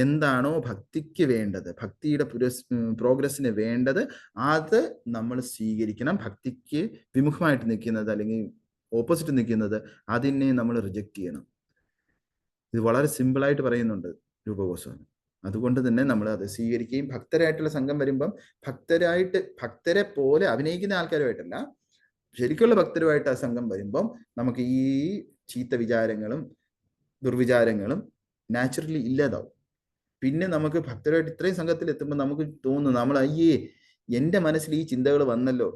എന്താണോ ഭക്തിക്ക് വേണ്ടത്, ഭക്തിയുടെ പ്രോഗ്രസ്സിന് വേണ്ടത്, അത് നമ്മൾ സ്വീകരിക്കണം. ഭക്തിക്ക് വിമുഖമായിട്ട് നിൽക്കുന്നത് അല്ലെങ്കിൽ ഓപ്പോസിറ്റ് നിൽക്കുന്നത്, അതിനെ നമ്മൾ റിജക്റ്റ് ചെയ്യണം. ഇത് വളരെ സിമ്പിളായിട്ട് പറയുന്നുണ്ട് രൂപഗോസ്വാമി. അതുകൊണ്ട് തന്നെ നമ്മൾ അത് സ്വീകരിക്കുകയും, ഭക്തരായിട്ടുള്ള സംഘം വരുമ്പം ഭക്തരെ പോലെ അഭിനയിക്കുന്ന ആൾക്കാരുമായിട്ടല്ല, ശരിക്കുള്ള ഭക്തരുമായിട്ട് ആ സംഘം വരുമ്പം നമുക്ക് ഈ ചീത്ത വിചാരങ്ങളും ദുർവിചാരങ്ങളും നാച്ചുറലി ഇല്ലാതാവും. പിന്നെ നമുക്ക് ഭക്തരായിട്ട് ഇത്രയും സംഘത്തിൽ എത്തുമ്പോൾ നമുക്ക് തോന്നുന്നു, നമ്മൾ അയ്യേ എൻ്റെ മനസ്സിൽ ഈ ചിന്തകൾ വന്നല്ലോ,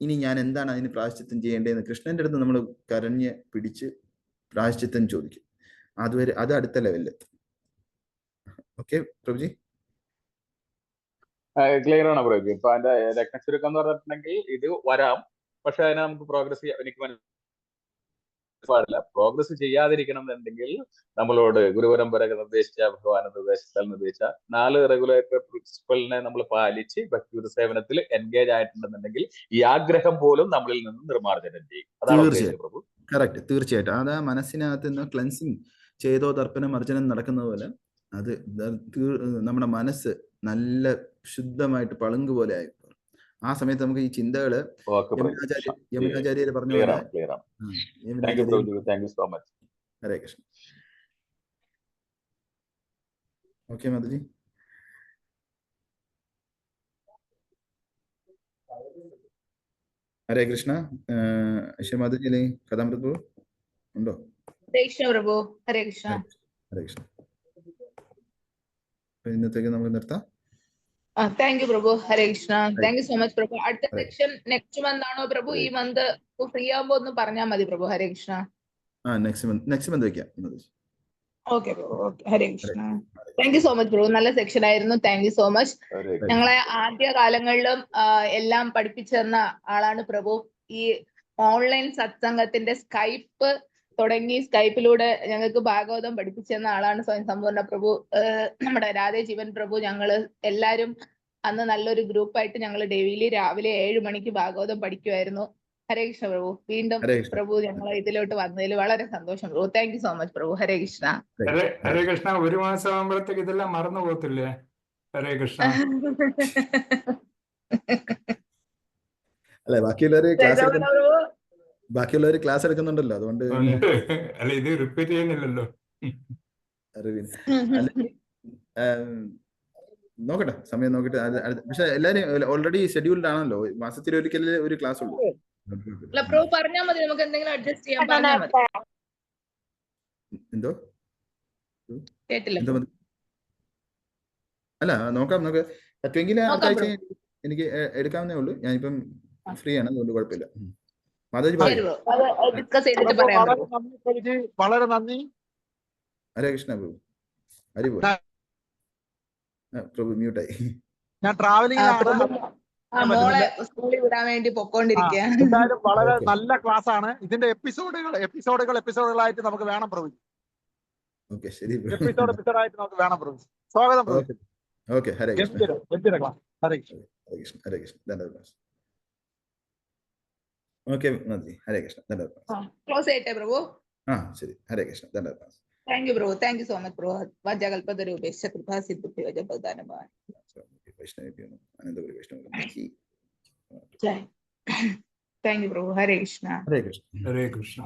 ഇനി ഞാൻ എന്താണ് അതിന് പ്രായശ്ചിത്തം ചെയ്യേണ്ടതെന്ന് കൃഷ്ണന്റെ അടുത്ത് നമ്മൾ കരഞ്ഞ് പിടിച്ച് പ്രായശ്ചിത്തം ചോദിക്കും. അതുവരെ അത് അടുത്ത ലെവലിലെത്തും. ഓക്കെ പ്രഭുജി, ക്ലിയർ ആണ് പ്രഭുജി. ഇപ്പൊ അതിന്റെ രത്നചുരുക്കം എന്ന് പറഞ്ഞിട്ടുണ്ടെങ്കിൽ ഇത് വരാം, പക്ഷെ അതിനെ നമുക്ക് പ്രോഗ്രസ് ചെയ്യാൻ എനിക്ക് പാടില്ല. പ്രോഗ്രസ് ചെയ്യാതിരിക്കണം എന്നുണ്ടെങ്കിൽ നമ്മളോട് ഗുരുപരമ്പര നിർദ്ദേശിച്ച, ഭഗവാൻ നിർദ്ദേശിച്ച 4 റെഗുലേറ്ററി പ്രിൻസിപ്പലിനെ നമ്മൾ പാലിച്ച് ഭക്തിയുടെ സേവനത്തിൽ എൻഗേജ് ആയിട്ടുണ്ടെന്നുണ്ടെങ്കിൽ ഈ ആഗ്രഹം പോലും നമ്മളിൽ നിന്ന് നിർമ്മാർജ്ജനം ചെയ്യും. അതാണ് പ്രഭു. കറക്റ്റ്, തീർച്ചയായിട്ടും. അത് ആ മനസ്സിനകത്ത് നിന്ന് ക്ലെൻസിങ് ചെയ്തോ ദർപ്പന മർജ്ജനം നടക്കുന്ന പോലെ അത് നമ്മുടെ മനസ്സ് നല്ല ശുദ്ധമായിട്ട് പളുങ്ക് പോലെ ആയി. ആ സമയത്ത് നമുക്ക് ഈ ചിന്തകള് യമുനാചാര്യര് പറഞ്ഞ പോലെ ഹരേ കൃഷ്ണ. ഓക്കെ മാധുജി, ഹരേ കൃഷ്ണ. മാധുജി അല്ലെങ്കിൽ കഥാമൃത് ഉണ്ടോ? ഹരേ കൃഷ്ണ പ്രഭു. ഹരേ കൃഷ്ണ. ഹരേ കൃഷ്ണ. ഇന്നത്തേക്ക് നമുക്ക് നിർത്താം. താങ്ക് യു പ്രഭു. Hare Krishna. Thank you so much പ്രഭു. അടുത്ത സെക്ഷൻ നെക്സ്റ്റ് മന്ത് ആണോ പ്രഭു? ഈ മന്ത് ഫ്രീ ആകുമ്പോ ഒന്ന് പറഞ്ഞാൽ മതി പ്രഭു. ഹരേ കൃഷ്ണ. നെക്സ്റ്റ് മന്ത് വെക്കാം. ഓക്കെ പ്രഭു. Okay. Hare Krishna. Thank you so much പ്രഭു. നല്ല സെക്ഷൻ ആയിരുന്നു. Thank you so much. ഞങ്ങളെ ആദ്യ കാലങ്ങളിലും എല്ലാം പഠിപ്പിച്ചു തന്ന ആളാണ് പ്രഭു. ഈ ഓൺലൈൻ സത്സംഗത്തിന്റെ സ്കൈപ്പ് തുടങ്ങി സ്കൈപ്പിലൂടെ ഞങ്ങൾക്ക് ഭാഗവതം പഠിപ്പിച്ചു തന്ന ആളാണ് സ്വയം സമ്പൂർണ്ണ പ്രഭു. നമ്മുടെ രാധേ ജീവൻ പ്രഭു. ഞങ്ങള് എല്ലാരും അന്ന് നല്ലൊരു ഗ്രൂപ്പായിട്ട് ഞങ്ങൾ ഡെയിലി രാവിലെ 7 മണിക്ക് ഭാഗവതം പഠിക്കുമായിരുന്നു. ഹരേ കൃഷ്ണ പ്രഭു. വീണ്ടും പ്രഭു ഞങ്ങൾ ഇതിലോട്ട് വന്നതിൽ വളരെ സന്തോഷം പ്രഭു. താങ്ക് യു സോ മച്ച് പ്രഭു. ഹരേ കൃഷ്ണ. ഹരേ കൃഷ്ണ. 1 മാസം ആകുമ്പോഴത്തേക്ക് ഇതെല്ലാം മറന്നു പോകത്തില്ലേ? ഹരേ കൃഷ്ണ. അല്ലെ, ബാക്കിയുള്ളവര് ക്ലാസ് എടുക്കുന്നുണ്ടല്ലോ, അതുകൊണ്ട് അല്ല ഇത് റിപ്പീറ്റ് ചെയ്യുന്നില്ലല്ലോ. നോക്കട്ടെ, സമയം നോക്കിട്ട്. പക്ഷെ എല്ലാരും ഓൾറെഡി ഷെഡ്യൂൾഡ് ആണല്ലോ. മാസത്തിൽ ഒരിക്കലേ ഒരു ക്ലാസ് ഉള്ളൂ. പ്രഭു പറഞ്ഞാൽ മതി, നമുക്ക് എന്തെങ്കിലും അഡ്ജസ്റ്റ് ചെയ്യാൻ പറഞ്ഞാൽ മതി. എന്തോ കേട്ടില്ല. അല്ല, നോക്കാം. പറ്റുമെങ്കിൽ അടുത്താഴ്ച എനിക്ക് എടുക്കാവുന്നേ ഉള്ളൂ. ഞാനിപ്പം ഫ്രീ ആണ്, അതുകൊണ്ട് കുഴപ്പമില്ല. വളരെ നന്ദി. ഹരേ കൃഷ്ണ പ്രഭു. ഹരിബോൾ. പ്രഭു മ്യൂട്ടായി. ഞാൻ ട്രാവലിംഗിലാണ്. മോളെ സ്കൂളിൽ വിടാൻ വേണ്ടി പൊക്കോണ്ടിരിക്കുകയാണ്. എന്തായാലും വളരെ നല്ല ക്ലാസ് ആണ്. ഇതിന്റെ എപ്പിസോഡുകളായിട്ട് നമുക്ക് വേണം പ്രഭു. ഓക്കെ, ശരി. എപ്പിസോഡായിട്ട് നമുക്ക് വേണം പ്രഭു. സ്വാഗതം പ്രഭു. ഓക്കെ, ഹരേ കൃഷ്ണ. ഹരേ കൃഷ്ണ. ഹരേ കൃഷ്ണ. ഹരേ കൃഷ്ണ. ധന്യവാദം. ഓക്കെ നന്ദി. ഹരേ കൃഷ്ണ. ധന്യവാദം. ക്ലോസ് ചെയ്യട്ടെ പ്രഭു. ശരി. ഹരേ കൃഷ്ണ. ധന്യവാദം. താങ്ക് യു പ്രഭു. താങ്ക് യു സോ മച്ച് പ്രഭു. വാചാകൽപതരൂപേക്ഷ കൃപാ സിദ്ധി വൈഷ്ണവ. താങ്ക് യു പ്രഭു. ഹരേ കൃഷ്ണ. ഹരേ കൃഷ്ണ. ഹരേ കൃഷ്ണ.